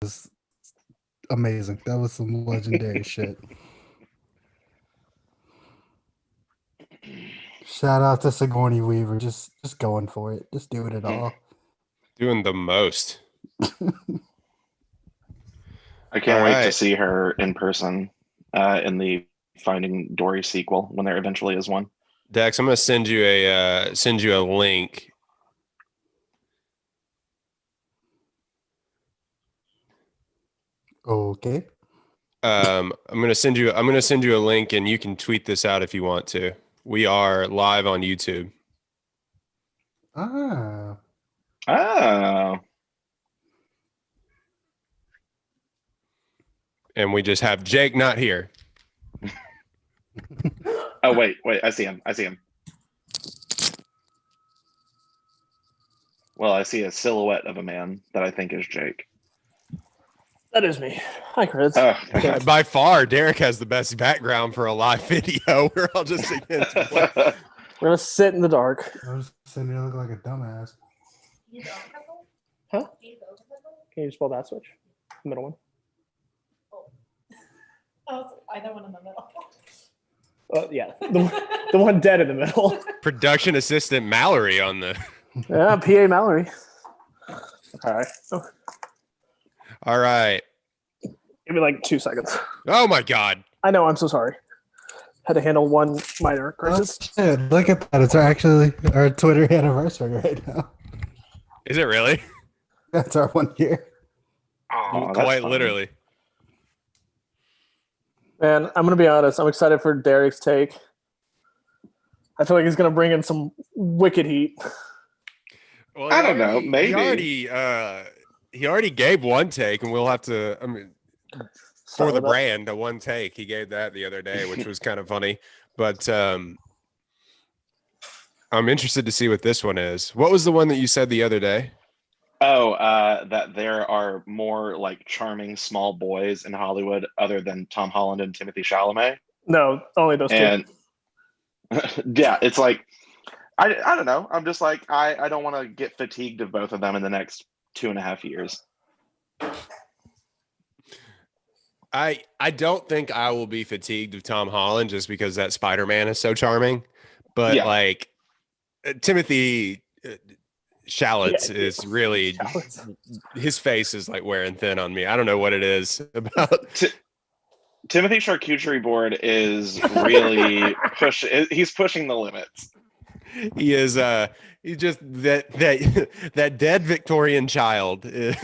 was amazing. That was some legendary shit. Shout out to Sigourney Weaver, just going for it, just doing it all. Doing the most. I can't wait to see her in person in the Finding Dory sequel when there eventually is one. Dex, I'm gonna send you a link. Okay. I'm gonna send you a link, and you can tweet this out if you want to. We are live on YouTube. Oh. And we just have Jake not here. Oh, wait. I see him. Well, I see a silhouette of a man that I think is Jake. That is me. Hi, Chris. Oh, By far, Derek has the best background for a live video. We're all just against We're going to sit in the dark. I was sitting there looking like a dumbass. Huh? Can you spell that switch? The middle one. Either one in the middle. Yeah, the one dead in the middle. Production assistant Mallory on the. Yeah, PA Mallory. All right. All right. Give me like 2 seconds. Oh my God. I know. I'm so sorry. Had to handle one minor crisis. Oh, shit, look at that. It's actually our Twitter anniversary right now. Is it really? That's our 1 year. oh, Quite literally. Man, I'm gonna be honest. I'm excited for Derek's take. I feel like he's gonna bring in some wicked heat. Well, I don't know. Maybe he already gave one take, and we'll have to. I mean, for the brand, a one take. He gave that the other day, which was kind of funny. But I'm interested to see what this one is. What was the one that you said the other day? Oh, that there are more like charming small boys in Hollywood other than Tom Holland and Timothy Chalamet. No, only those And two. yeah, it's like I don't know. I'm just like I don't want to get fatigued of both of them in the next 2.5 years. I don't think I will be fatigued of Tom Holland just because that Spider-Man is so charming. But Yeah. like Timothy Shallots is really his face is like wearing thin on me. I don't know what it is about. Timothy Charcuterie Board is really he's pushing the limits. He is he's just that dead Victorian child is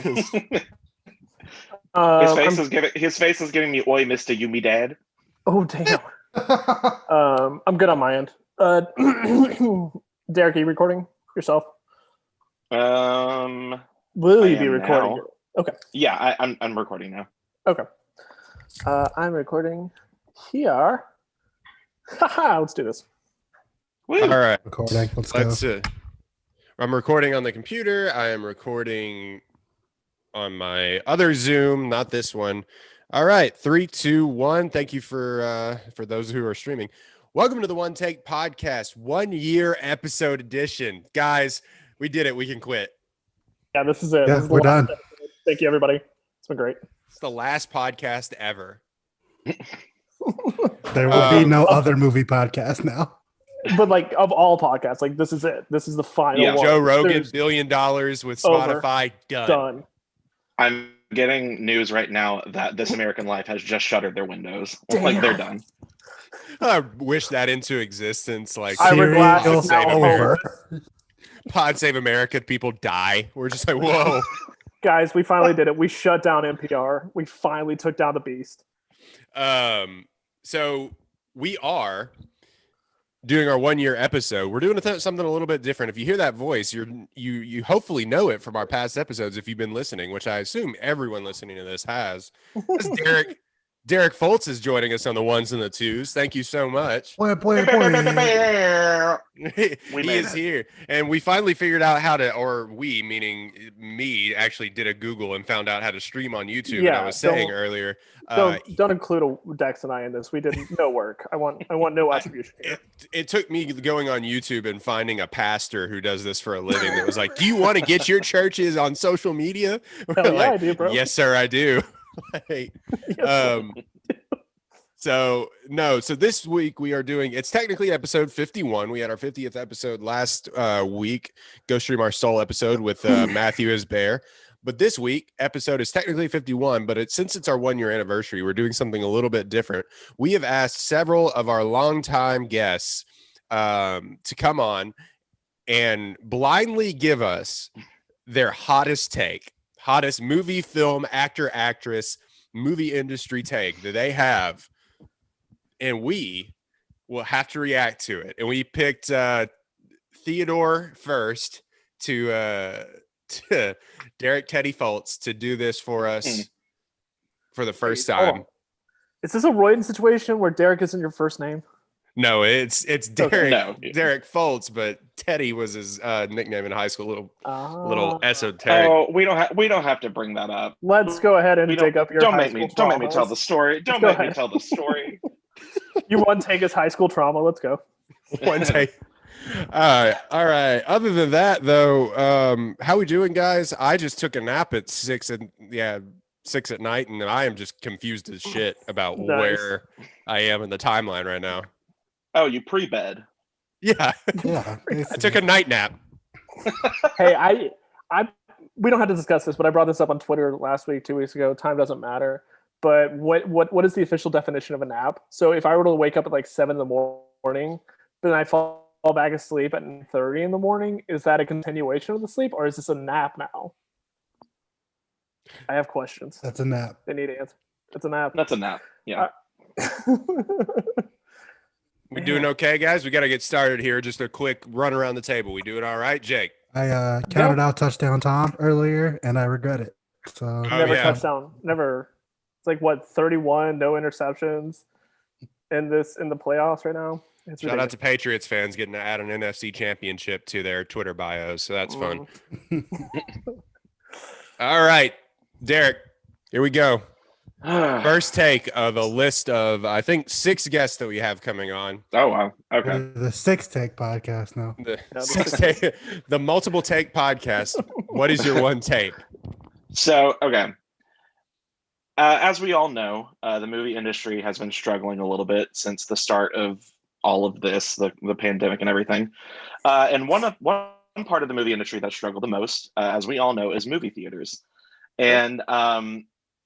his face is giving me oi Mr. You Me Dad. Oh damn. I'm good on my end. Derek, are you recording yourself? Will you be recording? Now. Okay. Yeah, I'm recording now. Okay. I'm recording here. Haha, let's do this. Woo. all right. Recording. Let's go. I'm recording on the computer. I am recording on my other Zoom, not this one. All right, 3, 2, 1. Thank you for those who are streaming. Welcome to the One Take Podcast, 1 year episode edition. Guys, we did it. We can quit. Yeah, this is it. Yeah, This is the we're last done. episode. Thank you, everybody. It's been great. It's the last podcast ever. There will be no other movie podcast now. But like of all podcasts, like this is it. This is the final Yeah. one. Joe Rogan, There's $1 billion with Over. Spotify, done. done. I'm getting news right now that This American Life has just shuttered their windows. Damn. Like they're done. I wish that into existence. Like Fiberglass Serial is now over. Pod Save America, people die. We're just like, whoa. Guys, we finally did it. We shut down NPR. We finally took down the beast. So we are doing our 1 year episode. We're doing something a little bit different. If you hear that voice, you hopefully know it from our past episodes if you've been listening, which I assume everyone listening to this has. That's Derek. Derek Foltz is joining us on the ones and the twos. Thank you so much. Boy. We He made is it. here, and we finally figured out how to, or we, meaning me, actually did a Google and found out how to stream on YouTube. And I Yeah, was saying don't- earlier, Don't include Dex and I in this. We did no work. I want no attribution here. it took me going on YouTube and finding a pastor who does this for a living that was like, "Do you want to get your churches on social media?" We're Hell yeah, like, I do, bro. "Yes, sir, I do." Like, so this week we are doing, it's technically episode 51. We had our 50th episode last week, Go Stream Our Soul episode with Matthew as Bear. But this week episode is technically 51, but since it's our 1 year anniversary, we're doing something a little bit different. We have asked several of our longtime guests to come on and blindly give us their hottest movie, film, actor, actress, movie industry take that they have, and we will have to react to it. And we picked Theodore first to Derek Teddy Foltz to do this for us for the first Hold on. time. Is this a Royden situation where Derek isn't your first name? No, it's Derek No. Derek Foltz, but Teddy was his nickname in high school. Little Ah. esoteric. Oh, we don't have to bring that up. Let's go ahead and We dig up your don't high make me school don't make me tell the traumas. story. Don't go make me ahead. tell the story. You want to take his high school trauma? Let's go. One take. All right. Other than that, though, how we doing, guys? I just took a nap at 6 at night, and I am just confused as shit about Nice. where I am in the timeline right now. Oh, you pre-bed. Yeah, Yeah. I took a night nap. Hey, we don't have to discuss this, but I brought this up on Twitter last week, 2 weeks ago. Time doesn't matter. But what is the official definition of a nap? So if I were to wake up at like 7 in the morning, then I fall back asleep at 9:30 in the morning, is that a continuation of the sleep, or is this a nap now? I have questions. That's a nap. They need answers. It's a nap. That's a nap. Yeah. We doing okay, guys? We got to get started here. Just a quick run around the table. We doing all right, Jake? I counted out touchdown Tom earlier, and I regret it. So Never yeah. touchdown. Never. It's like what, 31, no interceptions in the playoffs right now. It's Shout out ridiculous. to Patriots fans getting to add an NFC championship to their Twitter bios. So that's fun. All right, Derek, here we go. First take of a list of, I think, 6 guests that we have coming on. Oh wow. Okay. the Six Take podcast now. The, Yeah, six take, the multiple take podcast. What is your one take? So okay. As we all know, the movie industry has been struggling a little bit since the start of all of this, the pandemic and everything. And one part of the movie industry that struggled the most, as we all know, is movie theaters. And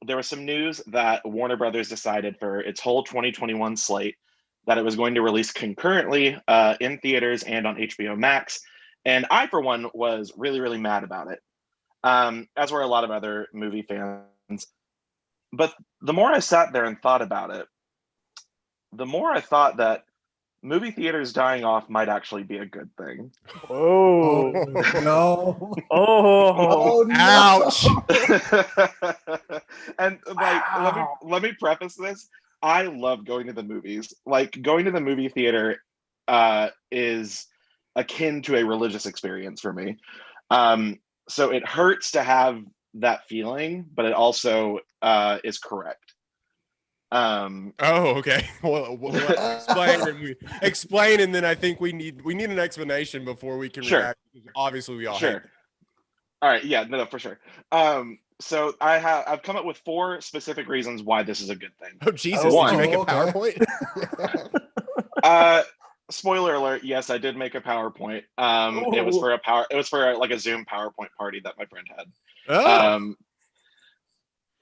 there was some news that Warner Brothers decided for its whole 2021 slate that it was going to release concurrently in theaters and on HBO Max. And I, for one, was really, really mad about it, as were a lot of other movie fans. But the more I sat there and thought about it, the more I thought that movie theaters dying off might actually be a good thing. Oh, no. oh, no. Ouch. And like, Wow. let me preface this. I love going to the movies. Like, going to the movie theater is akin to a religious experience for me. So it hurts to have that feeling, but it also is correct. Oh, okay. Well, explain, and then I think we need an explanation before we can Sure. react. Obviously, we all hate Sure. All right. Yeah. No, for sure. So I've come up with 4 specific reasons why this is a good thing. Oh Jesus! One. Did you make a Okay. PowerPoint? Spoiler alert, yes, I did make a PowerPoint. It was for like a Zoom PowerPoint party that my friend had. Oh.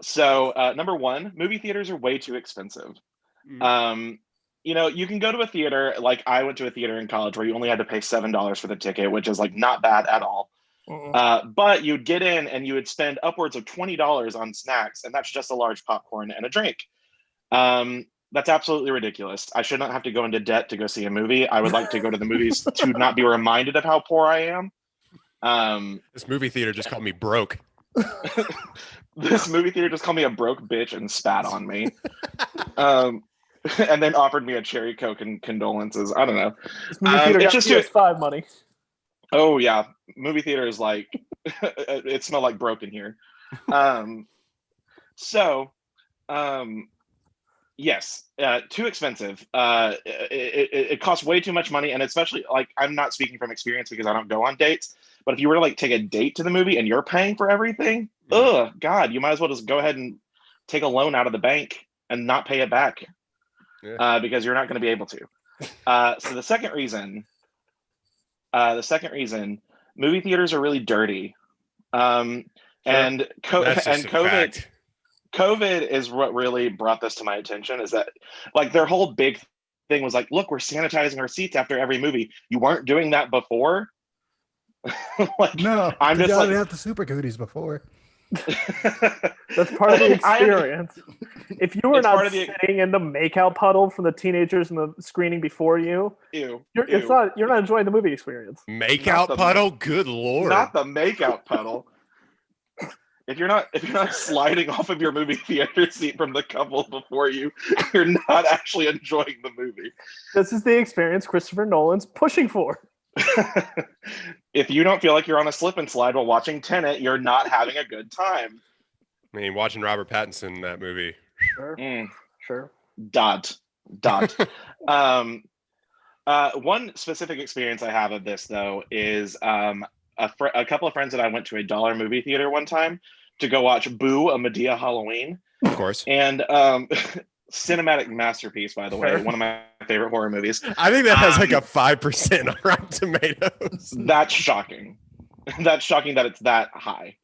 So number 1, movie theaters are way too expensive. You can go to a theater, like I went to a theater in college where you only had to pay $7 for the ticket, which is like not bad at all. But you'd get in and you would spend upwards of $20 on snacks, and that's just a large popcorn and a drink. That's absolutely ridiculous. I should not have to go into debt to go see a movie. I would like to go to the movies to not be reminded of how poor I am. This movie theater just called me broke. This movie theater just called me a broke bitch and spat on me. and then offered me a cherry Coke and condolences. I don't know. This movie theater it's got just PS5 money. Oh yeah, movie theater is like it smelled like broken here. So, yes, too expensive. It costs way too much money, and especially like I'm not speaking from experience because I don't go on dates. But if you were to like take a date to the movie and you're paying for everything, God, you might as well just go ahead and take a loan out of the bank and not pay it back, because you're not going to be able to. So the second reason, movie theaters are really dirty, and COVID is what really brought this to my attention. Is that like their whole big thing was like, look, we're sanitizing our seats after every movie. You weren't doing that before. Like, No, I'm you just gotta like, have the super cooties before. That's part of the experience. If you were It's not part of the- sitting in the makeout puddle from the teenagers in the screening before you, Ew, you're ew. not enjoying the movie experience. Make Not out the- puddle? Good lord. Not the makeout puddle. If you're not sliding off of your movie theater seat from the couple before you, you're not actually enjoying the movie. This is the experience Christopher Nolan's pushing for. If you don't feel like you're on a slip and slide while watching Tenet, you're not having a good time. I mean, watching Robert Pattinson in that movie. Sure, sure. Dot. One specific experience I have of this though is a couple of friends that I went to a dollar movie theater one time to go watch Boo, a Medea Halloween, Of course. and cinematic masterpiece, by the way, Sure. one of my favorite horror movies. I think that has like a 5% on Rotten Tomatoes. That's shocking. That's shocking that it's that high.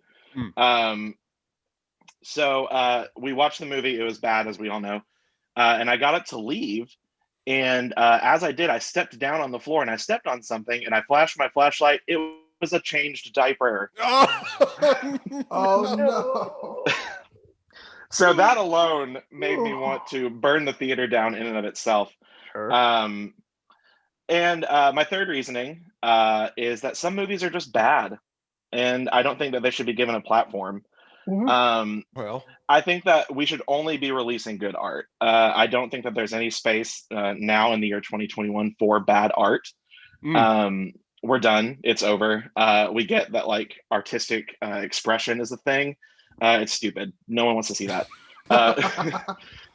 So we watched the movie. It was bad, as we all know. And I got up to leave. And as I did, I stepped down on the floor and I stepped on something and I flashed my flashlight. It was a changed diaper. Oh no! So that alone made me want to burn the theater down in and of itself. Sure. And my third reasoning is that some movies are just bad. And I don't think that they should be given a platform. Well, I think that we should only be releasing good art. I don't think that there's any space now in the year 2021 for bad art. We're done. It's over. We get that like artistic expression is a thing. It's stupid. No one wants to see that.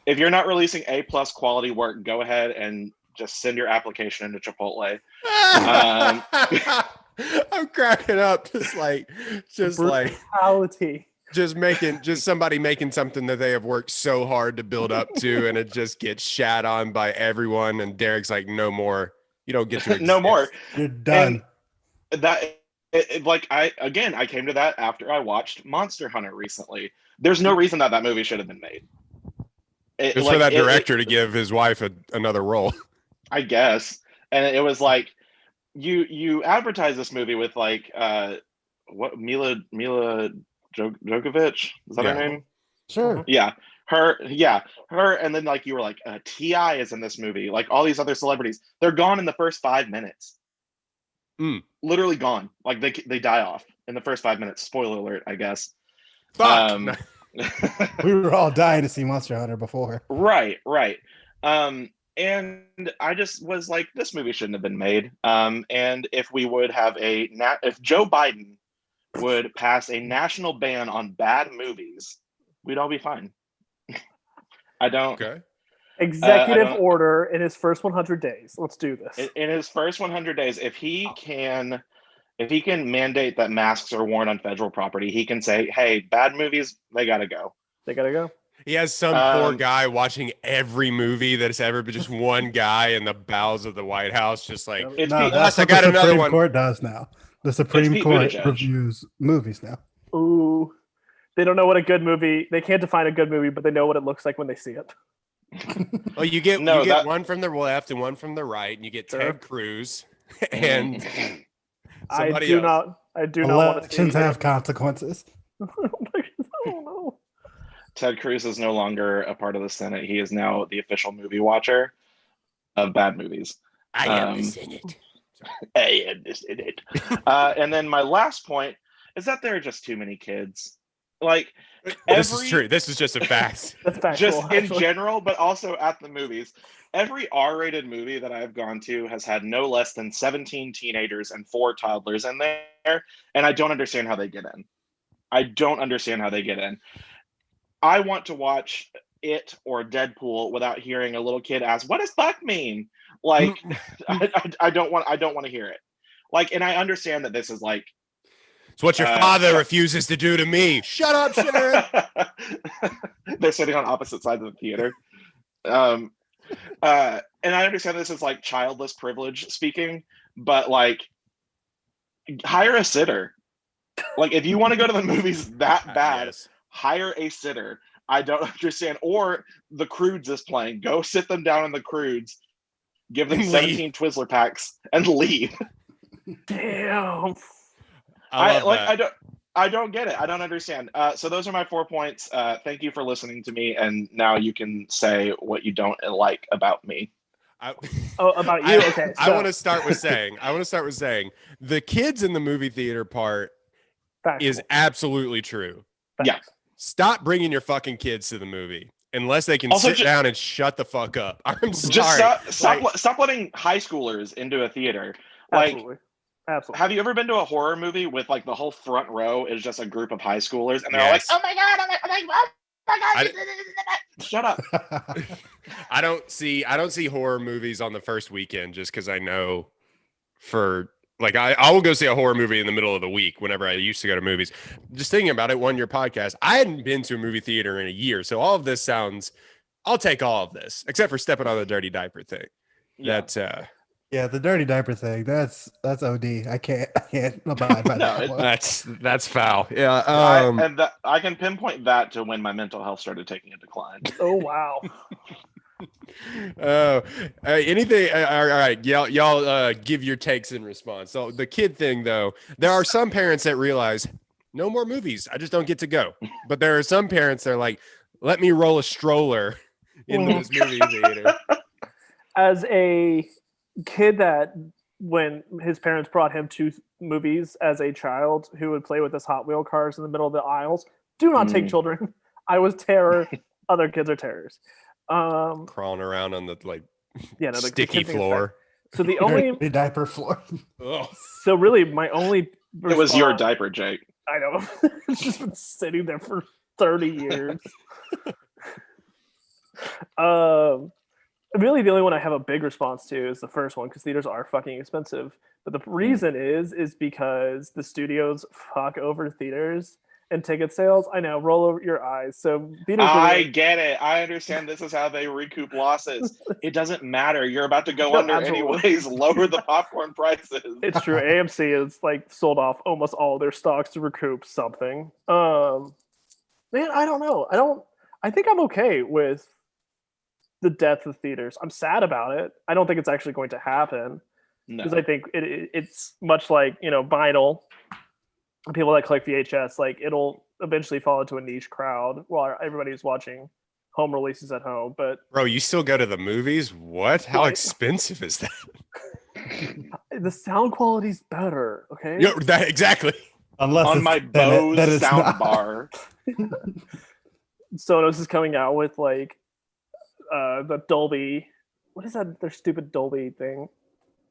If you're not releasing A+ quality work, go ahead and just send your application into Chipotle. I'm cracking up. Brutality. Just somebody making something that they have worked so hard to build up to, and it just gets shat on by everyone. And Derek's like, no more. You don't get to exist. No more. You're done. And I came to that after I watched Monster Hunter recently. There's no reason that movie should have been made. It's for that director to give his wife another role. I guess. And it was like you advertise this movie with like what Mila Djokovic, is that her name? Sure. Yeah, her, and then like you were like T.I. is in this movie, like all these other celebrities, they're gone in the first 5 minutes. Literally gone, like they die off in the first 5 minutes. Spoiler alert, I guess. Fuck. We were all dying to see Monster Hunter before. Right. And I just was like, this movie shouldn't have been made. And if we would have if Joe Biden would pass a national ban on bad movies, we'd all be fine. I don't. Okay. Executive order in his first 100 days. Let's do this. In his first 100 days, if he can mandate that masks are worn on federal property, he can say, hey, bad movies, they gotta go. They gotta go. He has some poor guy watching every movie that's ever been, just one guy in the bowels of the White House, just like, It's No, Pete- that's I what got the another Supreme one. Court does now. The Supreme Pete Court Buttigieg. reviews movies now. Ooh. They don't know what a good movie. They can't define a good movie, but they know what it looks like when they see it. oh, you get No, that- one from the left and one from the right, and you get Sure. Ted Cruz and I somebody do else. not want to see Elections have consequences. I don't know. Ted Cruz is no longer a part of the Senate. He is now the official movie watcher of bad movies. I am the Senate. I am the Senate. And then my last point is that there are just too many kids. Like This is true. This is just a fact. That's factual. just in actually. general, but also at the movies. Every R-rated movie that I've gone to has had no less than 17 teenagers and 4 toddlers in there, and I don't understand how they get in. I don't understand how they get in. I want to watch It or Deadpool without hearing a little kid ask, "What does fuck mean?" Like, I don't want to hear it. Like, and I understand that this is like It's what your father refuses to do to me. Shut up, Sharon. they're sitting on opposite sides of the theater. And I understand this is like childless privilege speaking, but like, hire a sitter. Like, if you want to go to the movies that bad, Yes. hire a sitter. I don't understand. Or the Croods is playing. Go sit them down in the Croods, give them And 17 Twizzler packs, and leave. Damn. I love that. I don't get it. I don't understand. So those are my 4 points. Thank you for listening to me, and now you can say what you don't like about me. Oh, about you? Okay. I so- want to start with saying the kids in the movie theater part Factual. is absolutely true. Facts. Yeah. Stop bringing your fucking kids to the movie unless they can Also, sit down and shut the fuck up. I'm sorry. Just stop Like, stop letting high schoolers into a theater. Like, Absolutely. Absolutely. have you ever been to a horror movie with like the whole front row is just a group of high schoolers, and they're Yes. all like, "Oh my god, oh my god, shut up." I don't see horror movies on the first weekend just because I know for like I will go see a horror movie in the middle of the week whenever I used to go to movies. Just thinking about it, your podcast, I hadn't been to a movie theater in a year. So all of this sounds, I'll take all of this, except for stepping on the dirty diaper thing. Yeah. That Yeah, the dirty diaper thing. That's OD. I can't abide by No, that one. that's foul. Yeah. I can pinpoint that to when my mental health started taking a decline. Oh wow. Anything? All right, y'all give your takes in response. So the kid thing, though, there are some parents that realize no more movies. I just don't get to go. But there are some parents that are like, let me roll a stroller into this movie theater. As a kid that when his parents brought him to movies as a child who would play with his Hot Wheel cars in the middle of the aisles, do not take children. I was terror. Other kids are terrors. Crawling around on the The sticky kid thing is floor. bad. So the only, Dirty diaper floor. Ugh. so really my only. It was your response- diaper, Jake. I know. It's just been sitting there for 30 years. Really, the only one I have a big response to is the first one because theaters are fucking expensive. But the reason is because the studios fuck over theaters and ticket sales. I know, roll over your eyes. So theaters. I get it. I understand this is how they recoup losses. It doesn't matter. You're about to go No, under absolutely. anyways. Lower the popcorn prices. It's true. AMC has like sold off almost all their stocks to recoup something. Man, I don't know. I think I'm okay with the death of theaters. I'm sad about it. I don't think it's actually going to happen No. because I think it's much like vinyl. People that collect VHS, like it'll eventually fall into a niche crowd while everybody's watching home releases at home. But Bro, you still go to the movies? What? How Right. expensive is that? the sound quality's better. Okay. Yeah, exactly. Unless On it's my Bennett, Bose then it's sound not. bar. Sonos is coming out with like the Dolby. What is that? Their stupid Dolby thing,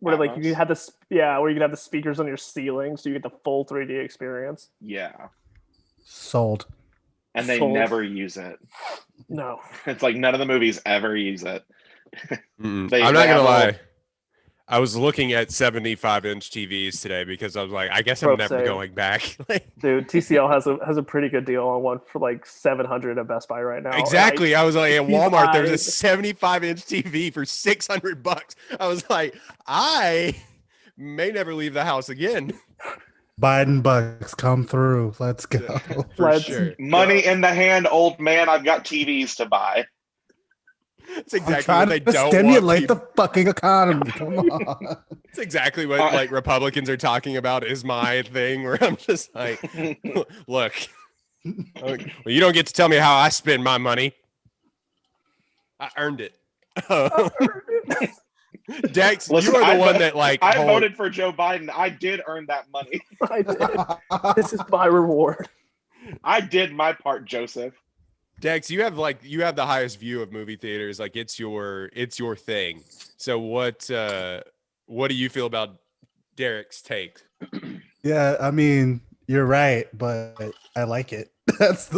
where like you Atmos? have where you can have the speakers on your ceiling, so you get the full 3D experience. Yeah. Sold. And they Sold. never use it. No, It's like none of the movies ever use it. I'm They- not they have gonna a lie. little- I was looking at 75-inch TVs today because I was like, I guess I'm Bro, never same. going back. Like, dude, TCL has a pretty good deal on one for like 700 at Best Buy right now. exactly. I was like, at you Walmart, there's a buy- 75-inch TV for $600. I was like, I may never leave the house again. Biden bucks come through. Let's go. For Let's- sure. Money in the hand, old man. I've got TVs to buy. It's I'm exactly what trying they to don't stimulate want. the fucking economy. Come on. It's exactly what like Republicans are talking about is my thing where I'm just like, look, well, you don't get to tell me how I spend my money. I earned it. Dex, Listen, you are the I one vo- that like I hold- voted for Joe Biden. I did earn that money. I did. This is my reward. I did my part, Joseph. Dex, you have the highest view of movie theaters. Like it's your thing. So what do you feel about Derek's take? Yeah, I mean, you're right, but I like it. That's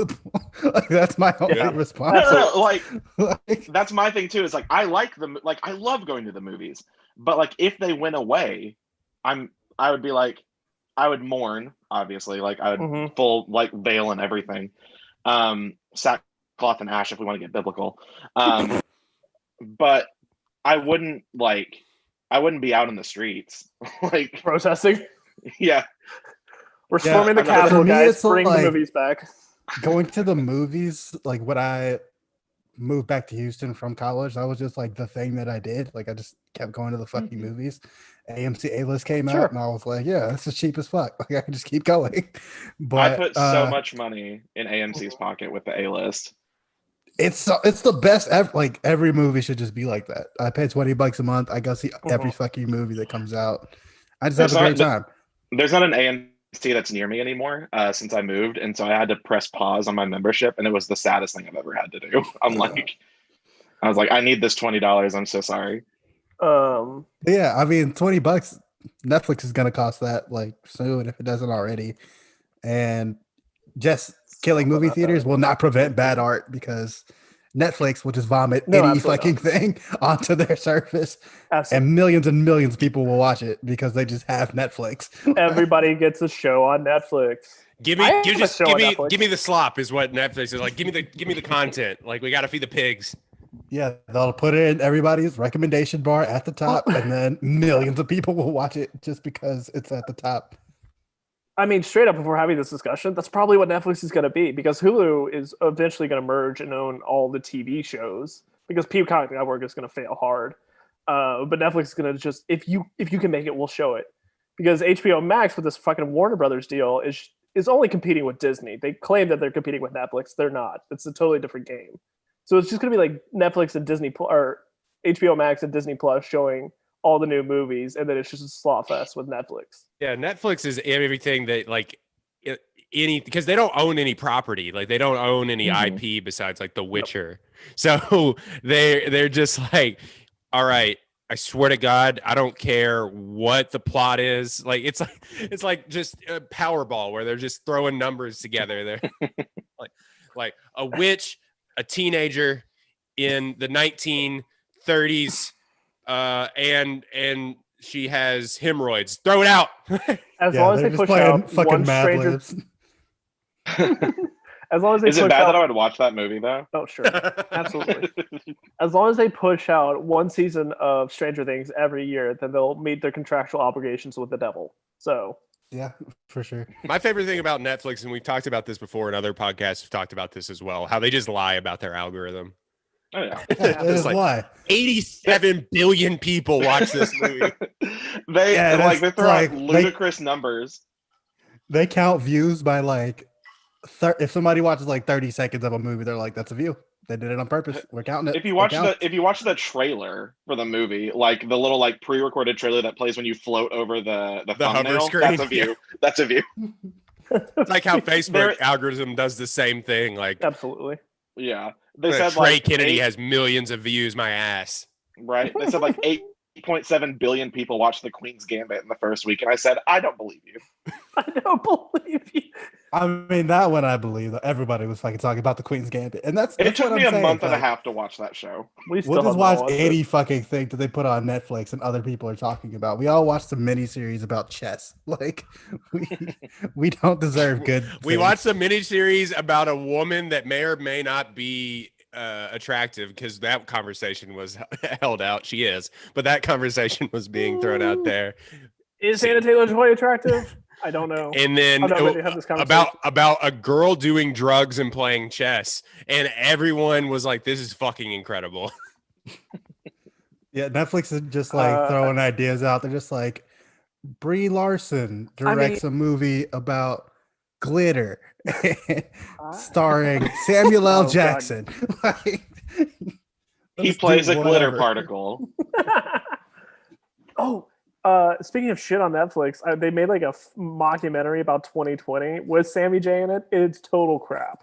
that's my only Yeah. response. No, like Like, that's my thing too. Is like I like them. Like I love going to the movies, but like if they went away, I would be like, I would mourn. Obviously, like I would Mhm. full like veil and everything, sackcloth and ash if we want to get biblical. But I wouldn't be out in the streets. Like Protesting. yeah, We're Yeah, storming the I'm not- Capitol, for me, guys. it's Bring like- the movies back. going to the movies, like when I moved back to Houston from college, that was just like the thing that I did. Like I just kept going to the fucking movies. AMC A-list came Sure. out, and I was like, yeah, this is cheap as fuck. Like I can just keep going. But I put so much money in AMC's pocket with the A-list. it's the best ever. Like every movie should just be like that. I pay $20 a month. I go see every fucking movie that comes out. I just have There's a great not- time. There's not an AMC that's near me anymore since I moved, and so I had to press pause on my membership, and it was the saddest thing I've ever had to do. I was like, I need this $20. I'm so sorry. Yeah, I mean, $20. Netflix is gonna cost that like soon if it doesn't already. And just killing movie theaters will not prevent bad art because Netflix will just vomit No, any absolutely fucking thing onto their service, Absolutely. and millions of people will watch it because they just have Netflix. Everybody gets a show on Netflix. Give I me have a show on Netflix. give me the slop is what Netflix is like. Give me the content. Like we got to feed the pigs. Yeah, they'll put it in everybody's recommendation bar at the top, and then millions of people will watch it just because it's at the top. I mean, straight up, if we're having this discussion, that's probably what Netflix is going to be because Hulu is eventually going to merge and own all the TV shows because Peacock Network is going to fail hard. But Netflix is going to just if you can make it, we'll show it because HBO Max with this fucking Warner Brothers deal is only competing with Disney. They claim that they're competing with Netflix. They're not. It's a totally different game. So it's just going to be like Netflix and Disney or HBO Max and Disney Plus showing all the new movies, and then it's just a slot fest with Netflix. Yeah, Netflix is everything that like any because they don't own any property, like they don't own any IP besides like The Witcher. So they're just like, all right, I swear to God, I don't care what the plot is. Like it's like just a Powerball where they're just throwing numbers together. They're like a witch, a teenager in the 1930s, and she has hemorrhoids. Throw it out. As Yeah, long as they're they just push playing out fucking one Mad Stranger, Libs. as long as they Is it push bad out, that I would watch that movie though? oh sure, absolutely. As long as they push out one season of Stranger Things every year, then they'll meet their contractual obligations with the devil. So Yeah, for sure. My favorite thing about Netflix, and we've talked about this before, and other podcasts have talked about this as well, how they just lie about their algorithm. Oh yeah. That It's is like why. 87 billion people watch this movie. they that's they throw like- out ludicrous numbers. They count views by like, if somebody watches like 30 seconds of a movie, they're like, "That's a view. They did it on purpose. We're counting it." If you It watch counts." the trailer for the movie, like the little like pre-recorded trailer that plays when you float over the hover thumbnail, screen, that's a view. That's a view. It's like how Facebook There- algorithm does the same thing. Like absolutely. Yeah. They Trey said like Kennedy eight- has millions of views. My ass. right. They said like 8.7 billion people watched The Queen's Gambit in the first week, and I said, I don't believe you. I don't believe you. I mean, that one I believe. Everybody was fucking talking about the Queen's Gambit, and that's It took what me I'm a saying, month and a like, half to watch that show. We still We'll just have watch not watched 80 it. fucking things that they put on Netflix and other people are talking about. We all watched the miniseries about chess. Like, we don't deserve good. We things. watched a miniseries about a woman that may or may not be attractive because that conversation was held out. She is, but that conversation was being thrown out there. Is Anna Taylor-Joy attractive? I don't know. And then I'm not ready to have this conversation. about a girl doing drugs and playing chess, and everyone was like, "This is fucking incredible." Yeah, Netflix is just like throwing ideas out. They're just like, Brie Larson directs a movie about glitter, starring Samuel L. Oh, God. Jackson. Like, He let's plays do a glitter whatever. particle. Oh, Speaking of shit on Netflix, they made like a mockumentary about 2020 with Sammy J in it. It's total crap.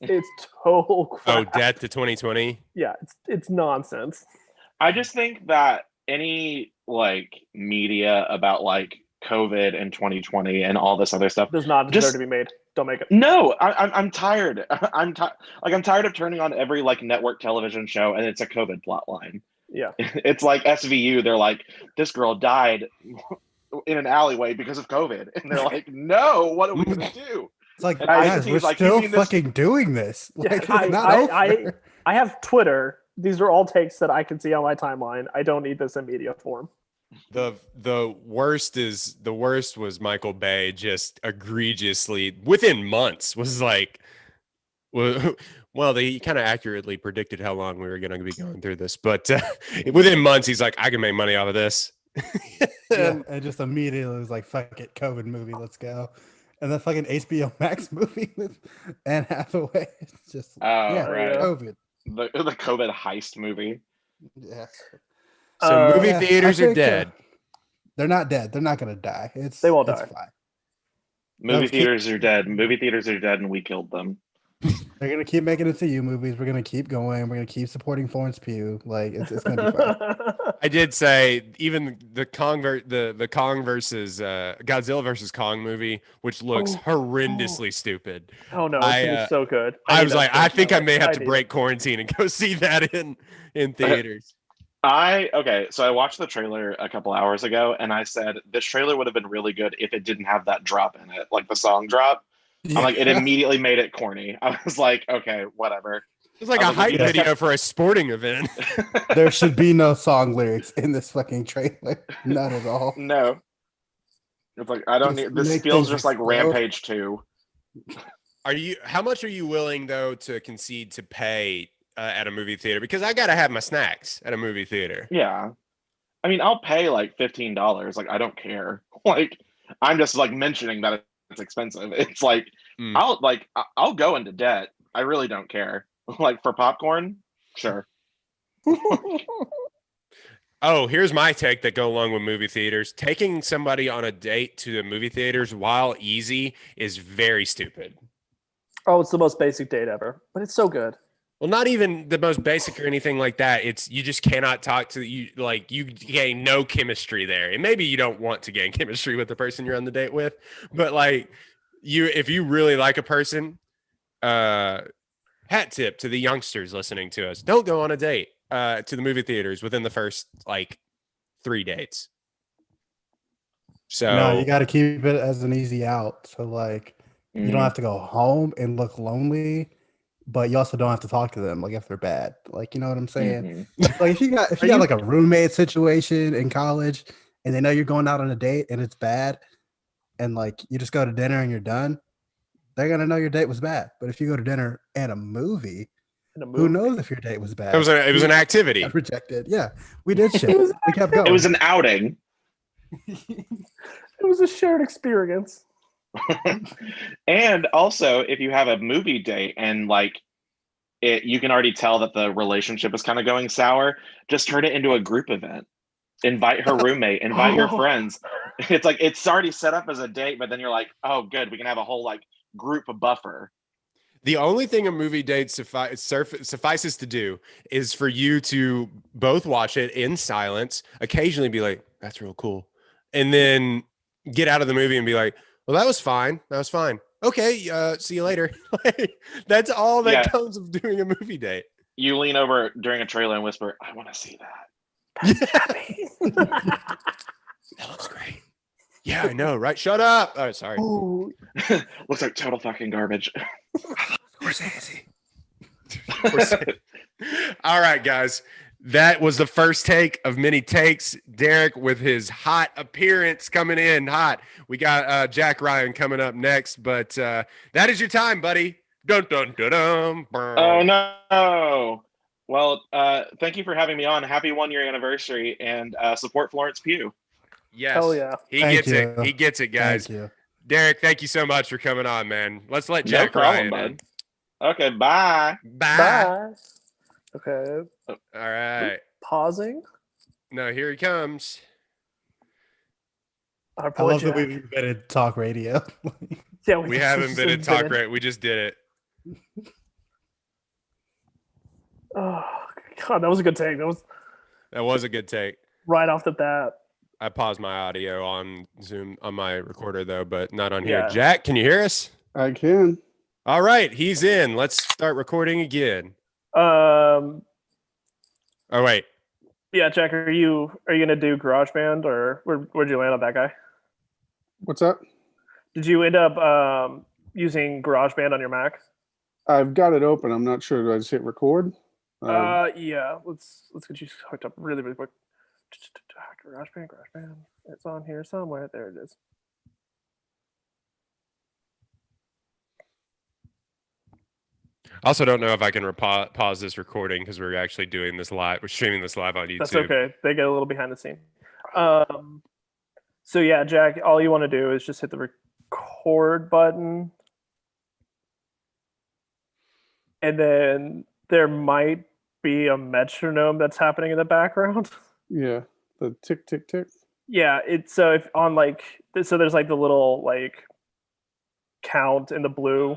It's total Oh, crap. Death to 2020. Yeah, it's nonsense. I just think that any like media about like COVID and 2020 and all this other stuff Does not deserve Just- to be made. Don't make it. No, I'm tired. I'm tired of turning on every like network television show and it's a COVID plot line. Yeah. It's like SVU. They're like, this girl died in an alleyway because of COVID, and they're like, no, what are we gonna do? It's like, And guys, ICT we're is like, still you mean this- fucking doing this. Yeah, Like, it's not over. I have Twitter. These are all takes that I can see on my timeline. I don't need this in media form. The worst was Michael Bay just egregiously within months was like, well, they kind of accurately predicted how long we were going to be going through this, but within months he's like, I can make money off of this. Yeah, and just immediately was like, fuck it, COVID movie, let's go. And the fucking HBO Max movie with Anne Hathaway. It's just, Oh, yeah, right. COVID. The COVID heist movie. Yeah. So movie Yeah, theaters I are think, dead. They're not dead. They're not going to die. They won't it's die. Fine. Movie keep- theaters are dead. Movie theaters are dead, and we killed them. They're going to keep making it to you movies. We're going to keep going. We're going to keep supporting Florence Pugh. Like, it's going to be fine. I did say even the Kong the Kong versus Godzilla versus Kong movie, which looks Oh, horrendously stupid. Oh no, it's gonna be so good. I need was that like, shit. I think I may have to need break quarantine and go see that in theaters. So I watched the trailer a couple hours ago, and I said this trailer would have been really good if it didn't have that drop in it, like the song drop. I'm like, it immediately made it corny. I was like, okay, whatever. It's like I a was like, hype you guys video for a sporting event. There should be no song lyrics in this fucking trailer. Not at all. No, it's like I don't Just need. This make feels things just like explode. Rampage 2. How much are you willing though to concede to pay at a movie theater? Because I gotta have my snacks at a movie theater. Yeah, I mean, I'll pay like $15. Like, I don't care. Like, I'm just like mentioning that it's expensive. It's like I'll go into debt. I really don't care. Like for popcorn, sure. Oh, here's my take that go along with movie theaters. Taking somebody on a date to the movie theaters while easy is very stupid. Oh, it's the most basic date ever, but it's so good. Well, not even the most basic or anything like that. It's you just cannot talk to you. Like you gain no chemistry there, and maybe you don't want to gain chemistry with the person you're on the date with. But like if you really like a person, hat tip to the youngsters listening to us: don't go on a date to the movie theaters within the first like 3 dates. So No, you got to keep it as an easy out. So like, you don't have to go home and look lonely, but you also don't have to talk to them like if they're bad. Like, you know what I'm saying? Mhm. Like if you got like a roommate situation in college and they know you're going out on a date and it's bad, and like you just go to dinner and you're done, they're gonna know your date was bad. But if you go to dinner and a movie, who knows if your date was bad? it was an activity. Got rejected. Yeah, we did shit. We kept going. It was an outing. It was a shared experience. And also, if you have a movie date and like you can already tell that the relationship is kind of going sour, just turn it into a group event. Invite her roommate, invite your friends. It's like it's already set up as a date, but then you're like, oh, good, we can have a whole like group buffer. The only thing a movie date suffices to do is for you to both watch it in silence, occasionally be like, that's real cool. And then get out of the movie and be like, well, that was fine. That was fine. Okay. See you later. That's all that comes of doing a movie date. You lean over during a trailer and whisper, I want to see that. That looks great. Yeah, I know, right? Shut up. Oh, sorry. Ooh, Looks like total fucking garbage. All right, guys. That was the first take of many takes. Derek with his hot appearance coming in hot. We got Jack Ryan coming up next, but that is your time, buddy. Dun dun dun dun. Oh no. Well, thank you for having me on. Happy 1-year anniversary and support Florence Pugh. Yes. hell yeah. He Thank gets it. you. He gets it, guys. Thank you. Derek, thank you so much for coming on, man. Let's let No Jack problem, Ryan in. bud. Okay, bye. Bye. Bye. Okay. All right. Pausing. No, here he comes. Our I boy love that Jack. we've invented talk radio. Yeah, We haven't been at just talk invented- rate. We just did it. Oh God, that was a good take. That was That was a good take. right off the bat. I paused my audio on Zoom on my recorder though, but not on here. Yeah. Jack, can you hear us? I can. All right, he's in. Let's start recording again. Um, Oh wait, yeah, Jack, are you gonna do GarageBand or where'd you land on that guy? What's up? Did you end up using GarageBand on your Mac? I've got it open. I'm not sure. Do I just hit record? Yeah. Let's get you hooked up really quick. GarageBand. It's on here somewhere. There it is. I also don't know if I can pause this recording because we're actually doing this live. We're streaming this live on YouTube. That's okay. They get a little behind the scene. So yeah, Jack, all you want to do is just hit the record button. And then there might be a metronome that's happening in the background. Yeah. The tick, tick, tick. Yeah, it's so if on like so there's like the little like count in the blue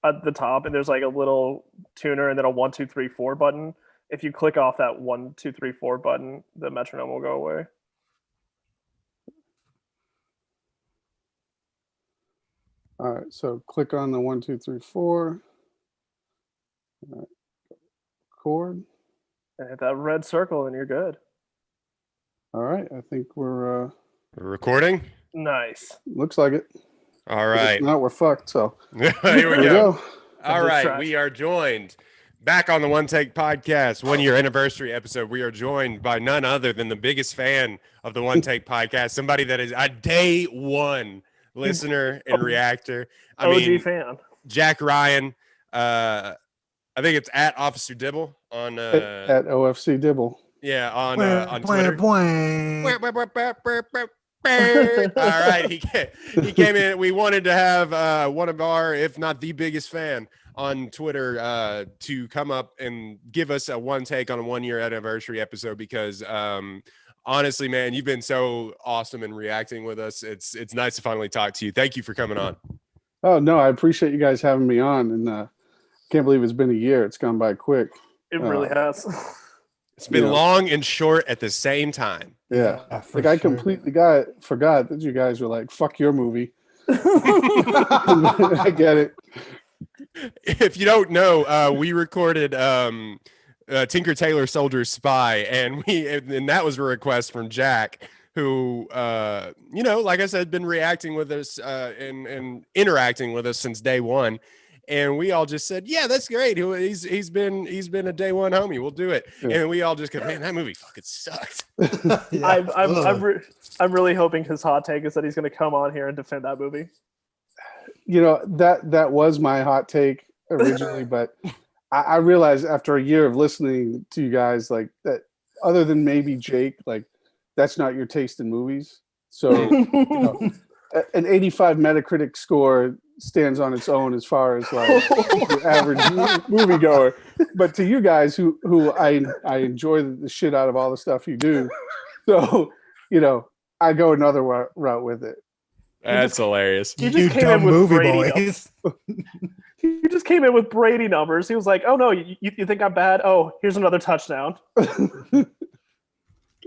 at the top, and there's like a little tuner and then a 1, 2, 3, 4 button. If you click off that 1, 2, 3, 4 button, the metronome will go away. All right. So click on the 1, 2, 3, 4. All right. Record. And hit that red circle, and you're good. All right. I think we're, We're recording. Nice. looks like it. All If right, it's not, we're fucked. So here here we we go. go. All That's right, trash. we are joined back on the One Take Podcast 1 year anniversary episode. We are joined by none other than the biggest fan of the One Take Podcast, somebody that is a day one listener and reactor. I OG mean, fan. Jack Ryan. I think it's at Officer Dibble on At OFC Dibble. yeah on Twitter. Bwah. All right, he came in. We wanted to have one of our, if not the biggest fan on Twitter, to come up and give us a one take on a 1 year anniversary episode because honestly, man, you've been so awesome in reacting with us. It's nice to finally talk to you. Thank you for coming on. Oh, no. I appreciate you guys having me on. And can't believe it's been a year. It's gone by quick. It really has. It's been Yeah. long and short at the same time. Yeah. For Like I sure. completely forgot that you guys were like, fuck your movie. I get it. If you don't know, we recorded Tinker Tailor Soldier Spy, and that was a request from Jack, who like I said, been reacting with us and interacting with us since day one. And we all just said, yeah, that's great. He's been a day one homie. We'll do it. Yeah. And we all just go, man, that movie fucking sucked. Yeah. I'm really hoping his hot take is that he's going to come on here and defend that movie. You know, that was my hot take originally, but I realized after a year of listening to you guys, like that, other than maybe Jake, like that's not your taste in movies. So an 85 Metacritic score stands on its own as far as like your average moviegoer. But to you guys who I enjoy the shit out of all the stuff you do, so I go another route with it. That's hilarious. You You just came in dumb with movie Brady boys. He just came in with Brady numbers. He was like, "Oh no, you think I'm bad? Oh, here's another touchdown."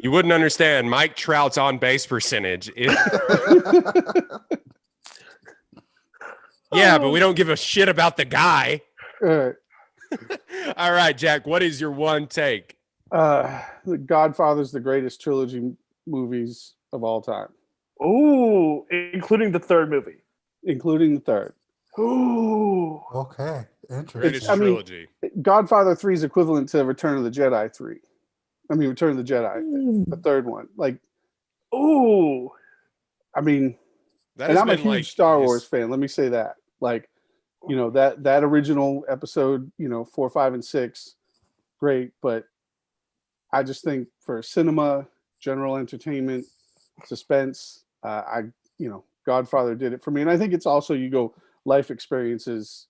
You wouldn't understand. Mike Trout's on base percentage. Yeah, but we don't give a shit about the guy. All right. All right, Jack, what is your one take? The Godfather's the greatest trilogy movies of all time, Ooh, including the third movie. including the third. Ooh. Okay, interesting. Greatest I mean- trilogy. Godfather 3 is equivalent to Return of the Jedi 3. I mean, Return of the Jedi, the third one. Like, Ooh. I mean, That and has I'm a been, huge like, Star his- Wars fan. Let me say that. Like, that original episode, 4, 5, and 6, great. But I just think for cinema, general entertainment, suspense, Godfather did it for me. And I think it's also, you go life experiences.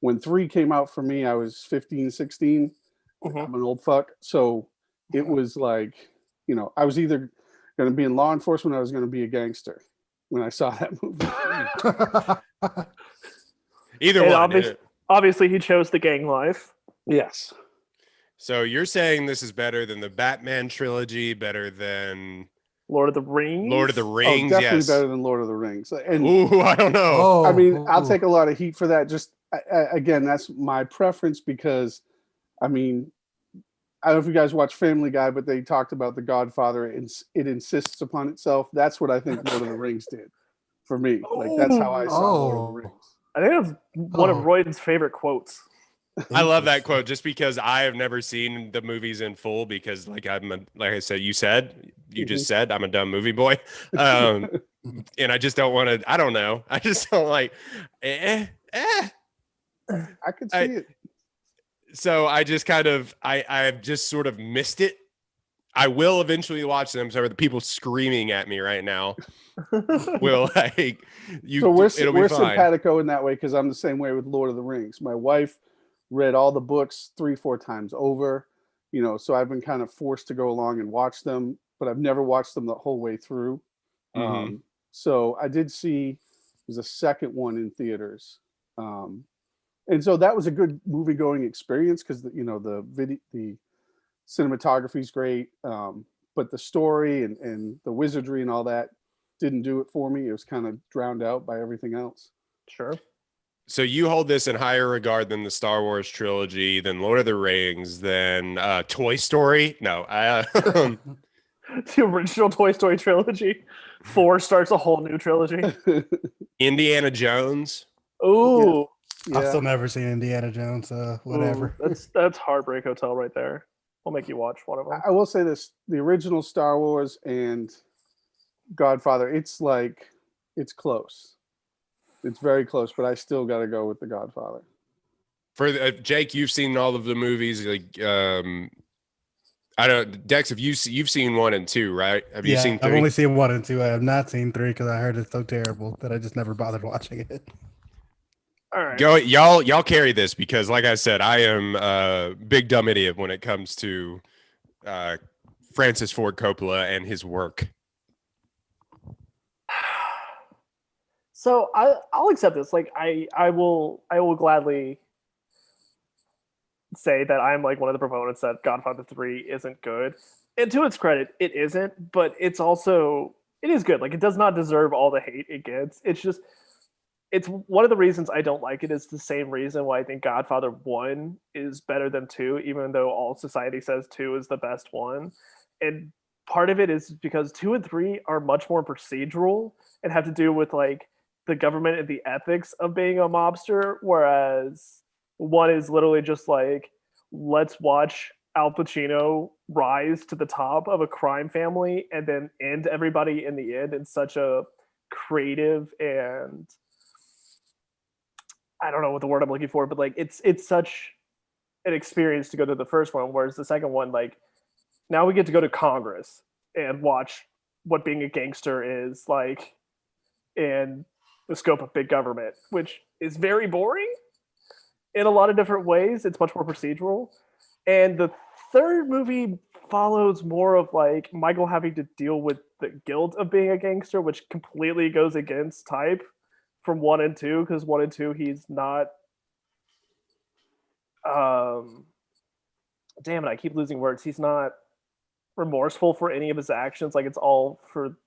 When 3 came out for me, I was 15, 16. Mhm. I'm an old fuck. So it was like, I was either going to be in law enforcement. I was going to be a gangster when I saw that movie. Either And one. obviously, he chose the gang life. Yes. So you're saying this is better than the Batman trilogy, better than Lord of the Rings. Lord of the Rings? Definitely Yes. better than Lord of the Rings. And Ooh, I don't know. Oh, I mean, I'll ooh. take a lot of heat for that. Just again, that's my preference because, I mean, I don't know if you guys watch Family Guy, but they talked about The Godfather. It insists upon itself. That's what I think Lord of the Rings did for me. Like that's how I saw Lord of the Rings. I think that's one of Oh. Royden's favorite quotes. I love that quote just because I have never seen the movies in full because like like I said, you just said I'm a dumb movie boy. And I just don't want to, I don't know. I just don't like I could see it. So I just kind of I've just sort of missed it. I will eventually watch them. So the people screaming at me right now will like you. So it'll be we're fine. simpatico in that way because I'm the same way with Lord of the Rings. My wife read all the books 3-4 times over, you know, so I've been kind of forced to go along and watch them, but I've never watched them the whole way through. Mhm. So I did see there's a second one in theaters. And so that was a good movie going experience because the cinematography is great, but the story and the wizardry and all that didn't do it for me. It was kind of drowned out by everything else. Sure. So you hold this in higher regard than the Star Wars trilogy, than Lord of the Rings, than Toy Story? No, The original Toy Story trilogy. 4 starts a whole new trilogy. Indiana Jones. Ooh. I've Yeah, still never seen Indiana Jones. Whatever. Ooh, that's Heartbreak Hotel right there. We'll make you watch one of them. I will say this: the original Star Wars and Godfather, it's close. It's very close, but I still got to go with the Godfather. For Jake, you've seen all of the movies. Like, I don't. Dex, have you've seen 1 and 2, right? Have you seen 3? I've only seen 1 and 2. I have not seen 3 because I heard it's so terrible that I just never bothered watching it. All right. Go, y'all carry this because, like I said, I am a big dumb idiot when it comes to Francis Ford Coppola and his work. So I'll accept this. Like I will gladly say that I'm like one of the proponents that Godfather 3 isn't good. And to its credit, it isn't, but it is good. Like it does not deserve all the hate it gets. It's one of the reasons I don't like it is the same reason why I think Godfather 1 is better than 2, even though all society says 2 is the best one. And part of it is because 2 and 3 are much more procedural and have to do with like the government and the ethics of being a mobster, whereas 1 is literally just like, let's watch Al Pacino rise to the top of a crime family and then end everybody in the end in such a creative and I don't know what the word I'm looking for, but like it's such an experience to go to the first one, whereas the second one, like now we get to go to Congress and watch what being a gangster is like in the scope of big government, which is very boring in a lot of different ways. It's much more procedural. And the third movie follows more of like Michael having to deal with the guilt of being a gangster, which completely goes against type from 1 and 2, because 1 and 2 he's not damn it, I keep losing words. He's not remorseful for any of his actions. Like it's all for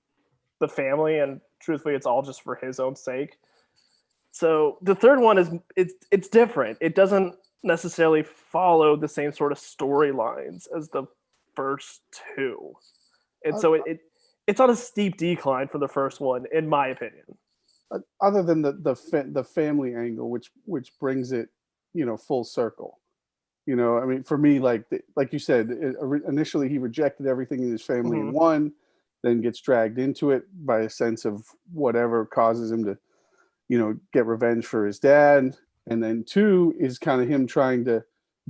the family, and truthfully it's all just for his own sake. So the third one is it's different. It doesn't necessarily follow the same sort of storylines as the first 2. And so it's on a steep decline from the first one, in my opinion. Other than the family angle, which brings it, you know, full circle. You know, I mean, for me, like you said, initially he rejected everything in his family in 1, then gets dragged into it by a sense of whatever causes him to, you know, get revenge for his dad. And then 2 is kind of him trying to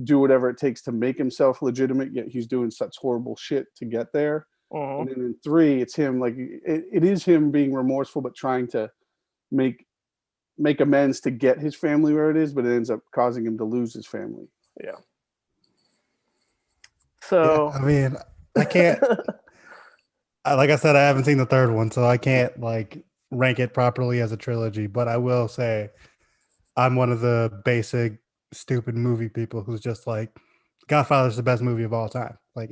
do whatever it takes to make himself legitimate, yet he's doing such horrible shit to get there. And then in 3, it's him, like it is him being remorseful, but trying to make amends to get his family where it is, but it ends up causing him to lose his family. Yeah. So Yeah, I mean, I can't. like I said, I haven't seen the third one, so I can't like rank it properly as a trilogy. But I will say, I'm one of the basic stupid movie people who's just like, Godfather's the best movie of all time. Like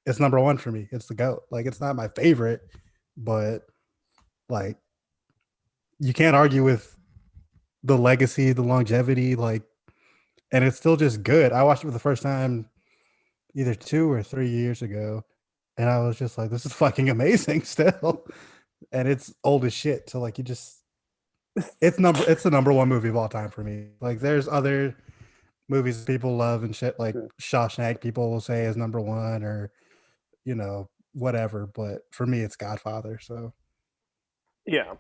it's number one for me. It's the GOAT. Like it's not my favorite, but like you can't argue with the legacy, the longevity, like, and it's still just good. I watched it for the first time either 2 or 3 years ago, and I was just like, this is fucking amazing still. And it's old as shit. So like it's the number one movie of all time for me. Like there's other movies people love and shit, like Shawshank people will say is number one, or whatever. But for me it's Godfather. So Yeah.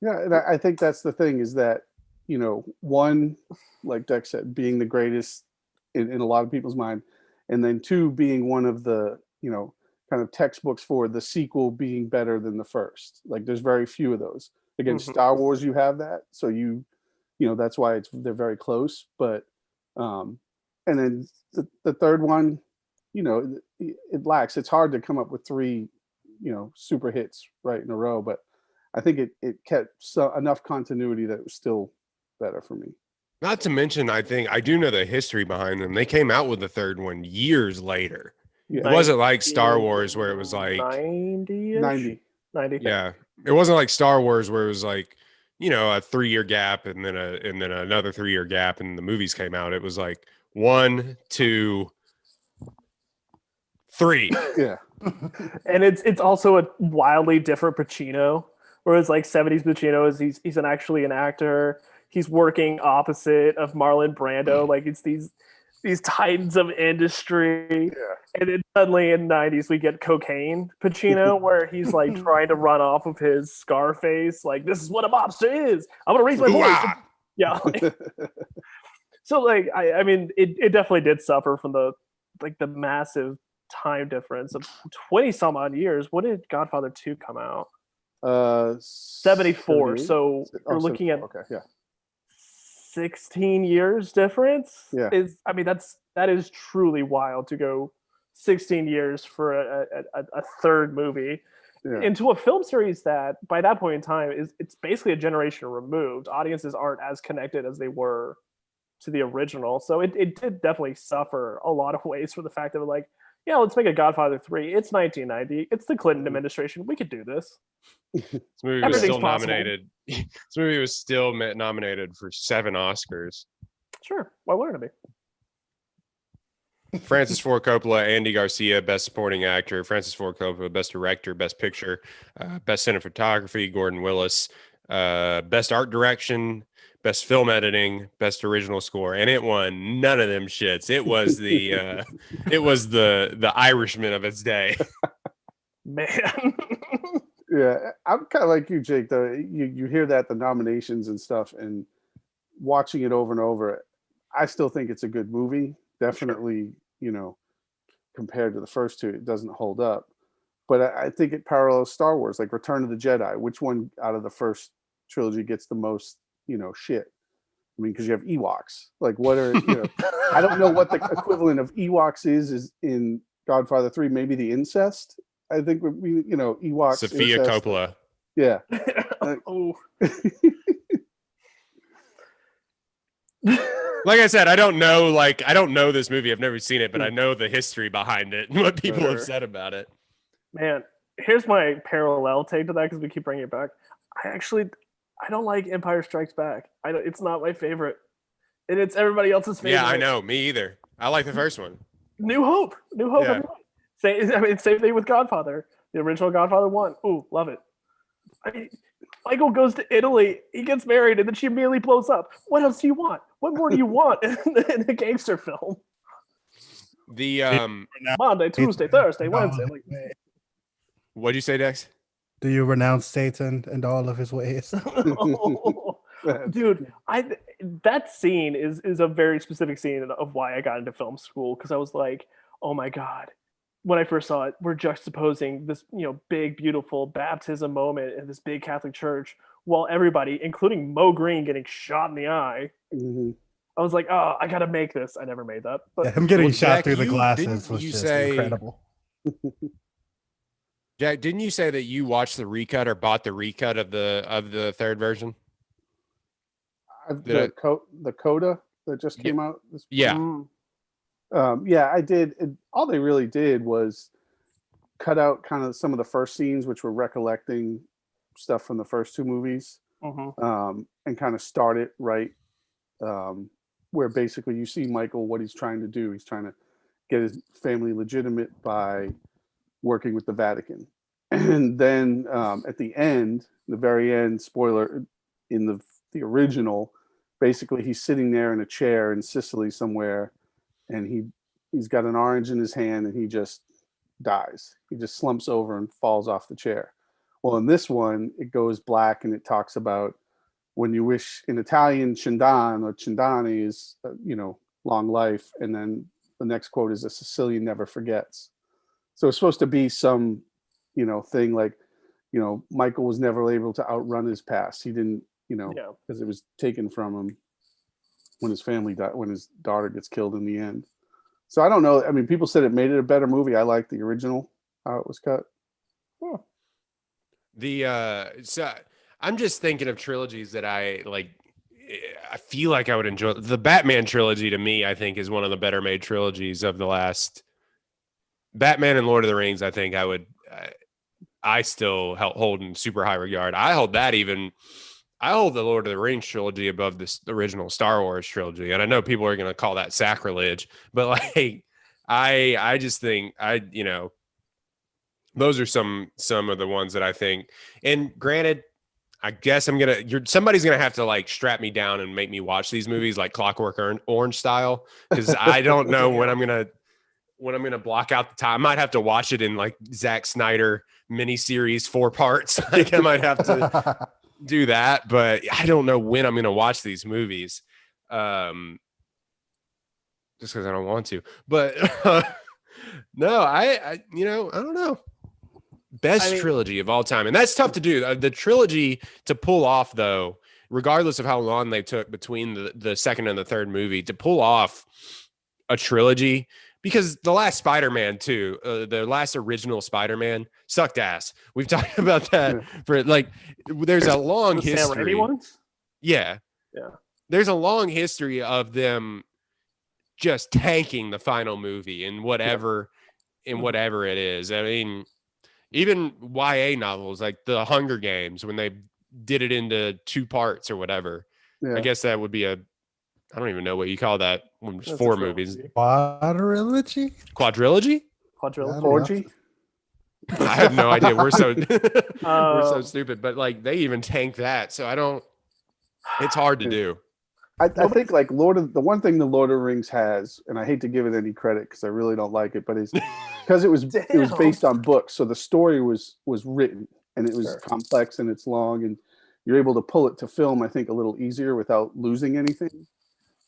Yeah, and I think that's the thing is that, one, like Dex said, being the greatest in a lot of people's mind, and then two, being one of the, kind of textbooks for the sequel being better than the first. Like there's very few of those. Again, Star Wars, you have that. So that's why they're very close. But, and then the third one, it lacks. It's hard to come up with three, super hits right in a row, but I think it kept enough continuity that it was still better for me. Not to mention, I think I do know the history behind them. They came out with the third one years later. Yeah. It wasn't like Star Wars where it was like 90. Yeah, it wasn't like Star Wars where it was like a 3-year gap and then another 3-year gap and the movies came out. It was like 1, 2, 3. Yeah. And it's also a wildly different Pacino. Whereas like 70s Pacino is he's actually an actor. He's working opposite of Marlon Brando. Like it's these titans of industry. Yeah. And then suddenly in the 90s we get cocaine Pacino where he's like trying to run off of his Scarface. Like, this is what a mobster is. I'm gonna raise my voice. Yeah. So like I mean it definitely did suffer from the massive time difference of 20 some odd years. When did Godfather 2 come out? 74. So we're looking at 16 years difference. Yeah. That is truly wild to go 16 years for a third movie into a film series that by that point in time it's basically a generation removed. Audiences aren't as connected as they were to the original. So it did definitely suffer a lot of ways for the fact that like, yeah, let's make a Godfather 3. It's 1990. It's the Clinton administration. We could do this. This movie was still nominated. This movie was still nominated for 7 Oscars. Sure, why wouldn't it be? Francis Ford Coppola, Andy Garcia, Best Supporting Actor. Francis Ford Coppola, Best Director, Best Picture, Best Cinematography. Gordon Willis, Best Art Direction, Best Film Editing, Best Original Score, and it won none of them shits. It was the the Irishman of its day. Man. Yeah, I'm kind of like you, Jake. Though you hear that the nominations and stuff, and watching it over and over, I still think it's a good movie. Definitely, compared to the first two, it doesn't hold up. But I think it parallels Star Wars, like Return of the Jedi. Which one out of the first trilogy gets the most, shit? I mean, because you have Ewoks. Like, what are I don't know what the equivalent of Ewoks is in Godfather 3. Maybe the incest. I think we, Ewoks. Sophia incest. Coppola. Yeah. Like I said, I don't know this movie. I've never seen it, but I know the history behind it and what people have said about it. Man, here's my parallel take to that because we keep bringing it back. I don't like Empire Strikes Back. It's not my favorite, and it's everybody else's favorite. Yeah, I know. Me either. I like the first one. New Hope. Yeah. Same thing with Godfather. The original Godfather 1. Ooh, love it. Michael goes to Italy. He gets married, and then she immediately blows up. What else do you want? What more do you want in a gangster film? The Monday, Tuesday, Thursday, Wednesday. What'd you say, Dex? Do you renounce Satan and all of his ways? Dude, that scene is a very specific scene of why I got into film school, because I was like, oh my God. When I first saw it, we're juxtaposing this, big, beautiful baptism moment in this big Catholic church while everybody, including Mo Green, getting shot in the eye. Mm-hmm. I was like, oh, I got to make this. I never made that. But him getting shot Jack, through the glasses was just incredible. Jack, didn't you say that you watched the recut or bought the recut of the third version? The Coda that just came out. Yeah. Mm. Yeah, I did. All they really did was cut out kind of some of the first scenes, which were recollecting stuff from the first two movies, and kind of start it right, where basically you see Michael, what he's trying to do. He's trying to get his family legitimate by working with the Vatican. And then at the end, the very end, spoiler, in the original, basically he's sitting there in a chair in Sicily somewhere, and he's got an orange in his hand, and he just dies. He just slumps over and falls off the chair. Well, in this one, it goes black and it talks about when you wish, in Italian, Cindan or Cindani is, long life. And then the next quote is, a Sicilian never forgets. So it's supposed to be some, thing like, Michael was never able to outrun his past. He didn't, because it was taken from him when his family died, when his daughter gets killed in the end. So I don't know. I mean, people said it made it a better movie. I like the original, how it was cut. So I'm just thinking of trilogies that I like. I feel like I would enjoy. The Batman trilogy to me, I think, is one of the better made trilogies of the last. Batman and Lord of the Rings, I think I still hold in super high regard. I hold the Lord of the Rings trilogy above the original Star Wars trilogy. And I know people are going to call that sacrilege, but like, I just think those are some of the ones that I think, and granted, I guess somebody's going to have to like strap me down and make me watch these movies like Clockwork Orange style. Cause I don't know when I'm going to block out the time. I might have to watch it in like Zack Snyder miniseries 4 parts. Like I might have to do that, but I don't know when I'm going to watch these movies. Just because I don't want to. But no, I don't know. Best trilogy of all time, and that's tough to do. The trilogy to pull off, though, regardless of how long they took between the second and the third movie, to pull off a trilogy. Because the last Spider-Man too, the last original Spider-Man sucked ass. We've talked about that for like. There's a long history. Yeah. There's a long history of them just tanking the final movie in whatever it is. I mean, even YA novels like the Hunger Games, when they did it into 2 parts or whatever. I guess that would be I don't even know what you call that when there's 4 movies. Quadrilogy? Quadrilogy? I have no idea. We're so stupid, but like they even tank that. So it's hard to do. I think like the one thing the Lord of the Rings has, and I hate to give it any credit because I really don't like it, but it's because it was based on books. So the story was written and it was complex and it's long, and you're able to pull it to film, I think, a little easier without losing anything.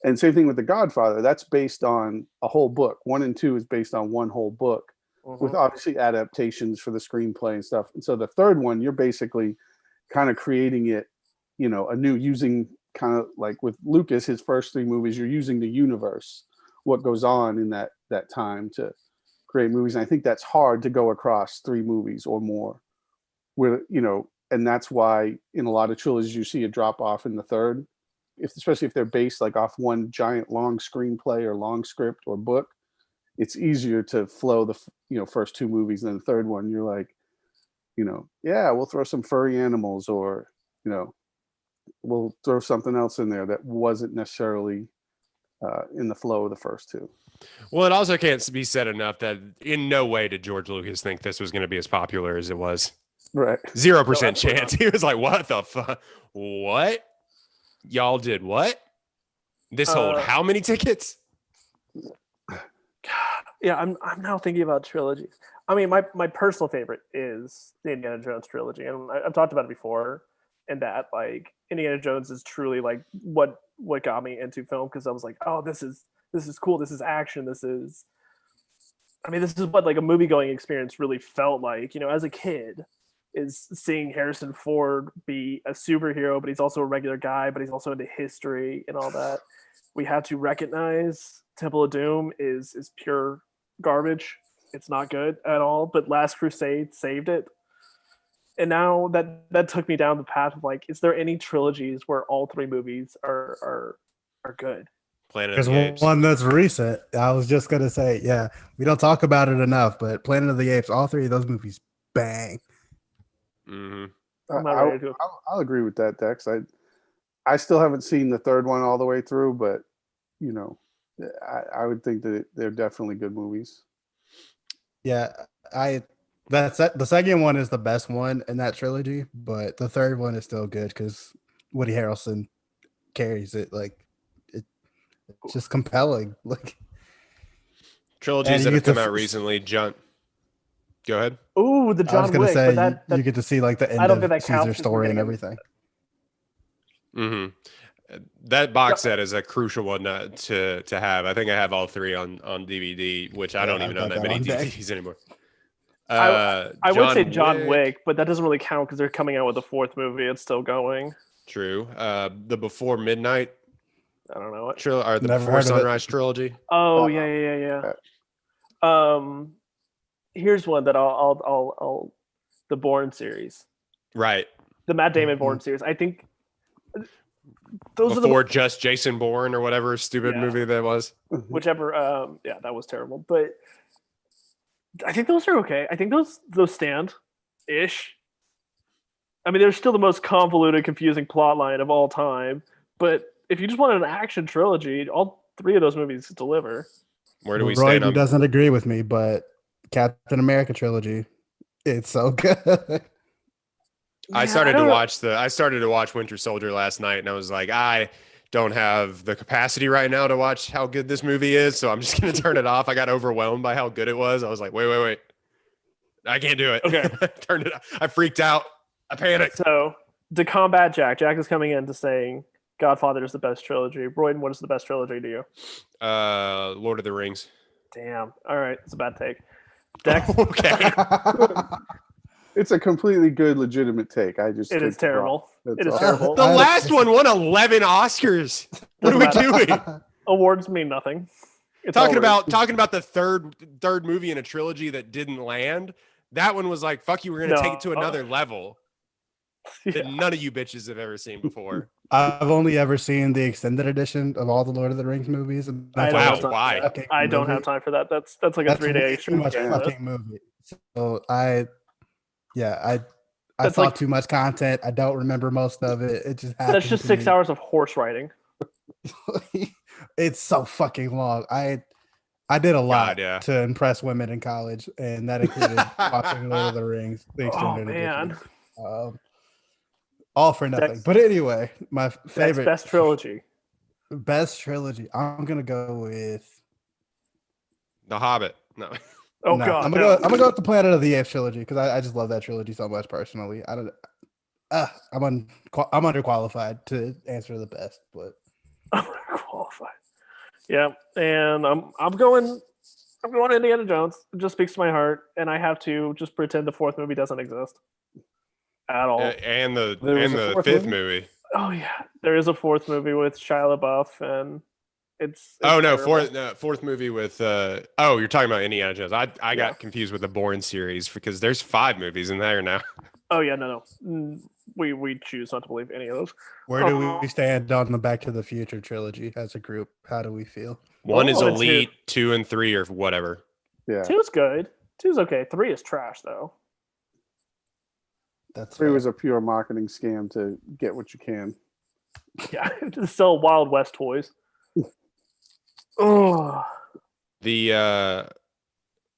And same thing with The Godfather. That's based on a whole book. 1 and 2 is based on one whole book with obviously adaptations for the screenplay and stuff. And so the third one, you're basically kind of creating it, anew, using kind of like with Lucas, his first 3 movies, you're using the universe, what goes on in that time to create movies. And I think that's hard to go across 3 movies or more where, and that's why in a lot of trilogies you see a drop off in the third, especially if they're based like off one giant long screenplay or long script or book. It's easier to flow the first 2 movies, and then the third one you're like, we'll throw some furry animals, or we'll throw something else in there that wasn't necessarily in the flow of the first 2. Well, it also can't be said enough that in no way did George Lucas think this was going to be as popular as it was. Right. 0% chance. He was like, what the fuck? What? Y'all did what? This sold how many tickets? Yeah, I'm now thinking about trilogies. I mean, my personal favorite is the Indiana Jones trilogy, and I've talked about it before. And that like Indiana Jones is truly like what got me into film, because I was like, oh, this is cool. This is action. This is what like a movie going experience really felt like. As a kid, is seeing Harrison Ford be a superhero, but he's also a regular guy, but he's also into history and all that. We have to recognize Temple of Doom is pure garbage. It's not good at all. But Last Crusade saved it. And now that took me down the path of like, is there any trilogies where all three movies are good? Planet of There's the Apes. one that's recent. I was just gonna say, yeah, we don't talk about it enough, but Planet of the Apes, all three of those movies, bang. hmm I'm not ready to. I'll agree with that, Dex. I still haven't seen the third one all the way through, but you know, I would think that they're definitely good movies. Yeah, the second one is the best one in that trilogy, but the third one is still good because Woody Harrelson carries it. Like it's just compelling. Like Trilogies And that you have get to come out f- recently. John, go ahead. Ooh, the I was John gonna Wick, say, but that you get to see like the end I don't of think that counts Caesar's because we're story and getting everything. hmm That box set is a crucial one to have. I think I have all three on DVD, which I Yeah, don't I've even own got that that many on deck. DVDs anymore. I would say John Wick, but that doesn't really count because they're coming out with a fourth movie. It's still going. True. The Before Midnight I don't know it. or the Never Before heard of it. Sunrise trilogy. Oh yeah. Here's one that I'll the Bourne series, Right. the Matt Damon Bourne series. I think those Before are just Jason Bourne or whatever stupid Yeah. movie that was. whichever. Yeah, that was terrible, but I think those are okay. I think those stand ish. I mean, they're still the most convoluted, confusing plot line of all time. But if you just wanted an action trilogy, all three of those movies deliver. Where do we Roy stand on? doesn't agree with me, but Captain America trilogy, it's so good. I Yeah, started don't know. I started to watch Winter Soldier last night, and I was like, I don't have the capacity right now to watch how good this movie is, so I'm just gonna turn it off. I got overwhelmed by how good it was. I was like, wait, I can't do it. Okay. Turned it. I freaked out. I panicked. So to combat Jack is coming in to saying Godfather is the best trilogy. Royden, what is the best trilogy to you? Lord of the Rings. Damn. All right, it's a bad take. Dex, Okay. It's a completely good, legitimate take. I just it is think they're wrong. terrible. That's It is all. terrible. The last one won 11 Oscars. What are we Doesn't matter. doing? Awards mean nothing. It's all Talking rigged. about the third movie in a trilogy that didn't land. That one was like, fuck you, we're gonna take it to another level that Yeah. none of you bitches have ever seen before. I've only ever seen the extended edition of all the Lord of the Rings movies. And I that's don't why Wow, have time for why? that. fucking I don't movie. have time for that. That's like a That's 3-day way too much stream. fucking movie. So I That's saw like- too much content. I don't remember most of it. It just happened. That's just to 6 me. hours of horse riding. It's so fucking long. I did a lot God, yeah. to impress women in college, and that included watching Lord of the Rings, the Oh extended man, edition. All for nothing. Dex- But anyway, my Dex, favorite best trilogy. best trilogy. I'm gonna go with. The Hobbit. No. Oh no, god, I'm no. gonna go with the Planet of the Apes trilogy because I just love that trilogy so much personally. I don't. I'm underqualified to answer the best, but I'm qualified. Yeah, and I'm going Indiana Jones. It just speaks to my heart, and I have to just pretend the fourth movie doesn't exist at all. And the There was a fourth fifth movie? movie. Oh yeah, there is a fourth movie with Shia LaBeouf, and it's Oh no, terrible. fourth movie with oh, you're talking about Indiana Jones. I got confused with the Bourne series because there's 5 movies in there now. Oh yeah, no. We choose not to believe any of those. where do we stand on the Back to the Future trilogy as a group? How do we feel? 1 is Oh, and Elite, 2 and 3 or whatever. Yeah. Two's good. Two's okay. 3 is trash though. That's Three fair. was a pure marketing scam to get what you can. Yeah, to sell Wild West toys. Oh, The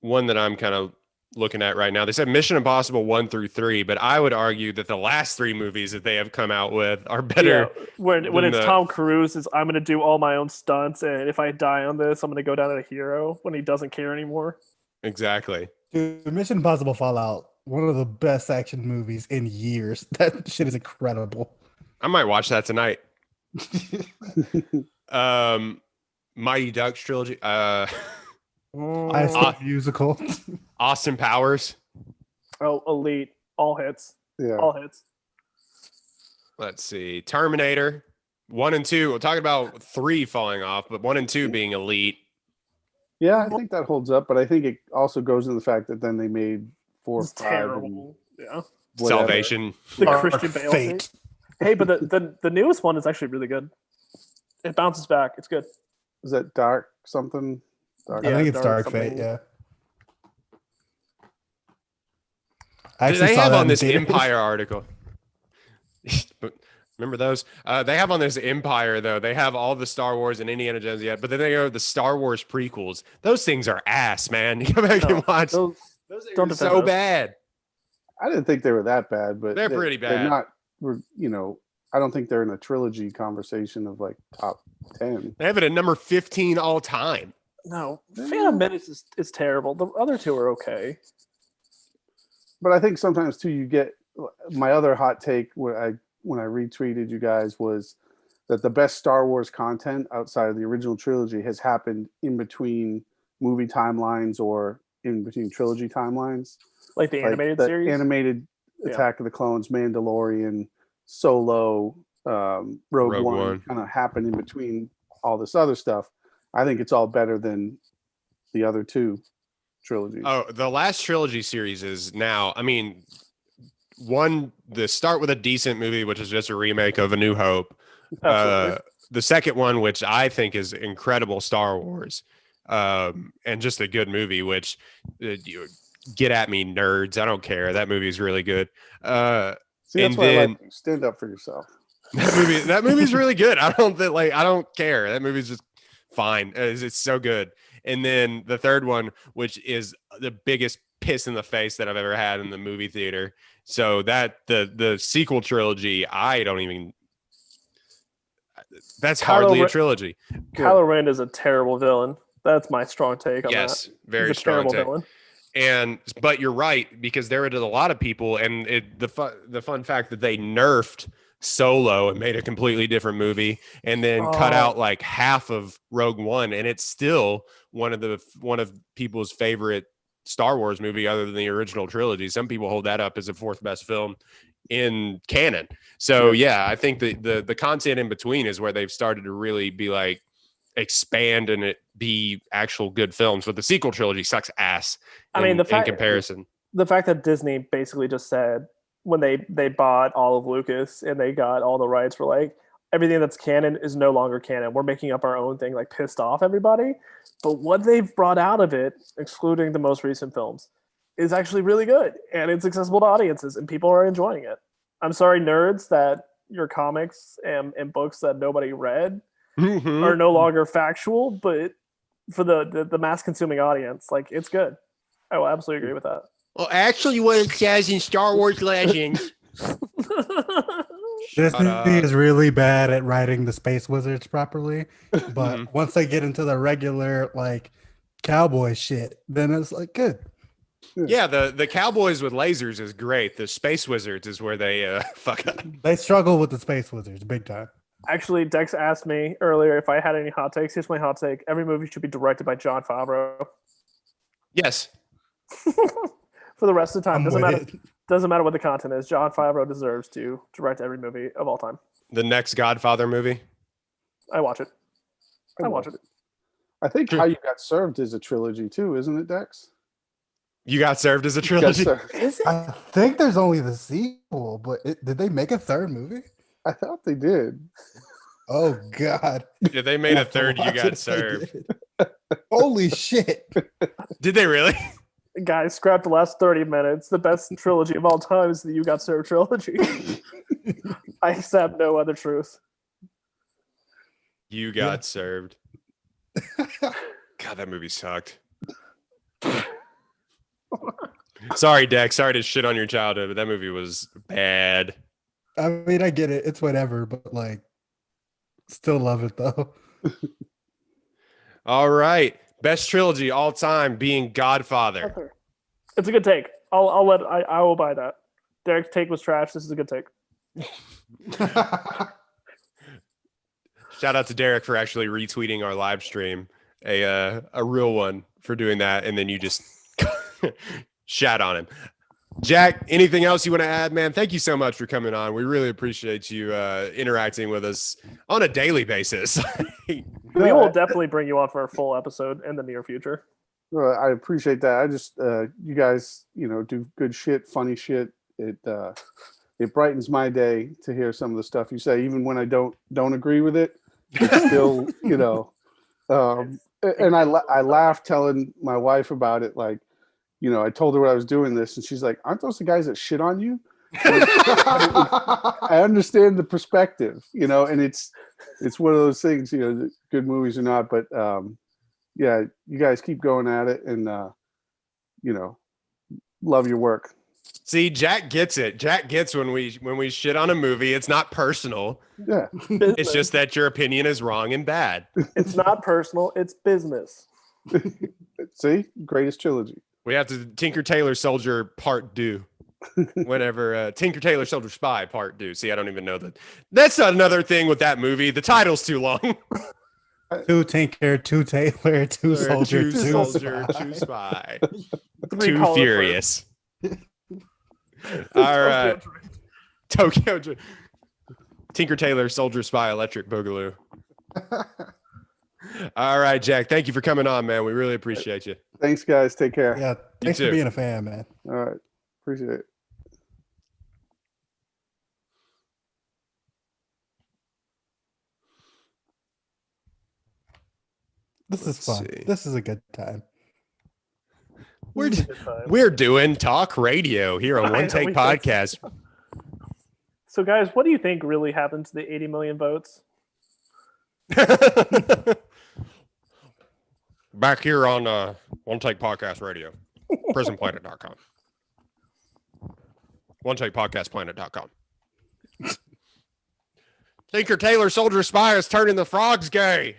one that I'm kind of looking at right now, they said Mission Impossible 1 through 3, but I would argue that the last 3 movies that they have come out with are better. yeah. When than it's the- Tom Cruise, is I'm gonna do all my own stunts, and if I die on this, I'm gonna go down as a hero when he doesn't care anymore. Exactly. Dude, Mission Impossible Fallout, one of the best action movies in years. That shit is incredible. I might watch that tonight. Mighty Ducks trilogy. I Mm. still musical. Austin Powers. Oh, Elite, all hits, Yeah. all hits. Let's see. Terminator 1 and 2. We're talking about 3 falling off, but 1 and 2 being elite. Yeah, I think that holds up, but I think it also goes into the fact that then they made 4, It's 5, and terrible. Yeah. whatever. Salvation. The Dark Christian Bale Fate. thing. Hey, but the newest one is actually really good. It bounces back. It's good. Is that Dark something? Dark. I Yeah, think it's Dark Dark Fate. something. Yeah. I They saw have that on in this theaters. Empire article. Remember those? They have on this Empire though. They have all the Star Wars and Indiana Jones yet, but then they go the Star Wars prequels. Those things are ass, man. You go back No, and watch. those- Those things don't are defend so those. bad. I didn't think they were that bad, but They're pretty They're bad. not. I don't think they're in a trilogy conversation of like top 10. They have it at number 15 all time. No, Phantom Menace is terrible. The other two are okay. But I think sometimes too, you get my other hot take when I retweeted you guys was that the best Star Wars content outside of the original trilogy has happened in between movie timelines or in between trilogy timelines. Like the animated the series. animated Yeah. Attack of the Clones, Mandalorian, Solo, Rogue Rogue One, One. kind of happened in between all this other stuff. I think it's all better than the other two trilogies. Oh, the last trilogy series is now, I mean, the start with a decent movie, which is just a remake of A New Hope. Absolutely. The second one, which I think is incredible Star Wars, and just a good movie, which you get at me, nerds. I don't care. That movie is really good. See, that's and why I then- like you. Stand up for yourself. That movie's really good. I don't care. That movie's just fine. It's so good. And then the third one, which is the biggest piss in the face that I've ever had in the movie theater. So that the sequel trilogy, I don't even. That's hardly a trilogy. Kylo Ren is a terrible villain. That's my strong take on Yes, that. very He's a strong terrible take. villain. But you're right, because there were a lot of people, and the fun fact that they nerfed Solo and made a completely different movie, and then cut Oh. out like half of Rogue One, and it's still one of people's favorite Star Wars movie other than the original trilogy. Some people hold that up as the fourth best film in canon. So yeah, I think the content in between is where they've started to really be like expand and it be actual good films. But the sequel trilogy sucks ass. I mean, in comparison. The fact that Disney basically just said when they bought all of Lucas and they got all the rights for like everything that's canon is no longer canon. We're making up our own thing, like pissed off everybody. But what they've brought out of it, excluding the most recent films, is actually really good and it's accessible to audiences and people are enjoying it. I'm sorry, nerds, that your comics and books that nobody read Mhm. are no longer factual, but for the mass consuming audience, like it's good. I will absolutely agree with that. Well, actually, what it says in Star Wars Legends. Disney up. is really bad at writing the space wizards properly, but Mhm. once they get into the regular like cowboy shit, then it's like good. Yeah, the Cowboys with lasers is great. The Space Wizards is where they fuck up. They struggle with the space wizards big time. Actually, Dex asked me earlier if I had any hot takes. Here's my hot take: every movie should be directed by Jon Favreau. Yes. For the rest of the time, I'm doesn't with matter. it. Doesn't matter what the content is. Jon Favreau deserves to direct every movie of all time. The next Godfather movie. I watch it. I watch it. I think Sure. How You Got Served is a trilogy too, isn't it, Dex? You got served as a Got trilogy. Served. Is it? I think there's only the sequel, but did they make a third movie? I thought they did. Oh God! Yeah, they made a Have to third. You watch got it if they served. did. Holy shit! Did they really? Guys, scrap the last 30 minutes. The best trilogy of all time is the You Got Served trilogy. I accept no other truth. You got served. God, that movie sucked. Sorry, Dex. Sorry to shit on your childhood, but that movie was bad. I mean, I get it. It's whatever, but like, still love it though. All right. Best trilogy all time being Godfather. It's a good take. I will buy that. Derek's take was trash. This is a good take. Shout out to Derek for actually retweeting our live stream, a real one for doing that, and then you just shat on him. Jack, anything else you want to add, man? Thank you so much for coming on. We really appreciate you interacting with us on a daily basis. We will definitely bring you on for a full episode in the near future. Well, I appreciate that. I just you guys, do good shit, funny shit. It brightens my day to hear some of the stuff you say, even when I don't agree with it. It's still, and I laughed telling my wife about it. Like, I told her what I was doing this, and she's like, "Aren't those the guys that shit on you?" I understand the perspective, and it's one of those things, good movies or not, but yeah, you guys keep going at it, and love your work. See, Jack gets it. Jack gets when we shit on a movie, it's not personal. Yeah, It's just that your opinion is wrong and bad. It's not personal, it's business. See, greatest trilogy. We have to Tinker Tailor Soldier Part 2. Whenever Tinker Tailor Soldier Spy Part 2. See, I don't even know that. That's another thing with that movie. The title's too long. 2 Tinker, 2 Tailor, 2 Soldier, 2 Soldier, Spy. 2 Spy. 3 Too Colin Furious. All right. Tokyo. Tinker Tailor Soldier Spy Electric Boogaloo. All right, Jack. Thank you for coming on, man. We really appreciate you. Thanks, guys. Take care. Yeah, thanks too. for being a fan, man. All right. Appreciate it. This is fun. see. This is a good time. We're doing talk radio here on I One know, Take we Podcast. So, guys, what do you think really happened to the 80 million votes? Back here on One Take Podcast Radio, prisonplanet.com. One Take Podcast Planet.com. Tinker Tailor Soldier Spy is turning the frogs gay.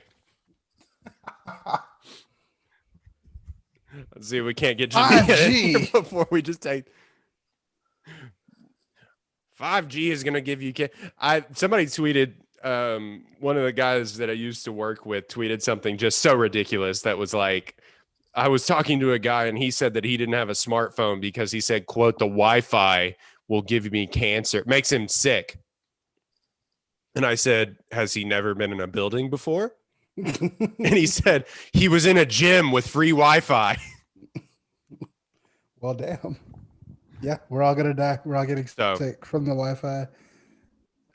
Let's see if we can't get Jimmy 5G. before we just take 5G is gonna give you somebody tweeted one of the guys that I used to work with tweeted something just so ridiculous that was like, I was talking to a guy and he said that he didn't have a smartphone because he said, quote, the Wi-Fi will give me cancer, makes him sick. And I said, has he never been in a building before? And he said he was in a gym with free Wi-Fi. Well, damn. Yeah, we're all gonna die. We're all getting So- sick from the Wi-Fi.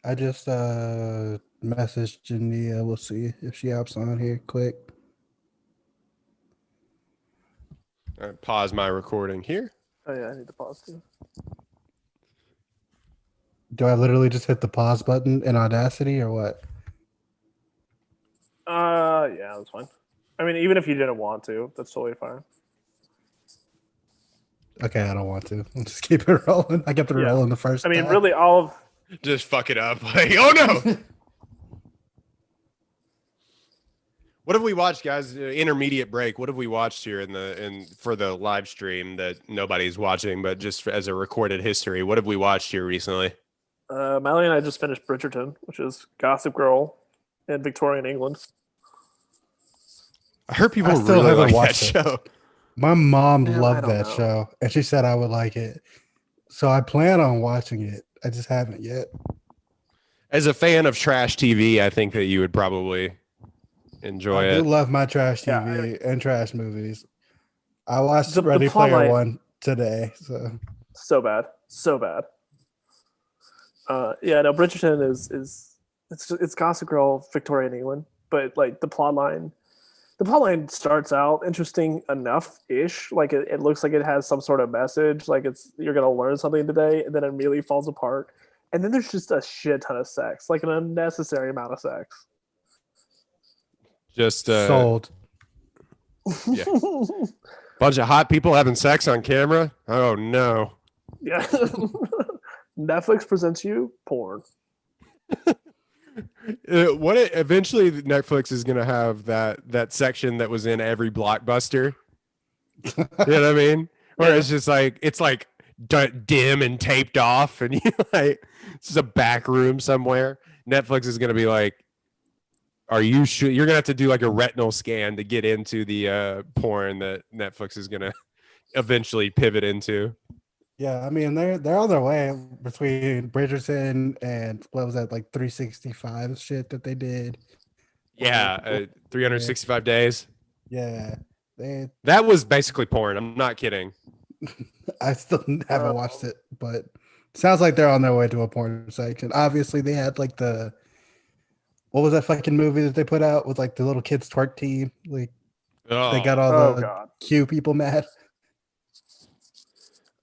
I just messaged Jania. We'll see if she hops on here quick. Pause my recording here. Oh, yeah, I need to pause too. Do I literally just hit the pause button in Audacity or what? Yeah, that's fine. I mean, even if you didn't want to, that's totally fine. Okay, I don't want to. I'll just keep it rolling. I kept it Yeah. rolling the first I mean, time. really, all of Just fuck it up. Like, oh no. What have we watched, guys? Intermediate break. What have we watched here for the live stream that nobody's watching, but just as a recorded history? What have we watched here recently? Mally and I just finished Bridgerton, which is Gossip Girl in Victorian England. I heard people I still really haven't like that watched it. show. My mom Man, I loved don't that know. show, and she said I would like it. So I plan on watching it. I just haven't yet. As a fan of trash TV, I think that you would probably enjoy I do it. love my trash Yeah, TV and trash movies. I watched The Ready plot Player line- One today. So So bad, so bad. Yeah, no, Bridgerton is it's Gossip Girl, Victorian England, but like the plot line starts out interesting enough ish. Like it looks like it has some sort of message. Like you're gonna learn something today, and then it immediately falls apart. And then there's just a shit ton of sex, like an unnecessary amount of sex. Just sold. bunch of hot people having sex on camera. Oh no. Yeah. Netflix presents you porn. Eventually Netflix is gonna have that section that was in every blockbuster. You know what I mean? Where it's just like dim and taped off, and like it's just a back room somewhere. Netflix is gonna be like, "Are you sure?" You're gonna have to do like a retinal scan to get into the porn that Netflix is gonna eventually pivot into. Yeah, I mean they're on their way between Bridgerton and what was that like 365 shit that they did. Yeah, 365 days. Yeah, they. That was basically porn. I'm not kidding. I still haven't watched Oh. it, but sounds like they're on their way to a porn section. Obviously, they had like the what was that fucking movie that they put out with like the little kids twerk team? Like they got Oh, all Oh the God. Q people mad.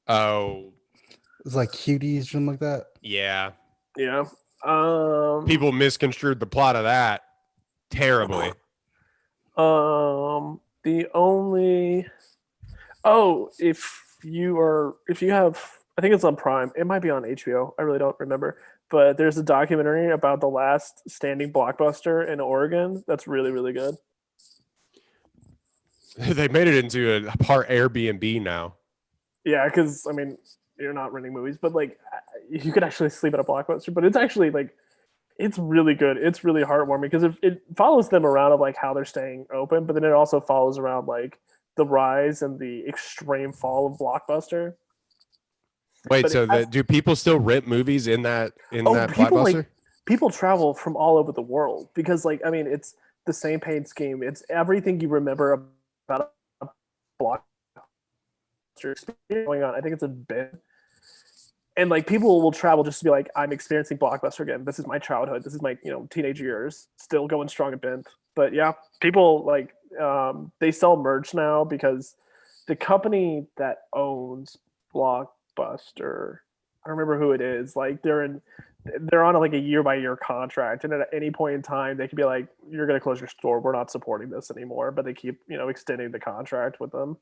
oh, It's like cuties or something like that. yeah. Yeah. People misconstrued the plot of that terribly. The only. Oh, if you have, I think it's on Prime. It might be on HBO. I really don't remember. But there's a documentary about the last standing blockbuster in Oregon. That's really, really good. They made it into a part Airbnb now. Yeah, because I mean, you're not renting movies, but like, you could actually sleep at a blockbuster. But it's actually like, it's really good. It's really heartwarming because it follows them around of like how they're staying open, but then it also follows around like the rise and the extreme fall of Blockbuster. Wait, But so it has- do people still rent movies in that Oh, people blockbuster? like people travel from all over the world because like I mean it's the same paid scheme. It's everything you remember about a blockbuster experience going on. I think it's a bit. And like people will travel just to be like, I'm experiencing Blockbuster again. This is my childhood. This is my teenage years. Still going strong at Bent. But yeah, people like they sell merch now because the company that owns Blockbuster, I don't remember who it is. Like they're on like a year by year contract, and at any point in time they could be like, you're going to close your store. We're not supporting this anymore. But they keep extending the contract with them.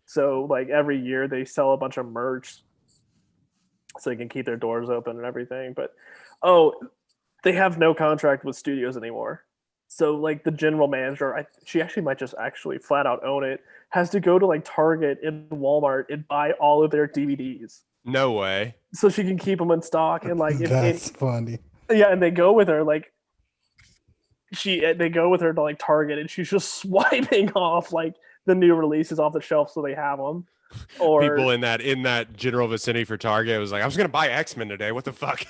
So like every year they sell a bunch of merch so they can keep their doors open and everything. But they have no contract with studios anymore. So like the general manager, she actually might just actually flat out own it, has to go to like Target and Walmart and buy all of their DVDs No way. so she can keep them in stock. And like That's funny. yeah, and they go with her like they go with her to like Target and she's just swiping off like the new releases off the shelf so they have them. Or People in that general vicinity for Target was like, I was gonna buy X-Men today. What the fuck?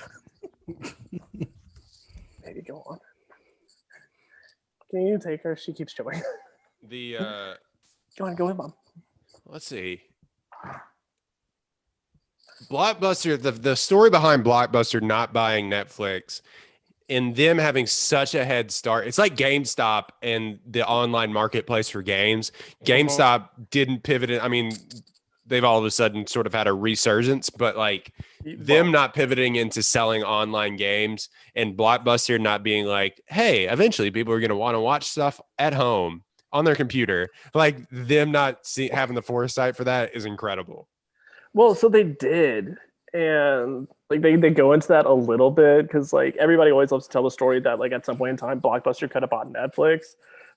maybe go on. Can you take her? She keeps chewing. The Go on, go in, Mom. let's see. Blockbuster, the story behind Blockbuster not buying Netflix and them having such a head start. It's like GameStop and the online marketplace for games. GameStop didn't pivot it. I mean, they've all of a sudden sort of had a resurgence, but like them not pivoting into selling online games and Blockbuster not being like, hey, eventually people are going to want to watch stuff at home on their computer. Like them not having the foresight for that is incredible. Well, so they did, and like they go into that a little bit because like everybody always loves to tell the story that like at some point in time Blockbuster could have bought Netflix,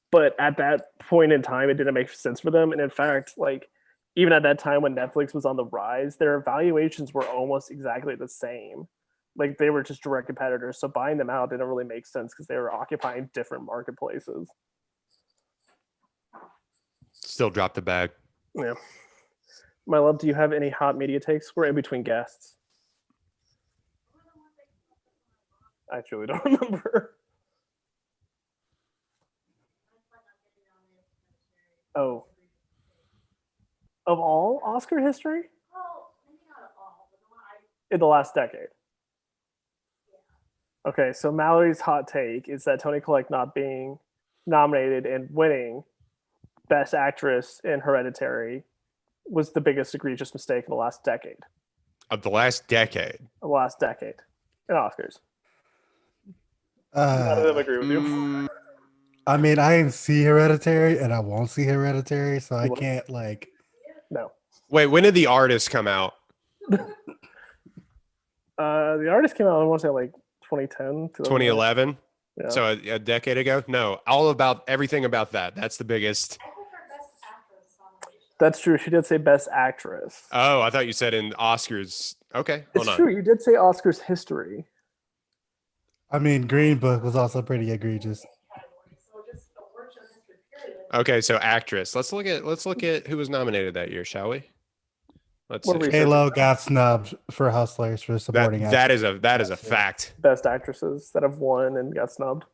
but at that point in time it didn't make sense for them. And in fact, like even at that time when Netflix was on the rise, their valuations were almost exactly the same. Like they were just direct competitors, so buying them out didn't really make sense because they were occupying different marketplaces. Still drop the bag. Yeah. My love, do you have any hot media takes? We're in between guests. I truly don't remember. Oh. Of all Oscar history? In the last decade. Okay, so Mallory's hot take is that Toni Collette not being nominated and winning Best Actress in Hereditary was the biggest egregious mistake in the last decade. Of the last decade. The last decade in Oscars. None of them agree with you. I mean, I didn't see Hereditary, and I won't see Hereditary, so I won't? can't like. No. Wait, when did The Artist come out? The Artist came out, I want to say like 2010. 2011. Yeah. So a decade ago. No, everything about that. That's the biggest. That's true. She did say Best Actress. Oh, I thought you said in Oscars. Okay, hold It's on. true. You did say Oscars history. I mean, Green Book was also pretty egregious. Okay, so actress. Let's look at who was nominated that year, shall we? Let's What see. were J Lo got snubbed for Hustlers for supporting That actress. is a fact. best actresses that have won and got snubbed?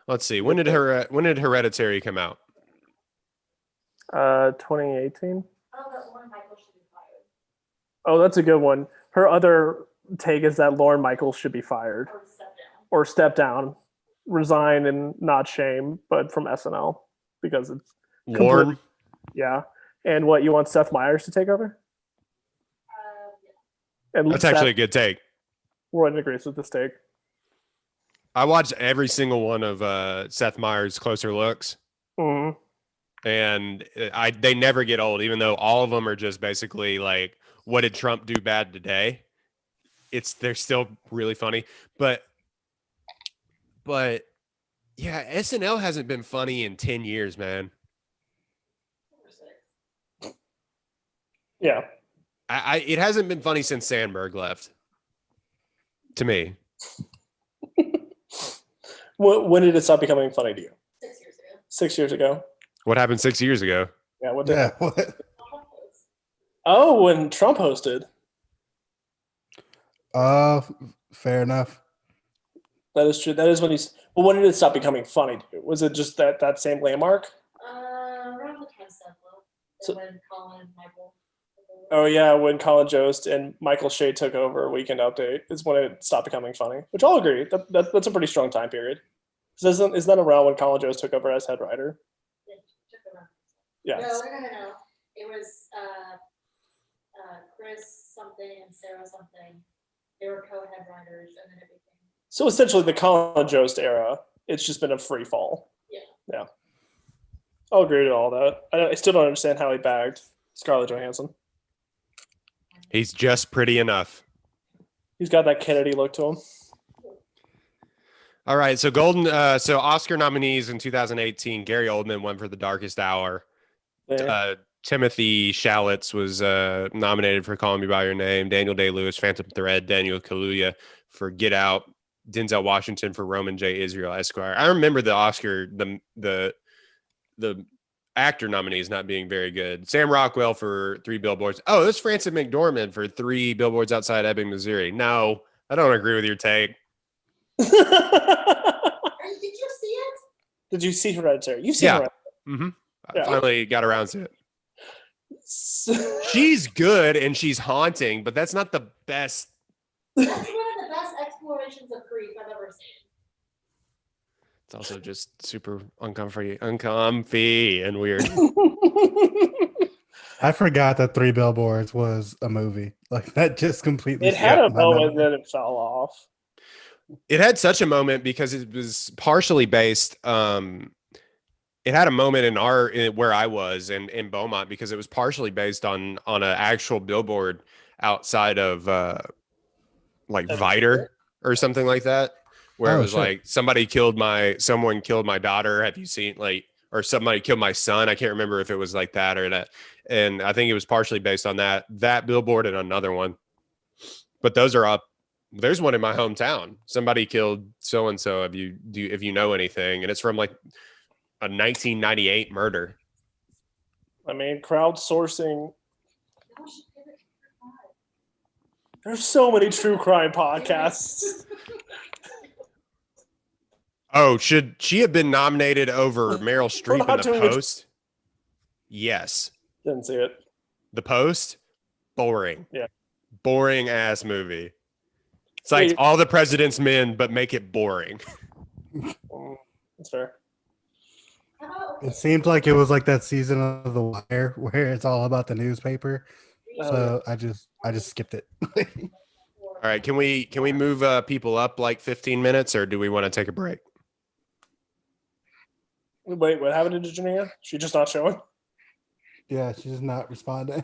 Let's see. When did Hereditary come out? 2018. Oh, that Lauren Michaels should be fired. Oh, that's a good one. Her other take is that Lauren Michaels should be fired Or step down. or step down, resign and not shame, but from SNL because it's Lauren. yeah. And what you want Seth Meyers to take over? Yeah. And That's actually a good take. Roy agrees with this take. I watched every single one of Seth Meyers' Closer Looks, Mhm. and they never get old, even though all of them are just basically like, what did Trump do bad today? They're still really funny, but yeah, SNL hasn't been funny in 10 years, man. Yeah. It hasn't been funny since Sandberg left. To me, When did it stop becoming funny to you? 6 years ago. 6 years ago. what happened 6 years ago? Yeah. What did Yeah, what? Oh, when Trump hosted. Fair enough. That is true. That is when he's. Well, when did it stop becoming funny to you? Was it just that same landmark? Around the time Seth left. So- When Colin and Michael. Oh yeah, when Colin Jost and Michael Shea took over Weekend Update is when it stopped becoming funny. Which I'll agree. That's a pretty strong time period. Is that around when Colin Jost took over as head writer? It took around. Yeah. No. It was Chris something and Sarah something. They were co-head writers, and then it became. So essentially, the Colin Jost era, it's just been a free fall. Yeah. Yeah. I'll agree to all that. I still don't understand how he bagged Scarlett Johansson. He's just pretty enough. He's got that Kennedy look to him. All right, so so Oscar nominees in 2018, Gary Oldman won for The Darkest Hour. Yeah. Timothy Chalamet was nominated for Call Me by Your Name. Daniel Day-Lewis, Phantom Thread. Daniel Kaluuya for Get Out. Denzel Washington for Roman J. Israel Esquire. I remember the Oscar, the actor nominees not being very good. Sam Rockwell for 3 Billboards. Oh, this is Frances McDormand for 3 Billboards Outside Ebbing, Missouri. No, I don't agree with your take. Did you see it? Did you see Hereditary? You've seen Yeah. Hereditary. Mm-hmm. Yeah. I finally got around to it. She's good and she's haunting, but that's not the best. That's one of the best explorations of grief I've ever seen. It's also just super uncomfy and weird. I forgot that 3 Billboards was a movie. Like that just completely. It had slipped a my moment memory. that it fell off. It had such a moment because it was partially based. It had a moment where I was in Beaumont because it was partially based on an actual billboard outside of like Viter or something like that, where Oh, it was shit. like someone killed my daughter. Have you seen or somebody killed my son? I can't remember if it was like that or that. And I think it was partially based on that billboard and another one. But those are up. There's one in my hometown. Somebody killed so and so. If you know anything, and it's from like a 1998 murder. I mean, crowdsourcing. No, she did it. There's so many true crime podcasts. Oh, should she have been nominated over Meryl Streep not in The doing it. Post? Yes. Didn't see it. The Post? Boring. Yeah. Boring ass movie. It's like Wait. All the President's Men, but make it boring. That's fair. How about It seemed like it was like that season of The Wire where it's all about the newspaper. Oh, So I just skipped it. All right, can we move people up like 15 minutes, or do we want to take a break? Wait, what happened to Janina? She just not showing? Yeah, she's just not responding.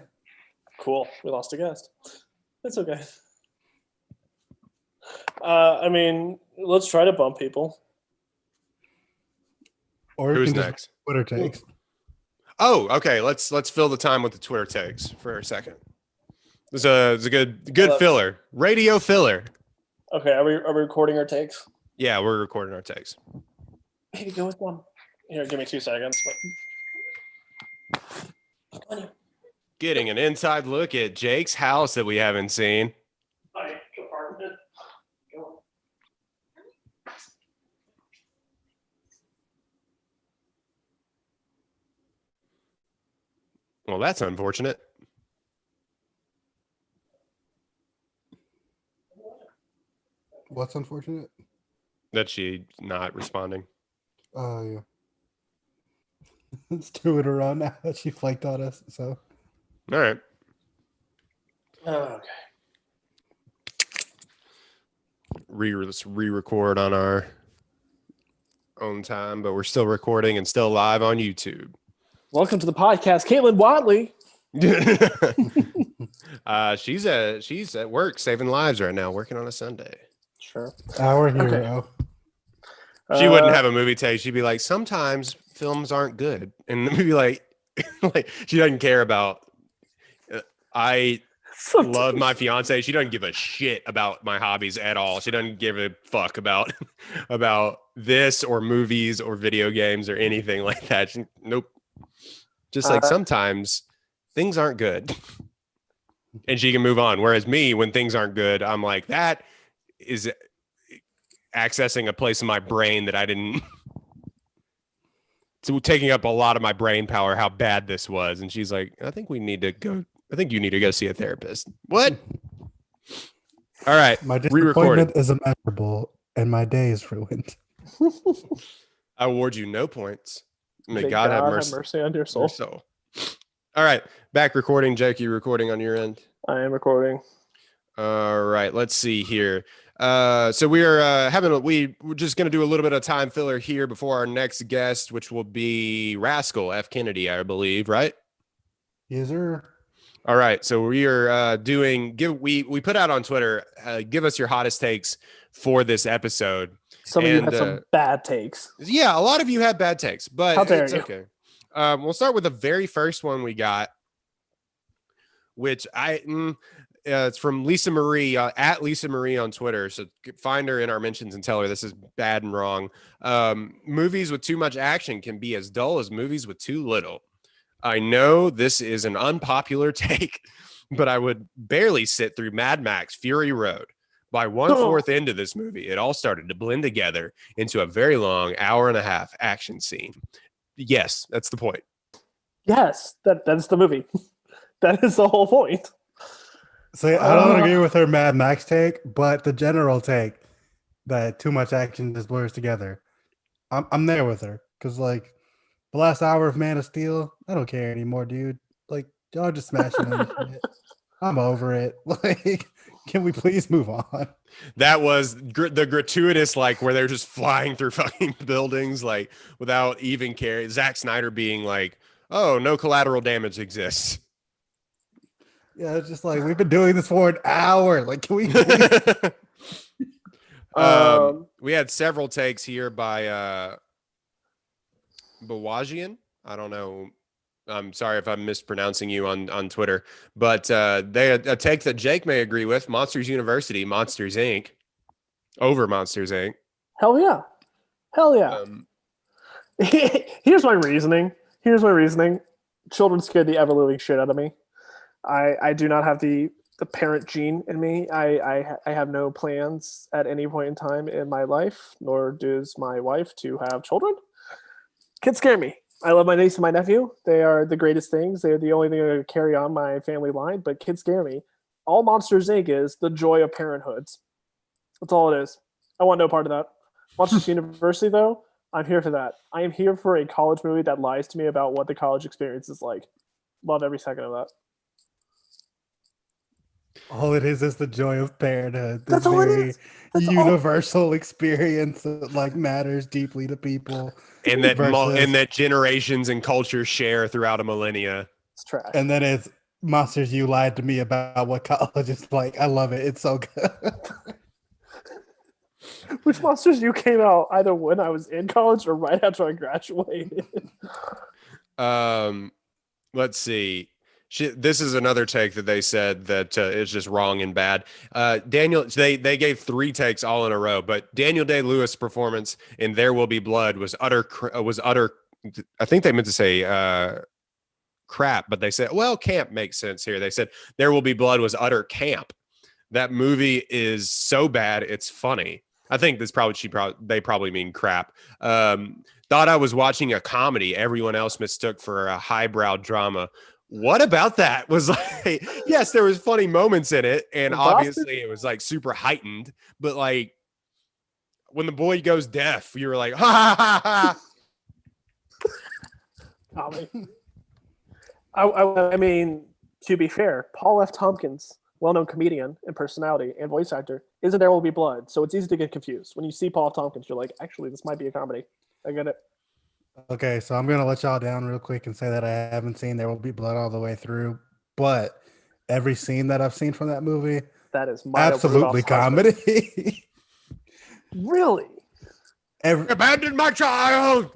Cool. We lost a guest. That's okay. I mean, let's try to bump people. Or we Who's can just next? Twitter takes. Oh, okay. Let's fill the time with the Twitter takes for a second. It's a good filler. Radio filler. Okay, are we recording our takes? Yeah, we're recording our takes. Maybe go with one. Here, give me 2 seconds. Come on, you. Getting an inside look at Jake's house that we haven't seen. My apartment. Well, that's unfortunate. What's unfortunate? That she's not responding. Oh yeah. It's 2 in a row now that she flaked on us. So All right. Okay. Let's re-record on our own time, but we're still recording and still live on YouTube. Welcome to the podcast, Caitlin Watley. She's at work saving lives right now, working on a Sunday. Sure. our hero. She wouldn't have a movie take. She'd be like, sometimes films aren't good, and we'd be like, like she doesn't care about. I love my fiance. She doesn't give a shit about my hobbies at all. She doesn't give a fuck about this or movies or video games or anything like that. Nope. Just like sometimes things aren't good, and she can move on. Whereas me, when things aren't good, I'm like, that is accessing a place in my brain that I didn't. It's taking up a lot of my brain power. How bad this was, and she's like, I think you need to go see a therapist. What? All right, My re-recorded. disappointment is immeasurable, and my day is ruined. I award you no points. May May God have mercy on your on soul. your soul. All right, back recording. Jake, you recording on your end? I am recording. All right, let's see here. So we are we're just going to do a little bit of time filler here before our next guest, which will be Rascal F. Kennedy, I believe, right? Yes, sir. All right, so we are we put out on Twitter, give us your hottest takes for this episode. Some of you And, had some bad takes. Yeah, a lot of you had bad takes, but How dare it's you. okay. We'll start with the very first one we got, which it's from Lisa Marie at Lisa Marie on Twitter. So find her in our mentions and tell her this is bad and wrong. Movies with too much action can be as dull as movies with too little. I know this is an unpopular take, but I would barely sit through Mad Max Fury Road. By 1/4 into this movie, it all started to blend together into a very long 1.5 hour action scene. Yes, that's the point. Yes, that's the movie. That is the whole point. So I don't agree with her Mad Max take, but the general take that too much action just blurs together. I'm there with her because like the last hour of Man of Steel, I don't care anymore, dude. Like y'all just smashing into shit. I'm over it. Like, can we please move on? That was the gratuitous, like where they're just flying through fucking buildings, like without even care. Zack Snyder being like, "Oh, no collateral damage exists." Yeah, it's just like we've been doing this for an hour. Like, can we? Please? We had several takes here by Bawajian. I don't know. I'm sorry if I'm mispronouncing you on Twitter, but they a take that Jake may agree with: Monsters University, Monsters Inc. over Monsters Inc. Hell yeah. Here's my reasoning. Children scared the ever living shit out of me. I do not have the parent gene in me. I have no plans at any point in time in my life, nor does my wife to have children. Kids scare me. I love my niece and my nephew. They are the greatest things. They're the only thing that carry on my family line, but kids scare me. All Monsters Inc. is the joy of parenthood. That's all it is. I want no part of that. Monsters University, though, I'm here for that. I am here for a college movie that lies to me about what the college experience is like. Love every second of that. All it is the joy of parenthood. This That's all it very is. That's all. universal experience that like matters deeply to people. And that Versus- and that generations and cultures share throughout a millennia. It's trash. And then it's Monsters You lied to me about what college is like. I love it. It's so good. Which Monsters You came out either when I was in college or right after I graduated. Let's see. This is another take that they said that is just wrong and bad. Daniel, they gave 3 takes all in a row, but Daniel Day-Lewis' performance in There Will Be Blood was utter. I think they meant to say crap, but they said, well, camp makes sense here. They said There Will Be Blood was utter camp. That movie is so bad, it's funny. I think they probably mean crap. Thought I was watching a comedy everyone else mistook for a highbrow drama. What about that was like, yes, there was funny moments in it, and obviously it was like super heightened, but like when the boy goes deaf, you were like, ha ha ha ha. I mean, to be fair, Paul F. Tompkins, well-known comedian and personality and voice actor, is in There Will Be Blood, so it's easy to get confused. When you see Paul F. Tompkins, you're like, actually, this might be a comedy. I get it. Okay, so I'm gonna let y'all down real quick and say that I haven't seen There Will Be Blood all the way through, but every scene that I've seen from that movie, That is my absolutely comedy. Really? Abandoned my child.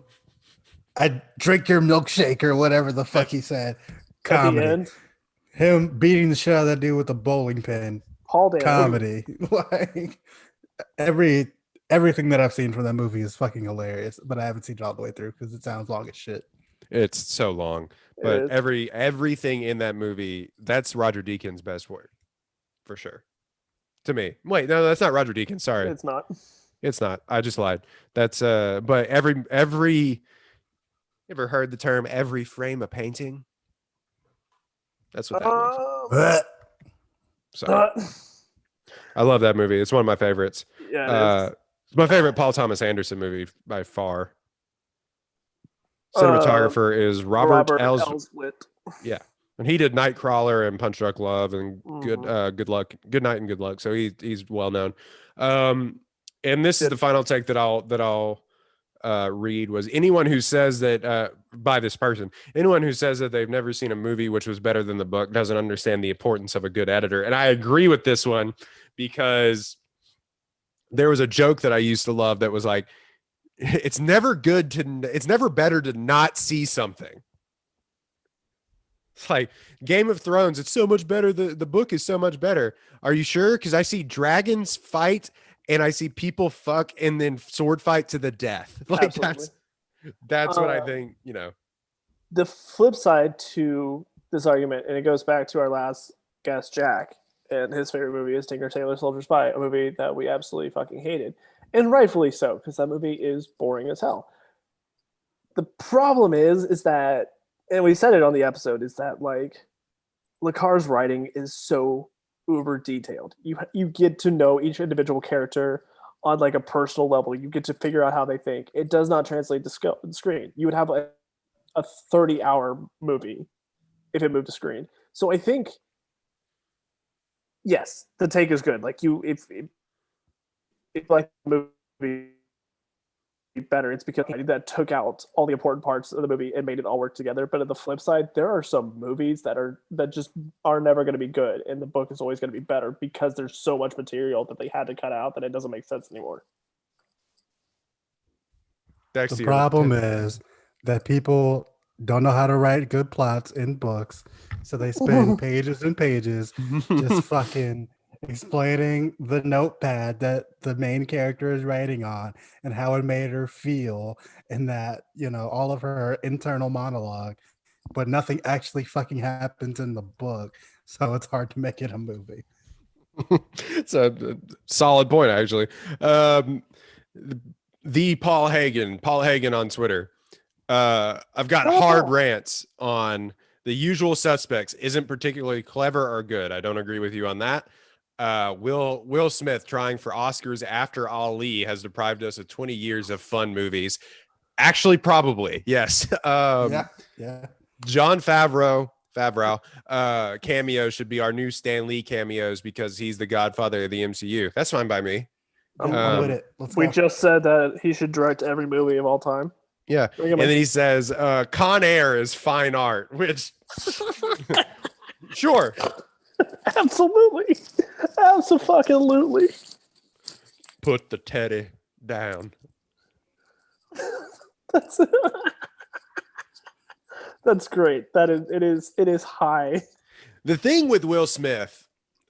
I drink your milkshake or whatever the fuck he said. At the Comedy. end, Him beating the shit out of that dude with a bowling pin. Paul Dano. Comedy. Like everything that I've seen from that movie is fucking hilarious, but I haven't seen it all the way through because it sounds long as shit. It's so long, but everything in that movie, that's Roger Deakins' best work, for sure. To me. Wait, no, that's not Roger Deakins. Sorry. It's not. It's not. I just lied. That's but every ever heard the term every frame a painting? That's what that is. Sorry. I love that movie. It's one of my favorites. Yeah, it's my favorite Paul Thomas Anderson movie by far. Cinematographer is Robert Elswit. Yeah. And he did Nightcrawler and Punch Drunk Love and Good Night and Good Luck. So he's well known. And this is the final take that I'll read was anyone who says that by this person, anyone who says that they've never seen a movie which was better than the book doesn't understand the importance of a good editor. And I agree with this one because there was a joke that I used to love that was like, it's never better to not see something. It's like Game of Thrones. It's so much better. The book is so much better. Are you sure? Because I see dragons fight and I see people fuck and then sword fight to the death. Like that's what I think, you know. The flip side to this argument, and it goes back to our last guest, Jack, and his favorite movie is Tinker Tailor Soldier Spy, a movie that we absolutely fucking hated. And rightfully so, because that movie is boring as hell. The problem is that, and we said it on the episode, is that like Le Carre's writing is so uber detailed. You get to know each individual character on like a personal level. You get to figure out how they think. It does not translate to screen. You would have a 30-hour movie if it moved to screen. So I think, yes, the take is good. Like if like the movie better, it's because that took out all the important parts of the movie and made it all work together. But on the flip side, there are some movies that just are never going to be good, and the book is always going to be better because there's so much material that they had to cut out that it doesn't make sense anymore. The problem is that people don't know how to write good plots in books, so they spend pages and pages just fucking explaining the notepad that the main character is writing on and how it made her feel, and that, you know, all of her internal monologue, but nothing actually fucking happens in the book, so it's hard to make it a movie. It's a solid point, actually. The Paul Hagen on Twitter. I've got hard rants on The Usual Suspects isn't particularly clever or good. I don't agree with you on that. Will Smith trying for Oscars after Ali has deprived us of 20 years of fun movies. Actually, probably, yes. Yeah. Jon Favreau cameo should be our new Stan Lee cameos because he's the godfather of the MCU. That's fine by me. I'm with it. Let's We go. just said that he should direct every movie of all time. Yeah. And then he says, Con Air is fine art, which sure. Absolutely. Absolutely. Put the teddy down. That's great. It is high. The thing with Will Smith,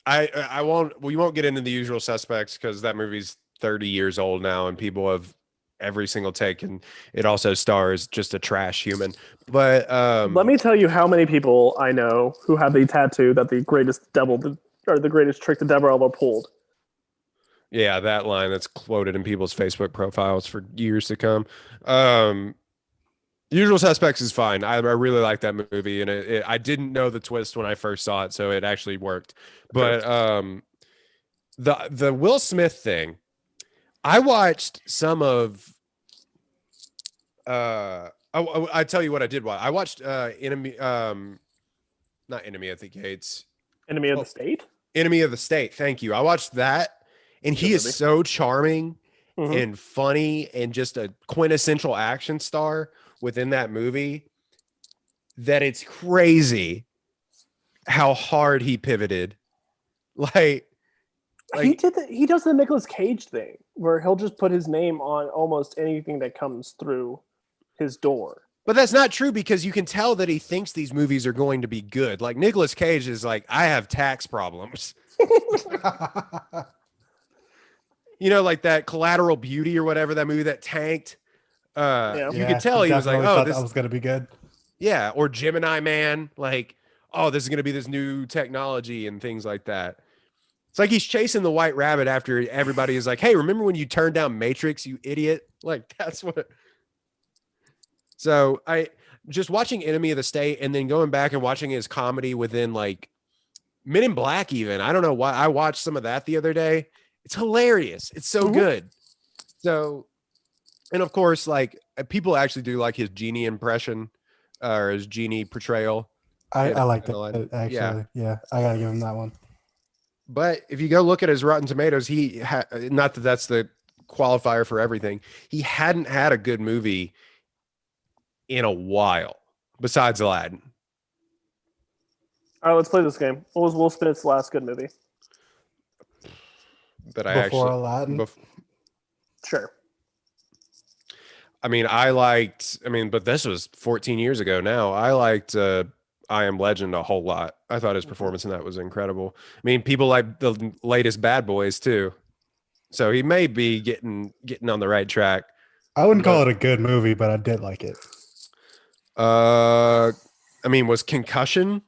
we won't get into The Usual Suspects because that movie's 30 years old now and people have every single take, and it also stars just a trash human. But Let me tell you how many people I know who have the tattoo that the greatest trick the devil ever pulled. yeah, that line that's quoted in people's Facebook profiles for years to come. Usual Suspects is fine. I really like that movie, and I didn't know the twist when I first saw it, so it actually worked. But the Will Smith thing, I watched some of. I tell you what I did watch. I watched Enemy, not Enemy of the Gates, Enemy of the State. Enemy of the State. Thank you. I watched that, and he Good is movie. so charming Mhm. and funny and just a quintessential action star within that movie that it's crazy how hard he pivoted. Like He does the Nicolas Cage thing where he'll just put his name on almost anything that comes through his door. but that's not true because you can tell that he thinks these movies are going to be good. Like Nicolas Cage is like, I have tax problems. You know, like that Collateral Beauty or whatever, that movie that tanked. Yeah. You could tell he was like, definitely oh, thought this that was gonna be good. yeah, or Gemini Man, like, oh, this is going to be this new technology and things like that. It's like he's chasing the white rabbit after everybody is like, hey, remember when you turned down Matrix, you idiot? Like, that's what. So I just watching Enemy of the State and then going back and watching his comedy within like Men in Black, even. I don't know why. I watched some of that the other day. It's hilarious. It's so good. So, and of course, like people actually do like his genie impression or his genie portrayal. I like Aladdin. that actually. Yeah, I gotta give him that one. But if you go look at his Rotten Tomatoes, not that that's the qualifier for everything. He hadn't had a good movie in a while besides Aladdin. All right, let's play this game. What was Will Smith's last good movie? But I Before actually, Aladdin. Sure. I mean, but this was 14 years ago now. I liked I Am Legend a whole lot. I thought his performance in that was incredible. I mean, people like the latest Bad Boys too. So he may be getting on the right track. I wouldn't call it a good movie, but I did like it. I mean, was Concussion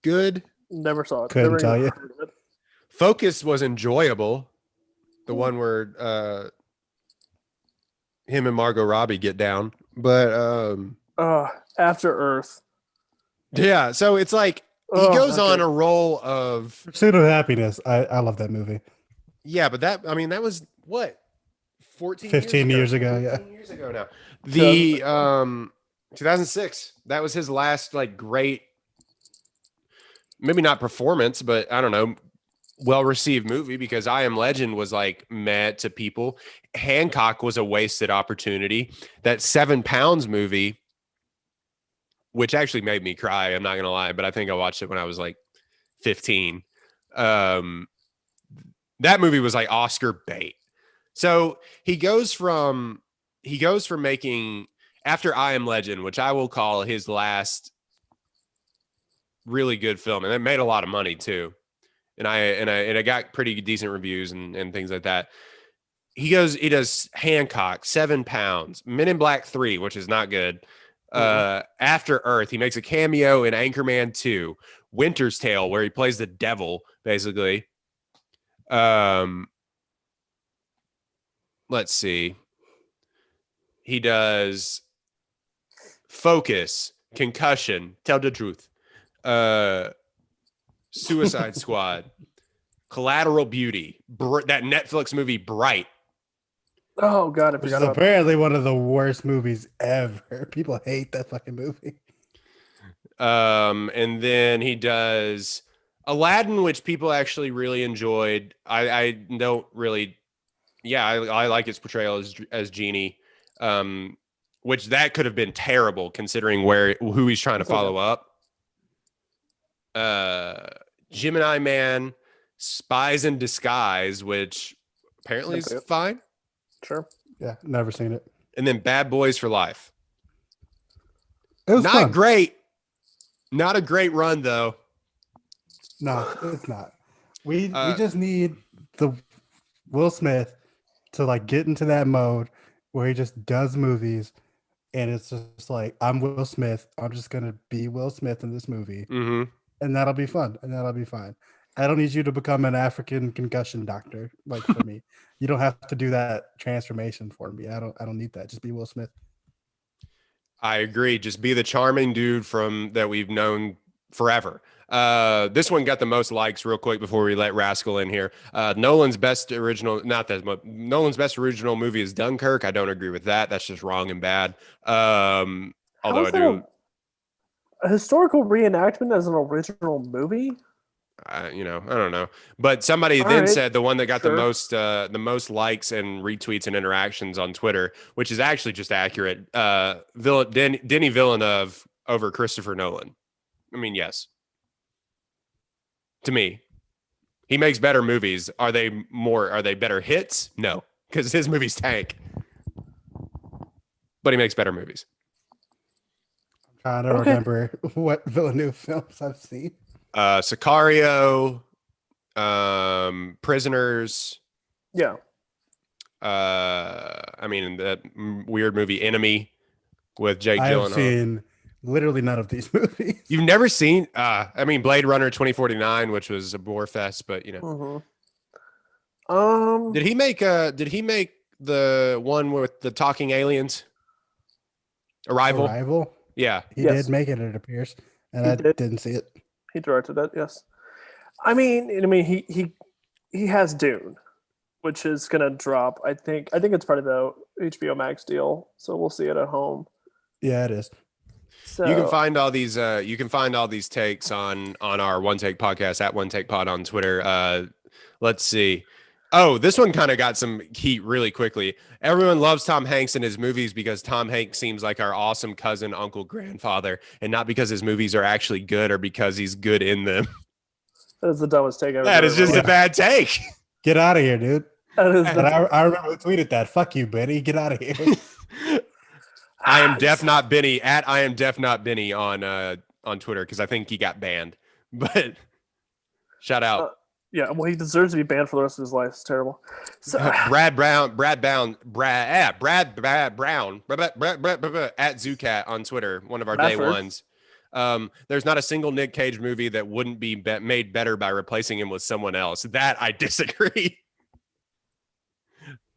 good? Never saw it. Couldn't Never tell even you. heard of it. Focus was enjoyable. The one where him and Margot Robbie get down. But After Earth. yeah, so it's like he Oh, goes on okay. a roll of Pursuit of Happiness. I love that movie. yeah, but that was what 15 years ago, yeah. 15 years ago now. The 2006. That was his last like great, maybe not performance, but I don't know, well-received movie because I Am Legend was like meh to people. Hancock was a wasted opportunity. That 7 Pounds movie, which actually made me cry, I'm not gonna lie, but I think I watched it when I was like 15. That movie was like Oscar bait. So he goes from making, after I Am Legend, which I will call his last really good film, and it made a lot of money too. And I got pretty decent reviews and things like that. He does Hancock, 7 Pounds, Men in Black 3, which is not good. After Earth, he makes a cameo in Anchorman 2, Winter's Tale, where he plays the devil, basically. Let's see. He does Focus, Concussion, Tell the Truth, Suicide Squad, Collateral Beauty, that Netflix movie Bright. Oh God, I Which is forgot about that. apparently one of the worst movies ever. People hate that fucking movie. And then he does Aladdin, which people actually really enjoyed. I don't really, yeah, I like his portrayal as Genie, which that could have been terrible considering who he's trying to follow up. Gemini Man, Spies in Disguise, which apparently is fine. Sure. Yeah, never seen it. And then Bad Boys for Life. It was Not fun. great. Not a great run though. No, it's not. We just need the Will Smith to like get into that mode where he just does movies, and it's just like, I'm Will Smith. I'm just gonna be Will Smith in this movie, Mm-hmm. and that'll be fun, and that'll be fine. I don't need you to become an African concussion doctor, like for me. You don't have to do that transformation for me. I don't need that. Just be Will Smith. I agree. Just be the charming dude from that we've known forever. This one got the most likes real quick before we let Rascal in here. Nolan's best original, not that much. Nolan's best original movie is Dunkirk. I don't agree with that. That's just wrong and bad. Although How I is do, that a historical reenactment as an original movie? I don't know. But somebody All then right, said the one that got sure. the most likes and retweets and interactions on Twitter, which is actually just accurate. Denny Villeneuve over Christopher Nolan. I mean, yes. To me, he makes better movies. Are they better hits? No, because his movies tank. But he makes better movies. Trying to Okay. remember what Villeneuve films I've seen. Sicario, Prisoners. Yeah. I mean that weird movie Enemy with Jake I have Gyllenhaal. seen literally none of these movies. You've never seen? I mean Blade Runner 2049, which was a bore fest, but Did he make the one with the talking aliens? Arrival. Arrival. Yeah. He Yes. did make it. It appears, and He I did. didn't see it. He directed it. Yes. I mean, he has Dune, which is gonna drop. I think it's part of the HBO Max deal, so we'll see it at home. Yeah, it is. So You can find all these takes on our One Take Podcast at One Take Pod on Twitter. Let's see. Oh, this one kind of got some heat really quickly. Everyone loves Tom Hanks in his movies because Tom Hanks seems like our awesome cousin, uncle, grandfather, and not because his movies are actually good or because he's good in them. that is the dumbest take ever. That is just Yeah. a bad take. Get out of here, dude. That is And I remember who tweeted that. Fuck you, Benny. Get out of here. I am Def Not Benny at I am Def Not Benny on Twitter because I think he got banned. But shout out. Yeah, well, he deserves to be banned for the rest of his life. It's terrible. So Brad Brown at Zucat on Twitter, one of our day Bradford. ones. There's not a single Nick Cage movie that wouldn't be made better by replacing him with someone else. That I disagree.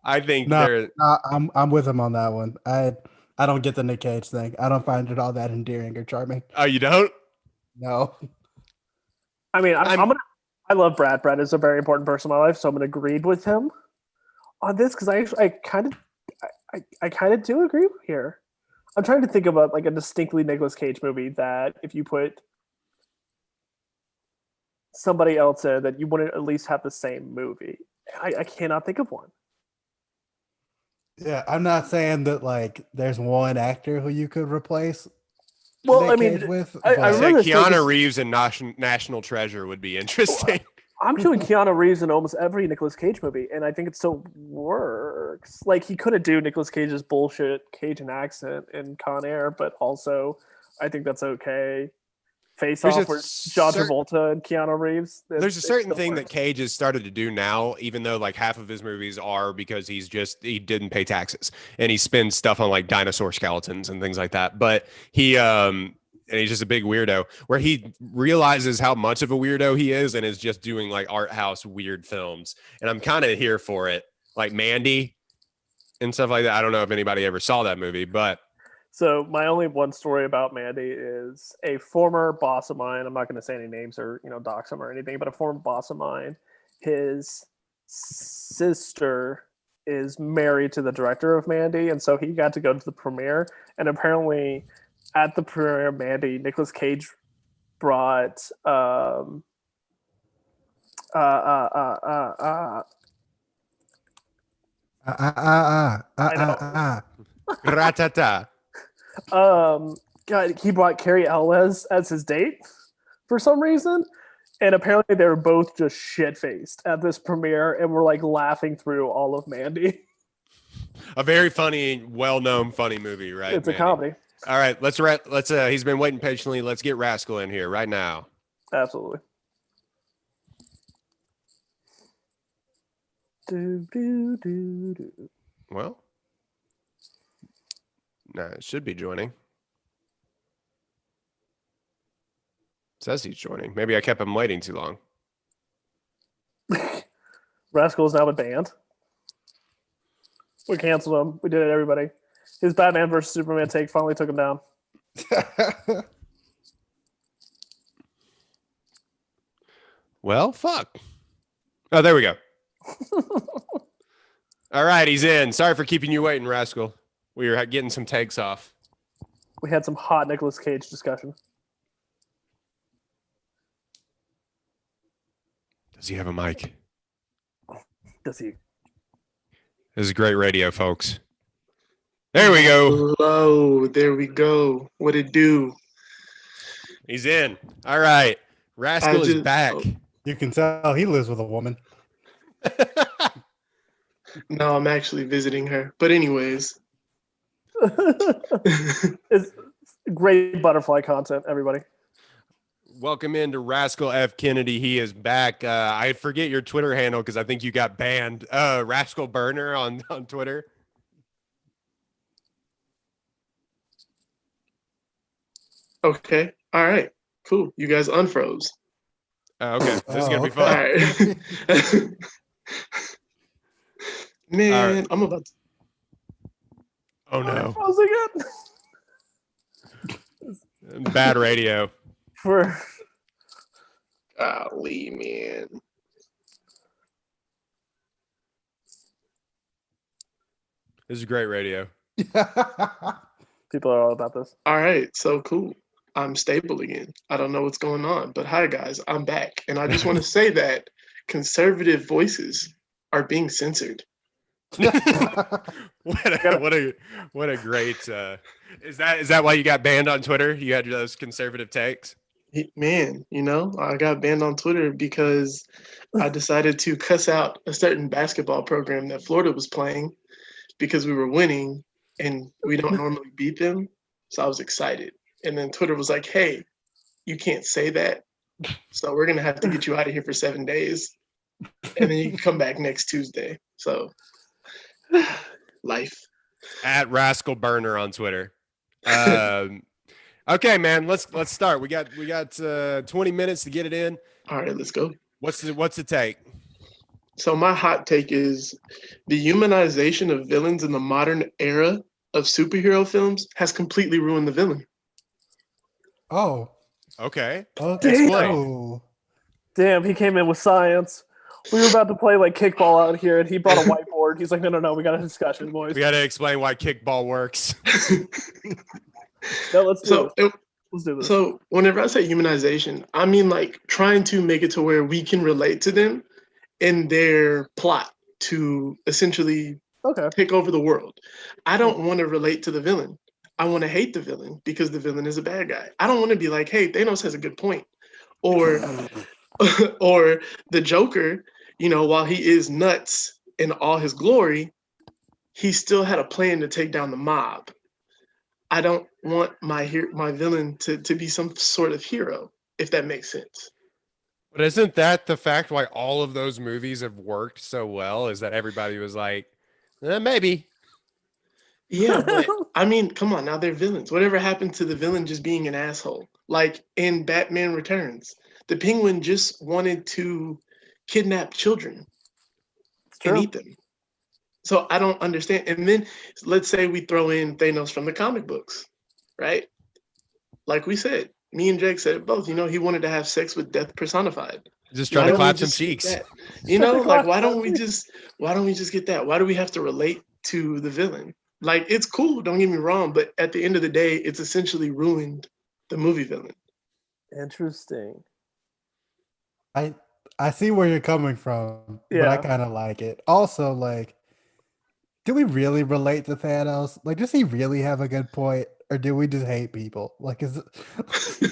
I think No. I'm with him on that one. I don't get the Nick Cage thing. I don't find it all that endearing or charming. Oh, you don't? No. I mean, I love Brad. Brad is a very important person in my life, so I'm gonna agree with him on this because I kind of do agree here. I'm trying to think of a distinctly Nicolas Cage movie that if you put somebody else in, that you wouldn't at least have the same movie. I cannot think of one. Yeah, I'm not saying that like there's one actor who you could replace. Well, Nick I mean, Cage with. I but- Say remember this Keanu taking- Reeves and National Treasure would be interesting. I'm doing Keanu Reeves in almost every Nicolas Cage movie, and I think it still works. Like he couldn't do Nicolas Cage's bullshit Cajun accent in Con Air, but also I think that's okay. Face There's Off a with John cer- Travolta and Keanu Reeves. There's a certain still thing that works. Cage has started to do now, even though like half of his movies are because he didn't pay taxes and he spends stuff on like dinosaur skeletons and things like that. But and he's just a big weirdo where he realizes how much of a weirdo he is and is just doing like art house weird films. And I'm kind of here for it, like Mandy and stuff like that. I don't know if anybody ever saw that movie, but So my only one story about Mandy is a former boss of mine. I'm not going to say any names or dox him or anything, but a former boss of mine. His sister is married to the director of Mandy, and so he got to go to the premiere. And apparently, at the premiere of Mandy, Nicolas Cage brought ratata. God, he brought Carrie Elwes as his date for some reason, and apparently they were both just shit faced at this premiere and were like laughing through all of Mandy. A very funny, well-known funny movie, right? It's a Mandy? comedy, All right, let's he's been waiting patiently. Let's get Rascal in here right now. absolutely. Do, do, do, do. Well, No, it should be joining. Says he's joining. Maybe I kept him waiting too long. Rascal has now been banned. We canceled him. We did it, everybody. His Batman versus Superman take finally took him down. Well, fuck. Oh, there we go. All right, he's in. Sorry for keeping you waiting, Rascal. We were getting some takes off. We had some hot Nicolas Cage discussion. Does he have a mic? Does he? This is great radio, folks. There we go. Hello, there we go. What it do? He's in. All right. Rascal is just- back. You can tell he lives with a woman. No, I'm actually visiting her. But anyways, It's great butterfly content, everybody. Welcome into Rascal F. Kennedy. He is back. I forget your Twitter handle because I think you got banned. Rascal Burner on Twitter. okay. All right. Cool. You guys unfroze. Okay. This is going to be Oh, All fun. right. Man, All right. I'm about to. Oh, no. Froze again. Bad radio. For Golly, man. This is great radio. people are all about this. All right. So cool. I'm stable again. I don't know what's going on, but hi, guys. I'm back. And I just want to say that conservative voices are being censored. what a great is that why you got banned on Twitter? You had those conservative takes? Man, I got banned on Twitter because I decided to cuss out a certain basketball program that Florida was playing because we were winning and we don't normally beat them. So I was excited. And then Twitter was like, hey, you can't say that. So we're going to have to get you out of here for 7 days. And then you can come back next Tuesday. So life. At Rascal Burner on Twitter. Okay, man, let's start. We got 20 minutes to get it in. All right, let's go. What's the take? So my hot take is the humanization of villains in the modern era of superhero films has completely ruined the villain. Oh. Okay. Okay. Explain. Oh. Damn, he came in with science. We were about to play like kickball out here, and he brought a whiteboard. He's like, no, we got a discussion, boys. We got to explain why kickball works. No, let's do So this. Let's do this. So whenever I say humanization, I mean like trying to make it to where we can relate to them in their plot to essentially Okay. take over the world. I don't want to relate to the villain. I want to hate the villain because the villain is a bad guy. I don't want to be like, hey, Thanos has a good point. Or or the Joker, while he is nuts in all his glory, he still had a plan to take down the mob. I don't want my villain to be some sort of hero, if that makes sense. But isn't that the fact why all of those movies have worked so well? Is that everybody was like, maybe. Yeah, but I mean, come on, now they're villains. Whatever happened to the villain just being an asshole? Like in Batman Returns, the Penguin just wanted to kidnap children It's and true. eat them. So I don't understand. And then let's say we throw in Thanos from the comic books, right? Like we said, me and Jake said both. He wanted to have sex with death personified. Just Why trying to don't we clap some just get cheeks. that? Like why don't we just get that? Why do we have to relate to the villain? Like it's cool, don't get me wrong, but at the end of the day, it's essentially ruined the movie villain. Interesting. I see where you're coming from, but I Yeah. kind of like it. Also, like, do we really relate to Thanos? Like, does he really have a good point, or do we just hate people? Like, is it?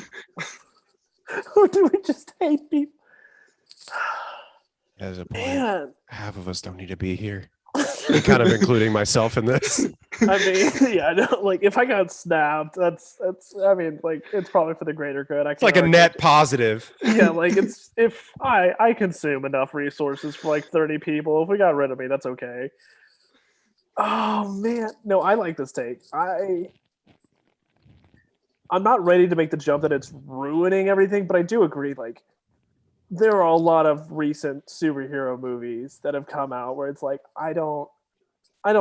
Or do we just hate people? As a point, Man. half of us don't need to be here. I'm kind of including myself in this. I mean, yeah, I know. Like, if I got snapped, that's. I mean, like, it's probably for the greater good. It's like a net positive. Yeah, like it's if I consume enough resources for like 30 people. If we got rid of me, that's okay. Oh man, no, I like this take. I'm not ready to make the jump that it's ruining everything, but I do agree. Like, there are a lot of recent superhero movies that have come out where it's like, I don't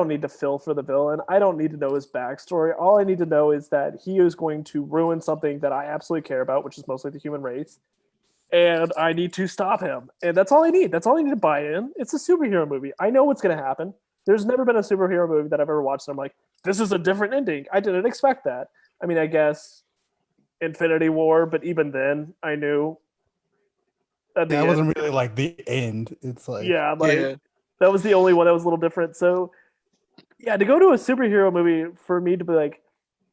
need to feel for the villain. I don't need to know his backstory. All I need to know is that he is going to ruin something that I absolutely care about, which is mostly the human race. And I need to stop him. And that's all I need. That's all I need to buy in. It's a superhero movie. I know what's going to happen. There's never been a superhero movie that I've ever watched. And I'm like, this is a different ending. I didn't expect that. I mean, I guess Infinity War, but even then, I knew. That wasn't really like the end. It's like, yeah, that was the only one that was a little different. So, yeah, to go to a superhero movie for me to be like,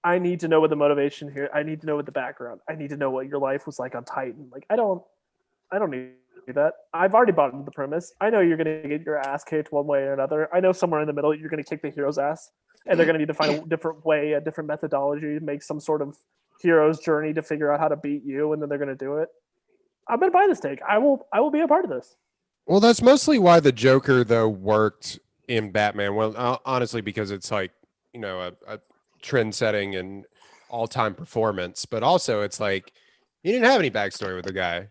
I need to know what the motivation here. I need to know what the background. I need to know what your life was like on Titan. Like, I don't need that. I've already bought into the premise. I know you're gonna get your ass kicked one way or another. I know somewhere in the middle you're gonna kick the hero's ass, and they're gonna need to find a different way, a different methodology to make some sort of hero's journey to figure out how to beat you, and then they're gonna do it. I'm gonna buy this take. I will be a part of this. Well, that's mostly why the Joker though worked in Batman. Well, honestly, because it's like, you know, a trend-setting and all-time performance, but also it's like he didn't have any backstory with the guy.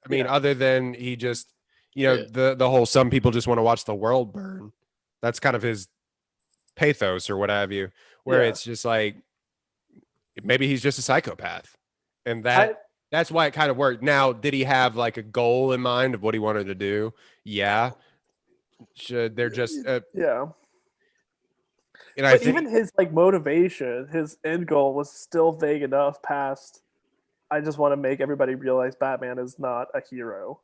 I mean, other than he just, you know, the whole some people just want to watch the world burn. That's kind of his pathos or what have you, where it's just like maybe he's just a psychopath, and that's why it kind of worked. Now, did he have like a goal in mind of what he wanted to do? Yeah. Should they're just yeah. And but even his like motivation, his end goal was still vague enough past I just want to make everybody realize Batman is not a hero.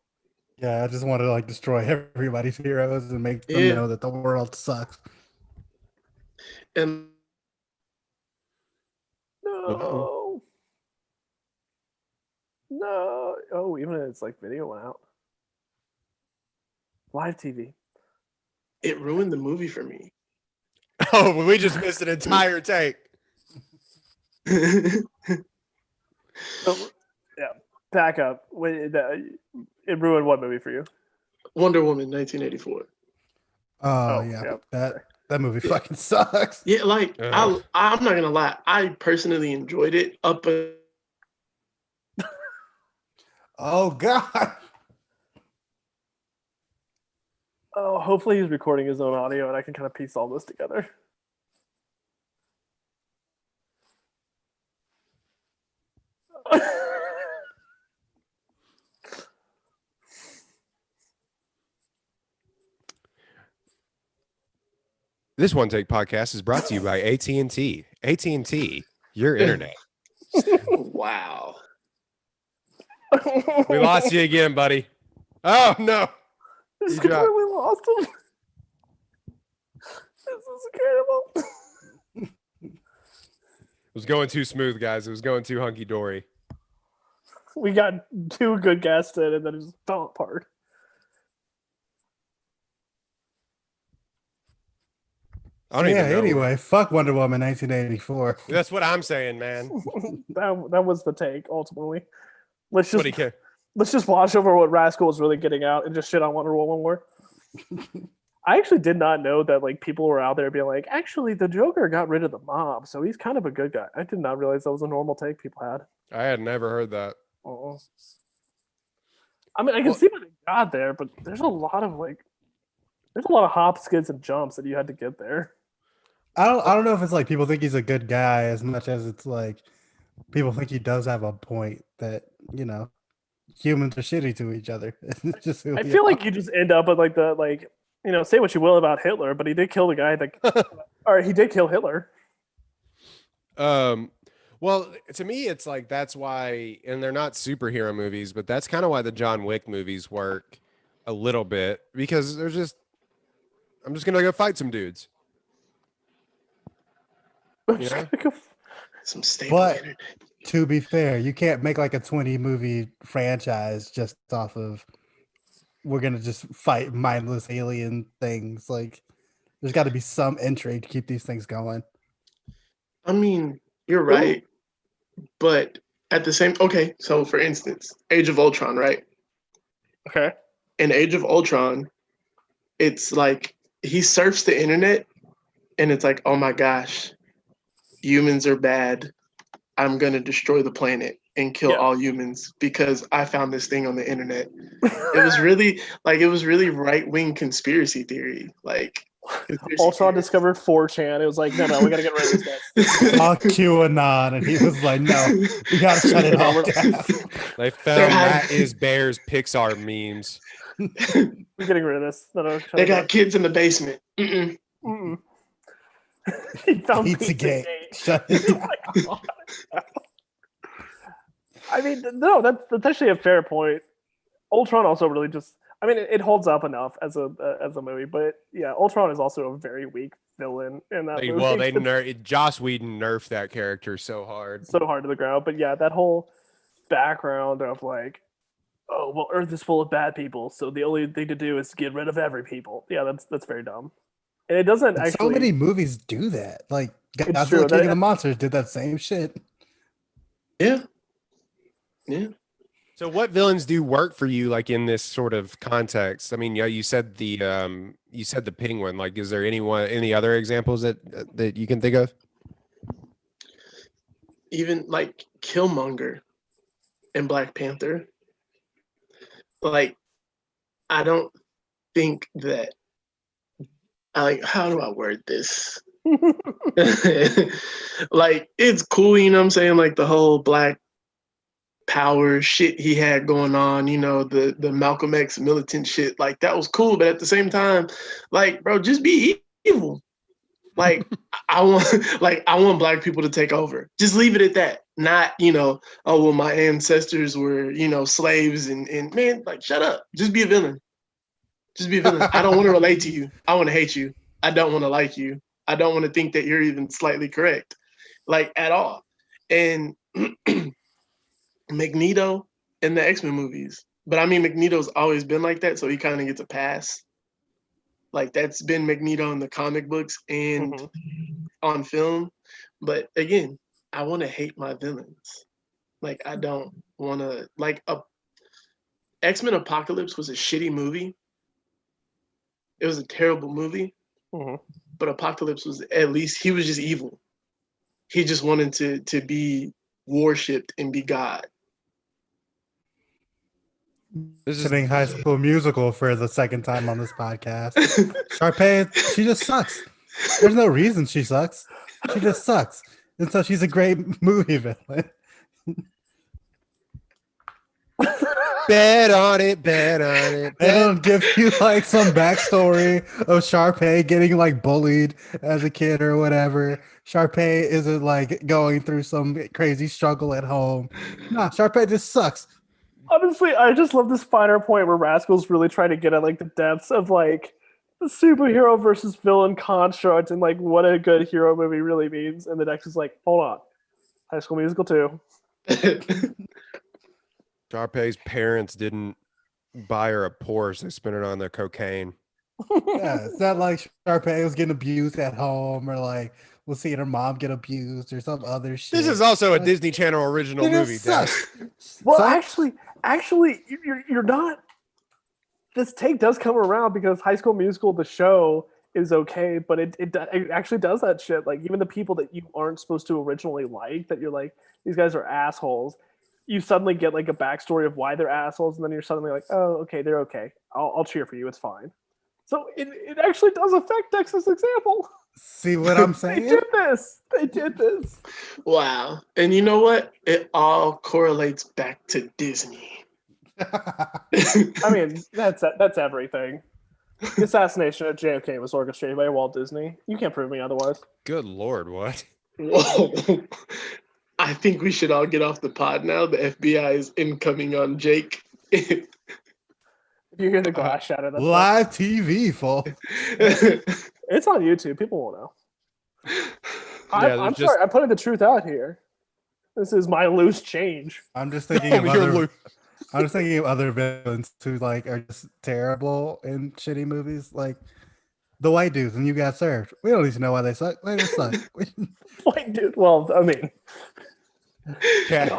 Yeah, I just want to like destroy everybody's heroes and make them know that the world sucks. And no. Oh, even it's like video went out. Live TV. It ruined the movie for me. Oh, we just missed an entire take. Oh, yeah, back up. It ruined what movie for you? Wonder Woman, 1984. Oh yeah, that movie fucking sucks. Yeah, like I'm not gonna lie. I personally enjoyed it up. Oh god. Oh, hopefully he's recording his own audio and I can kind of piece all this together. This One Take podcast is brought to you by AT&T. AT&T, your internet. Wow. We lost you again, buddy. Oh no. Just completely lost him. This is incredible. It was going too smooth, guys. It was going too hunky-dory. We got two good guests in and then it just fell apart. I don't even know. Anyway, fuck Wonder Woman 1984. That's what I'm saying, man. that was the take, ultimately. Let's just watch over what Rascal was really getting out and just shit on Wonder Woman more. I actually did not know that like people were out there being like, actually, the Joker got rid of the mob, so he's kind of a good guy. I did not realize that was a normal take people had. I had never heard that. Oh. I mean, I can see what they got there, but there's a lot of hop, skids, and jumps that you had to get there. I don't know if it's like people think he's a good guy as much as it's like people think he does have a point that, you know, humans are shitty to each other. It's just I feel like you just end up with like say what you will about Hitler, but he did kill the guy that or he did kill Hitler. Well, to me, it's like that's why, and they're not superhero movies, but that's kind of why the John Wick movies work a little bit, because I'm just gonna go fight some dudes. You know? Some stable internet. To be fair, you can't make like a 20 movie franchise just off of we're gonna just fight mindless alien things. Like there's got to be some intrigue to keep these things going. I mean, you're right, but at the same so for instance, Age of Ultron, right? Okay. In Age of Ultron, it's like he surfs the internet and it's like, oh my gosh, humans are bad. I'm gonna destroy the planet and kill Yeah. all humans because I found this thing on the internet. It was really right wing conspiracy theory. Like conspiracy Ultron theories. discovered 4chan. It was like, no, we gotta get rid of this guy. Saw QAnon, and he was like, "No, we gotta shut it all down." They They're found hiding- That Is Bears Pixar memes. We're getting rid of this. No, shut They it down. got kids in the basement. Mm-mm. Mm-mm. He found Pizzagate. Pizzagate. Shut it Oh down. my God. I mean, no, that's actually a fair point. Ultron also really just, I mean, it holds up enough as a movie, but yeah, Ultron is also a very weak villain in that movie. Well, It's Joss Whedon nerfed that character so hard. so hard to the ground. But yeah, that whole background of like, oh well, Earth is full of bad people, so the only thing to do is get rid of every people. Yeah, that's very dumb. And it doesn't And actually. so many movies do that. Like It's Godzilla true, King that- of the Monsters did that same shit. Yeah. Yeah. So what villains do work for you, like in this sort of context? I mean, yeah, you said the Penguin. Like, is there any other examples that you can think of? Even like Killmonger and Black Panther. Like, I don't think that how do I word this? Like, it's cool, you know what I'm saying? Like the whole Black Power shit he had going on, you know, the Malcolm X militant shit, like that was cool, but at the same time, like, bro, just be evil. Like I want Black people to take over. Just leave it at that. Not, you know, oh well, my ancestors were, you know, slaves and man, like shut up. Just be a villain. Just be a villain. I don't want to relate to you. I want to hate you. I don't want to like you. I don't want to think that you're even slightly correct, like at all. And Magneto in the X-Men movies. But I mean, Magneto's always been like that, so he kind of gets a pass. Like that's been Magneto in the comic books and on film. But again, I want to hate my villains. Like I don't want to like X-Men Apocalypse was a shitty movie. It was a terrible movie. But Apocalypse was at least he was just evil. He just wanted to be worshipped and be God. This is Sitting High School Musical for the second time on this podcast. Sharpay, she just sucks. There's no reason she sucks. She just sucks. And so she's a great movie villain. bet on it, bet on it. They don't give you like some backstory of Sharpay getting like bullied as a kid or whatever. Sharpay isn't like going through some crazy struggle at home. Nah, Sharpay just sucks. Honestly, I just love this finer point where Rascal's really trying to get at like the depths of like the superhero versus villain construct and like what a good hero movie really means. And the next is like, hold on, High School Musical 2. Sharpay's parents didn't buy her a Porsche; they spent it on their cocaine. Yeah, it's not like Sharpay was getting abused at home or like we'll see her mom get abused or some other shit. This is also a Like, Disney Channel original it movie. just Dad. sucks. Well, So- actually, you're not. This take does come around because High School Musical, the show, is okay, but it actually does that shit. Like even the people that you aren't supposed to originally like, that you're like, these guys are assholes. You suddenly get like a backstory of why they're assholes, and then you're suddenly like, oh, okay, they're okay. I'll cheer for you. It's fine. So it actually does affect Texas Example. See what I'm They saying? did this. They did this. Wow. And you know what? It all correlates back to Disney. I mean, that's everything. The assassination of JFK was orchestrated by Walt Disney. You can't prove me otherwise. Good Lord, what? Whoa. I think we should all get off the pod now. The FBI is incoming on Jake. If you hear the glass shatter, that's why. Live TV, folks. It's on YouTube. People won't know. Yeah, I'm just- sorry. I'm putting the truth out here. This is my loose change. I'm just thinking of I'm just thinking of other villains who like are just terrible in shitty movies, like the white dudes and You Got Served. We don't need to know why they suck. They just suck. Like, dude. Well, I mean, Chad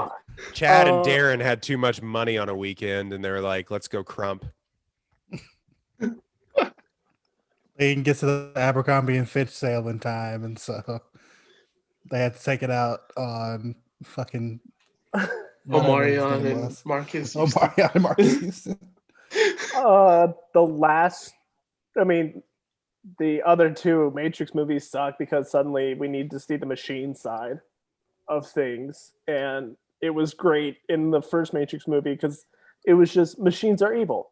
and Darren had too much money on a weekend, and they were like, "Let's go crump." They didn't get to the Abercrombie and Fitch sale in time, and so they had to take it out on fucking whatever his Omarion name and was. Marcus. Oh, Houston. Mario and Marcus Houston. The last, I mean, the other two Matrix movies suck because suddenly we need to see the machine side of things. And it was great in the first Matrix movie because it was just machines are evil.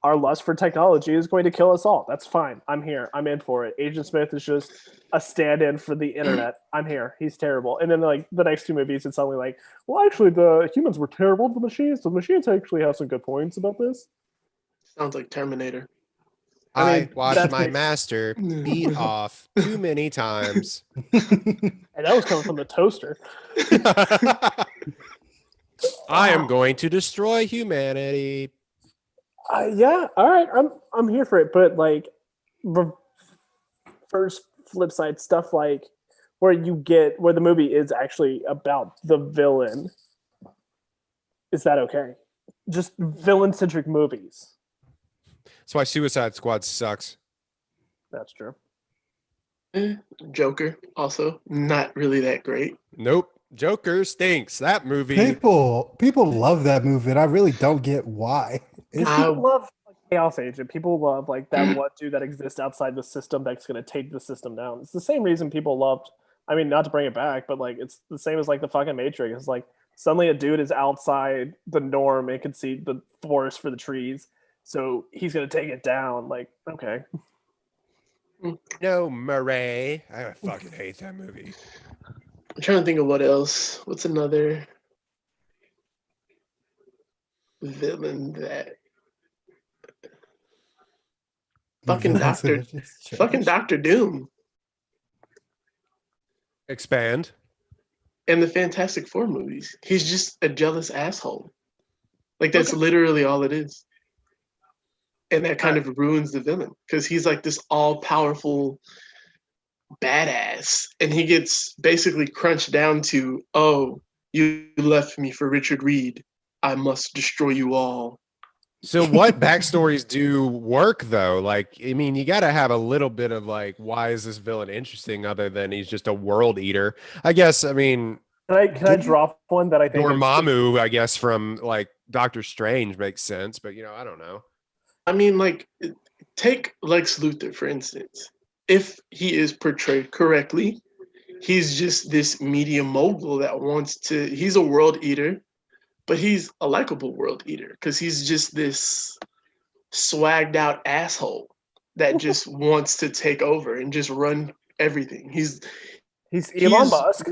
Our lust for technology is going to kill us all. That's fine. I'm here. I'm in for it. Agent Smith is just a stand-in for the internet. I'm here. He's terrible. And then like the next two movies, it's suddenly like, well, actually, the humans were terrible to the machines. The machines actually have some good points about this. Sounds like Terminator. I mean, I watched that's my me. master beat off too many times. And that was coming from the toaster. I am going to destroy humanity. Yeah, all right. I'm here for it. But like, first flip side stuff like where the movie is actually about the villain. Is that okay? Just villain centric movies. That's why Suicide Squad sucks. That's true. Joker also not really that great. Nope. Joker stinks. That movie. People love that movie, and I really don't get why. Because people love Chaos Agent. People love like that one dude that exists outside the system that's going to take the system down. It's the same reason people loved. I mean, not to bring it back, but like it's the same as like the fucking Matrix. It's like suddenly a dude is outside the norm and can see the forest for the trees, so he's going to take it down. Like, okay, No, Murray. I fucking hate that movie. I'm trying to think of what else. What's another villain that fucking Doctor Doom Expand. and the Fantastic Four movies. He's just a jealous asshole. Like that's literally all it is. And that kind of ruins the villain because he's like this all-powerful badass, and he gets basically crunched down to, oh, you left me for Richard Reed. I must destroy you all. So what backstories do work though? Like, I mean, you got to have a little bit of like, why is this villain interesting other than he's just a world eater? I guess, I mean, can I drop one that I think Dormammu, I guess, from like Doctor Strange makes sense, but I don't know. I mean, like, take Lex Luthor, for instance. If he is portrayed correctly, he's just this media mogul that he's a world eater, but he's a likable world eater because he's just this swagged out asshole that just wants to take over and just run everything. He's Elon Musk.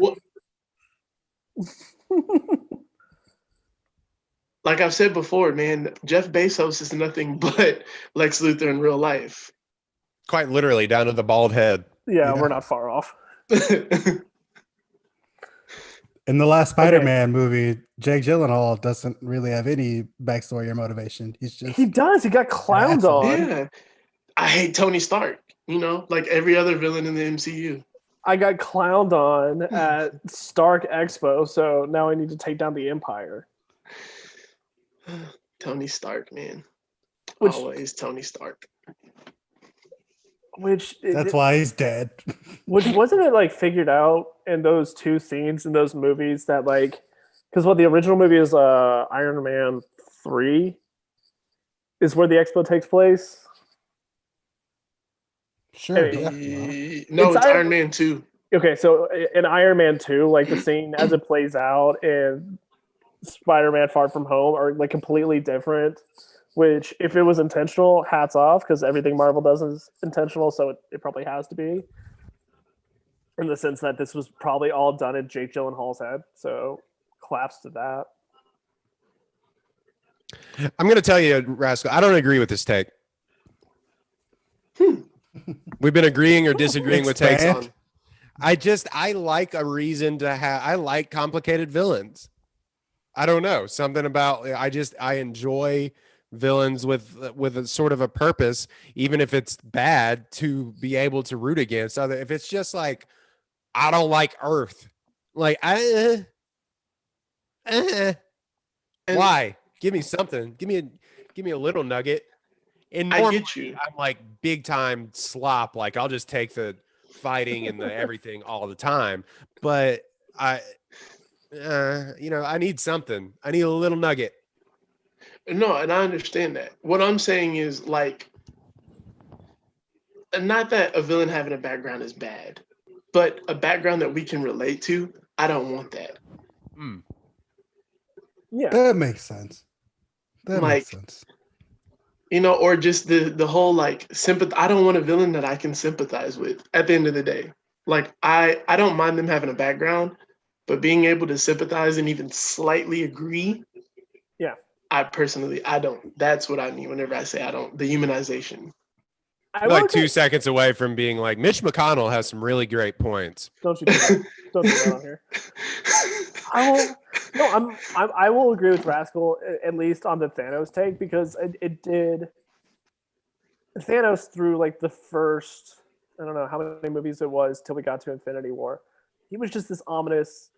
Like I've said before, man, Jeff Bezos is nothing but Lex Luthor in real life. Quite literally, down to the bald head. Yeah, we're not far off. In the last Spider-Man movie, Jake Gyllenhaal doesn't really have any backstory or motivation. He does. He got clowned on. Yeah, I hate Tony Stark. Like every other villain in the MCU. I got clowned on at Stark Expo, so now I need to take down the Empire. Tony Stark, man. Always Tony Stark. That's why he's dead. Which wasn't it like figured out in those two scenes in those movies that like, because the original movie is Iron Man 3 is where the expo takes place. Sure. No, it's Iron Man 2. Okay, so in Iron Man 2, like the scene as it plays out in Spider-Man Far From Home are like completely different, which if it was intentional, hats off, because everything Marvel does is intentional, so it probably has to be, in the sense that this was probably all done in Jake Gyllenhaal's head, so claps to that. I'm going to tell you, Rascal, I don't agree with this take. We've been agreeing or disagreeing with takes on. I like a reason to have. I like complicated villains. I don't know, something about. I enjoy villains with a sort of a purpose, even if it's bad, to be able to root against. Other, if it's just like, I don't like Earth, like why? Give me something. Give me a little nugget. And I normally get you. I'm like big time slop. Like I'll just take the fighting and the everything all the time. But I need something. I need a little nugget. No, and I understand that. What I'm saying is like, not that a villain having a background is bad, but a background that we can relate to. I don't want that. Hmm. Yeah. That makes sense. That makes Like, sense. Or just the whole like sympathy. I don't want a villain that I can sympathize with at the end of the day. Like I don't mind them having a background, but being able to sympathize and even slightly agree. Yeah. I don't. That's what I mean whenever I say I don't. The humanization. I You're like will 2 agree- seconds away from being like Mitch McConnell has some really great points. Don't you do that. Don't do that on here. I will agree with Rascal at least on the Thanos take, because it did Thanos through like the first, I don't know how many movies it was till we got to Infinity War. He was just this ominous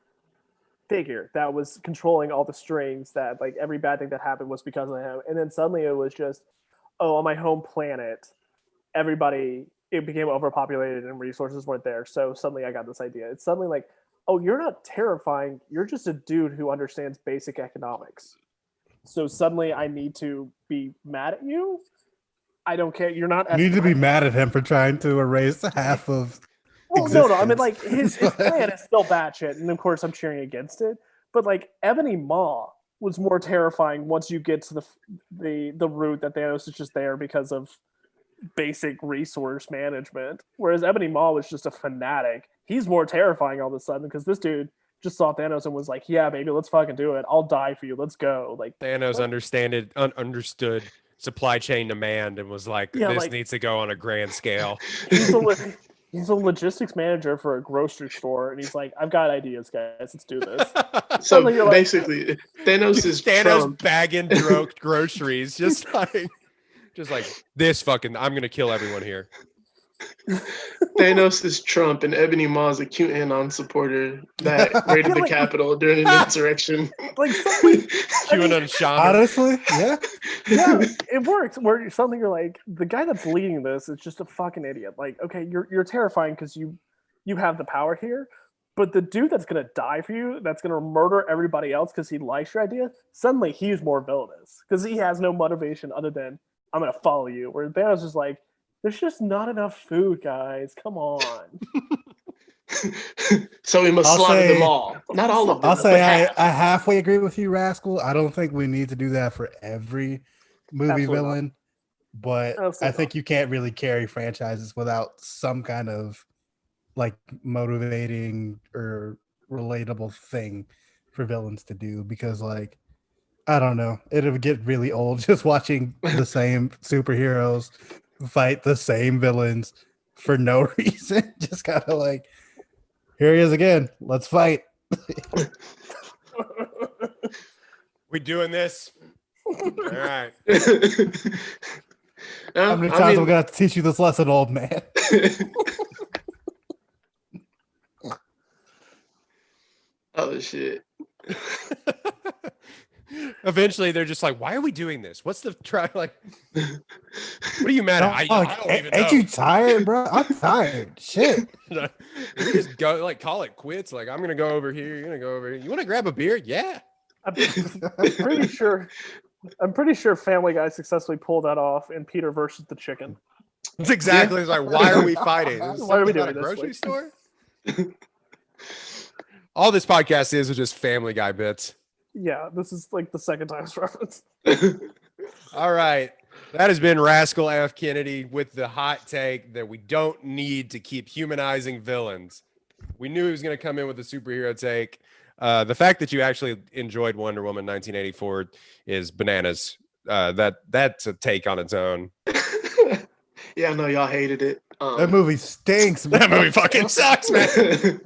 figure that was controlling all the strings, that like every bad thing that happened was because of him. And then suddenly it was just, oh, on my home planet, it became overpopulated and resources weren't there. So suddenly I got this idea. It's suddenly like, oh, you're not terrifying. You're just a dude who understands basic economics. So suddenly I need to be mad at you. I don't care. You're not. You need to be mad at him for trying to erase half of. Well, no. I mean, existence. like his plan is still batshit, and of course I'm cheering against it. But like Ebony Maw was more terrifying once you get to the root that Thanos is just there because of basic resource management. Whereas Ebony Maw was just a fanatic. He's more terrifying all of a sudden because this dude just saw Thanos and was like, "Yeah, baby, let's fucking do it. I'll die for you. Let's go." Like Thanos understood supply chain demand and was like, Yeah, this like- needs to go on a grand scale. he's a logistics manager for a grocery store, and he's like, "I've got ideas, guys. Let's do this." So Suddenly you're like- basically, Thanos is Thanos Trump. bagging groceries, just like this fucking. I'm gonna kill everyone here. Thanos is Trump, and Ebony Maw is a QAnon supporter that raided the like- Capitol during an insurrection. Like suddenly, QAnon shaman. Honestly, yeah. yeah, it works. Where suddenly you're like, the guy that's leading this is just a fucking idiot. Like, okay, you're terrifying because you have the power here, but the dude that's gonna die for you, that's gonna murder everybody else because he likes your idea, suddenly he's more villainous because he has no motivation other than I'm gonna follow you. Where Thanos is like, there's just not enough food, guys. Come on. So we must I'll slaughter say- them all. Not all of them. I'll but say half. I halfway agree with you, Rascal. I don't think we need to do that for every movie Absolutely not. villain, but Absolutely I think you can't really carry franchises without some kind of like motivating or relatable thing for villains to do, because like I don't know, it'll get really old just watching the same superheroes fight the same villains for no reason. Just kind of like, here he is again. Let's fight. We doing this? All right. How many times am I gonna have to teach you this lesson, old man? Oh shit. Eventually, they're just like, "Why are we doing this? What's the try? Like, what are you mad at? I don't even know. Ain't you tired, bro? I'm tired. Shit. We just go like call it quits. Like, I'm gonna go over here. You're gonna go over here. You want to grab a beer? Yeah. I'm pretty sure. I'm pretty sure Family Guy successfully pulled that off in Peter versus the Chicken. It's exactly it's like, why are we fighting? Is Why are we something doing at a this? grocery Like- store? All this podcast is just Family Guy bits. Yeah, this is like the second time it's referenced. All right. That has been Rascal F. Kennedy with the hot take that we don't need to keep humanizing villains. We knew he was going to come in with a superhero take. The fact that you actually enjoyed Wonder Woman 1984 is bananas. That's a take on its own. Yeah, I know y'all hated it. That movie stinks. That movie fucking sucks, man.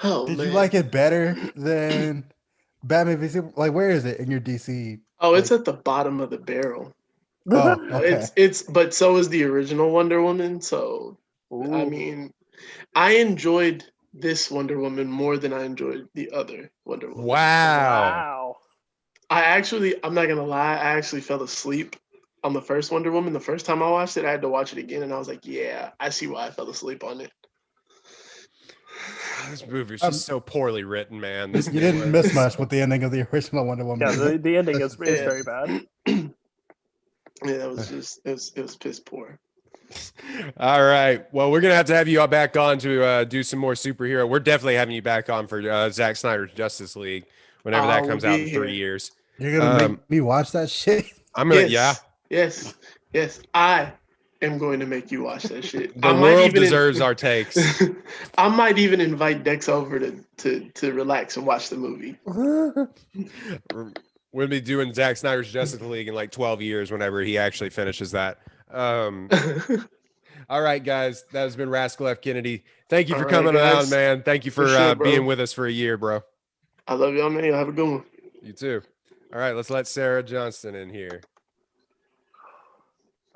Oh, Did man. you like it better than Batman v Superman? Like, where is it in your DC? Oh, it's at the bottom of the barrel. Oh, okay. But so is the original Wonder Woman. So I Ooh. mean, I enjoyed this Wonder Woman more than I enjoyed the other Wonder Woman. Wow. Wow. I'm not gonna lie, I actually fell asleep on the first Wonder Woman. The first time I watched it, I had to watch it again, and I was like, yeah, I see why I fell asleep on it. This movie is just so poorly written, man. This You didn't miss much with the ending of the original Wonder Woman. Yeah, the ending is Yeah. very bad. Yeah, it was just it was piss poor. All right. Well, we're gonna have you all back on to do some more superhero. We're definitely having you back on for Zack Snyder's Justice League whenever that I comes will out be in here. 3 years. You're gonna Um, make me watch that shit. I'm gonna, yeah. Yes. I am going to make you watch that shit. The world deserves our takes. I might even invite Dex over to relax and watch the movie. We'll be doing Zack Snyder's Justice League in like 12 years whenever he actually finishes that. All right, guys. That has been Rascal F. Kennedy. Thank you for All right, coming guys. on, man. Thank you for sure, bro. being with us for a year, bro. I love y'all, man. Y'all have a good one. You too. All right, let's let Sarah Johnston in here.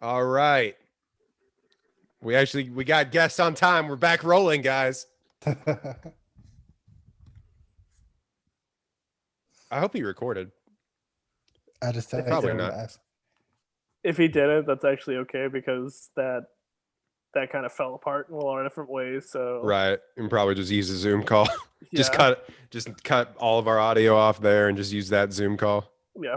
All right. We got guests on time. We're back rolling, guys. I hope he recorded. I just Probably not. If he didn't, that's actually okay because that kind of fell apart in a lot of different ways. So Right. And probably just use a Zoom call. Just yeah. cut all of our audio off there and just use that Zoom call. Yeah.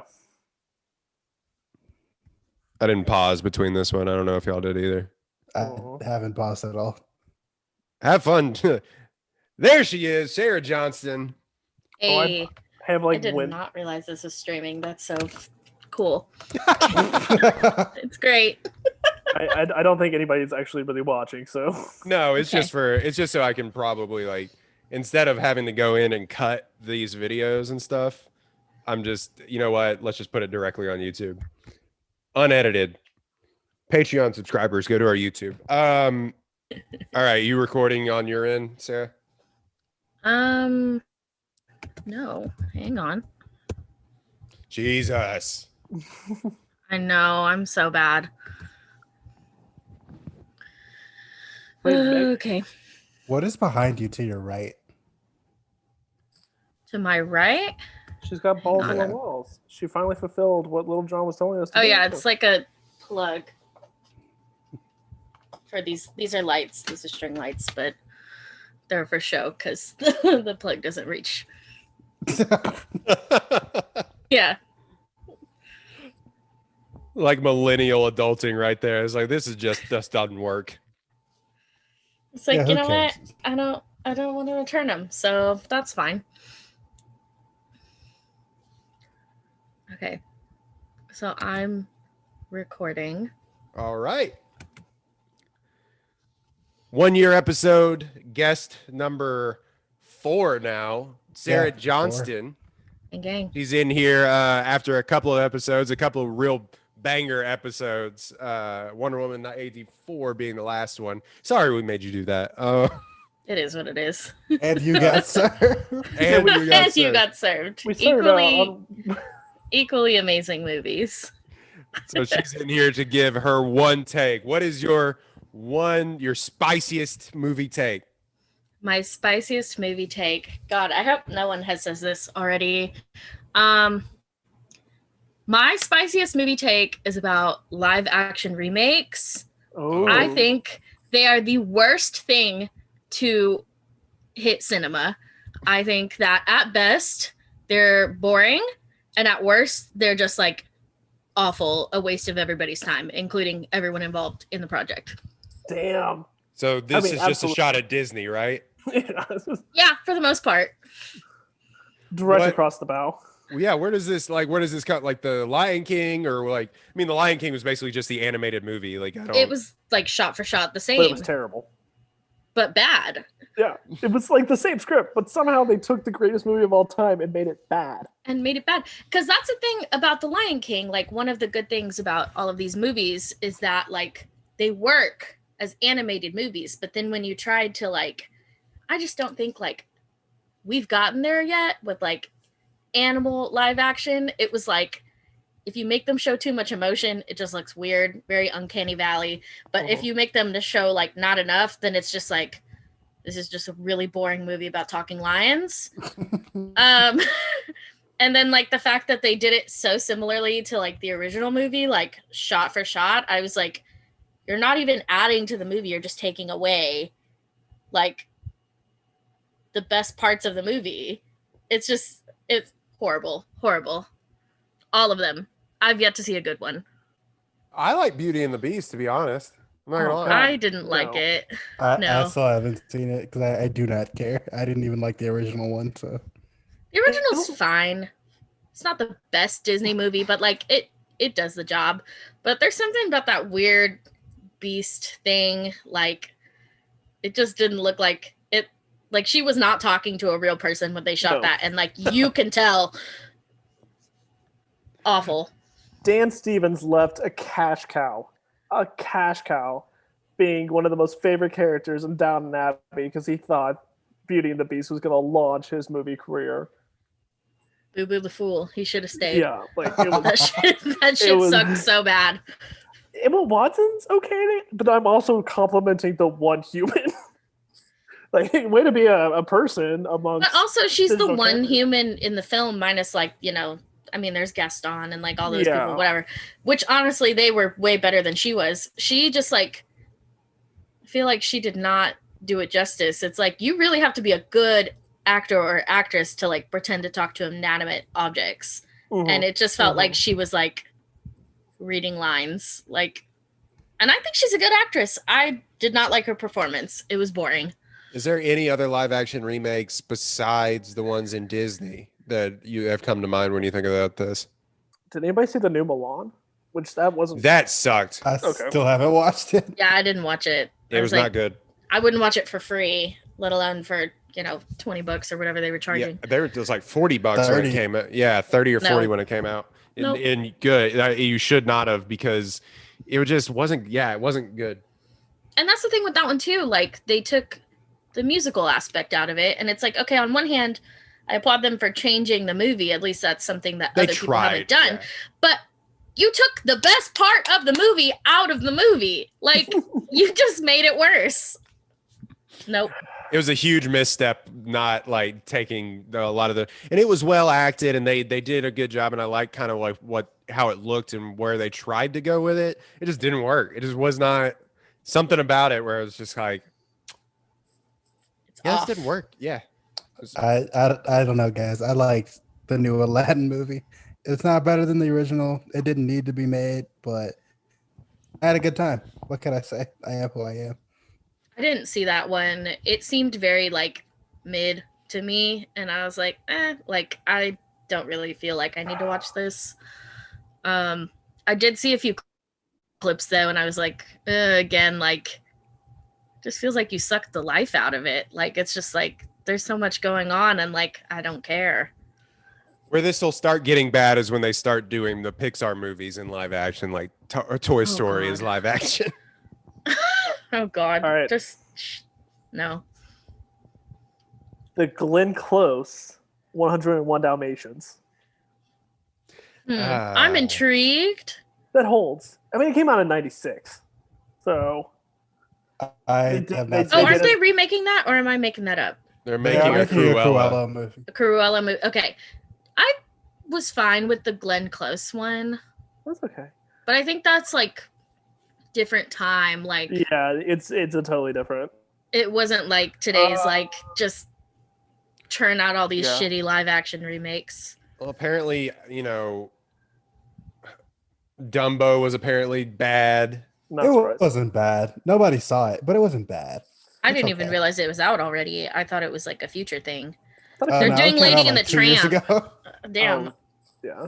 I didn't pause between this one. I don't know if y'all did either. I haven't paused at all. Have fun. There she is, Sarah Johnston. Oh, I Hey, have I like did win. not realize this was streaming. That's so cool. It's great. I don't think anybody's actually really watching. So No, it's Okay. just so I can probably like instead of having to go in and cut these videos and stuff, I'm just, you know what? Let's just put it directly on YouTube. Unedited. Patreon subscribers, go to our YouTube. All right, you recording on your end, Sarah? No, hang on. Jesus. I know, I'm so bad. Wait, Meg- Okay, What is behind you to your right? to my right. she's got balls on Yeah. the walls. She finally fulfilled what Little John was telling us. To Oh do. yeah, it's like a plug for these. These are lights. These are string lights, but they're for show because the plug doesn't reach. Yeah. Like millennial adulting right there. It's like this doesn't work. It's like, Yeah, you who know what? cares? I don't want to return them, so that's fine. Okay. So I'm recording. All right. 1 year episode, guest number 4 now, Sarah Yeah, 4. Johnston. And gang. She's in here after a couple of episodes, a couple of real banger episodes. Wonder Woman 84 being the last one. Sorry we made you do that. It is what it is. And you got served. And you got As you served. got served. we started Equally amazing movies. So she's in here to give her one take. What is your spiciest movie take? My spiciest movie take. God, I hope no one has said this already. My spiciest movie take is about live action remakes. Oh, I think they are the worst thing to hit cinema. I think that at best they're boring, and at worst they're just like awful, a waste of everybody's time, including everyone involved in the project. damn. So this mean, is just a absolutely. shot at Disney, right? Yeah, for the most part. Direct What? across the bow. Yeah, where does this cut? Like the Lion King, or like I mean, the Lion King was basically just the animated movie. Like I don't. It was like shot for shot the But it same, was terrible. but bad. Yeah, it was like the same script, but somehow they took the greatest movie of all time and made it bad. And made it bad. Because that's the thing about The Lion King. Like, one of the good things about all of these movies is that, like, they work as animated movies. But then when you tried to, like, I just don't think, like, we've gotten there yet with, like, animal live action. It was like, if you make them show too much emotion, it just looks weird, very uncanny valley. But if you make them to show, like, not enough, then it's just like, this is just a really boring movie about talking lions. And And then like the fact that they did it so similarly to like the original movie, like shot for shot, I was like, you're not even adding to the movie, you're just taking away like the best parts of the movie. It's horrible. All of them. I've yet to see a good one. I like Beauty and the Beast, to be honest. I'm not gonna lie. I didn't like it. I No. still haven't seen it because I do not care. I didn't even like the original one, so The original's fine. It's not the best Disney movie, but like it does the job. But there's something about that weird beast thing, like it just didn't look like it. Like she was not talking to a real person when they shot that, and like you can tell. Awful. Dan Stevens left a cash cow, being one of the most favorite characters in Downton Abbey because he thought Beauty and the Beast was going to launch his movie career. Boo Boo the Fool. He should have stayed. Yeah, like it was, that shit sucked so bad. Emma Watson's okay, but I'm also complimenting the one human. Like, way to be a person amongst. But also, she's the digital one characters. human in the film, minus like I mean, there's Gaston and like all those people, whatever. Which honestly, they were way better than she was. She just like, I feel like she did not do it justice. It's like you really have to be a good actor or actress to like pretend to talk to inanimate objects, and it just felt like she was like reading lines. Like, and I think she's a good actress. I did not like her performance. It was boring. Is there any other live action remakes besides the ones in Disney that you have come to mind when you think about this? Did anybody see the new Mulan? Which that wasn't. That sucked. I still haven't watched it. Yeah, I didn't watch it. It was not good. I wouldn't watch it for free, let alone for $20 or whatever they were charging. Yeah, it was like $40 when it came out. Yeah, 30 or 40 when it came out. And good. You should not have, because it just wasn't. Yeah, it wasn't good. And that's the thing with that one too. Like they took the musical aspect out of it, and it's like, okay, on one hand, I applaud them for changing the movie. At least that's something that other people haven't done. Yeah. But you took the best part of the movie out of the movie. Like you just made it worse. Nope. It was a huge misstep not like taking a lot of and it was well acted, and they did a good job, and I like kind of like how it looked and where they tried to go with it. It just didn't work. It just was not something about it where it was just like, this didn't work. Yeah. I don't know, guys. I like the new Aladdin movie. It's not better than the original. It didn't need to be made, but I had a good time. What can I say? I am who I am. I didn't see that one. It seemed very like mid to me, and I was like, like I don't really feel like I need to watch this. I did see a few clips though, and I was like, again, like just feels like you sucked the life out of it. Like it's just like there's so much going on, and like I don't care. Where this will start getting bad is when they start doing the Pixar movies in live action, like Toy Story is live action. Oh God! All right. Just no. The Glenn Close 101 Dalmatians. I'm intrigued. That holds. I mean, it came out in '96, so. I have not. Aren't they remaking that, or am I making that up? They're making a Cruella movie. A Cruella movie. Okay, I was fine with the Glenn Close one. That's okay. But I think that's like different time. Like yeah, it's a totally different. It wasn't like today's like just churn out all these shitty live action remakes. Well, apparently, Dumbo was apparently bad. It wasn't bad. Nobody saw it, but it wasn't bad. I didn't even realize it was out already. I thought it was like a future thing. They're doing Lady and the Tramp. Damn. Yeah.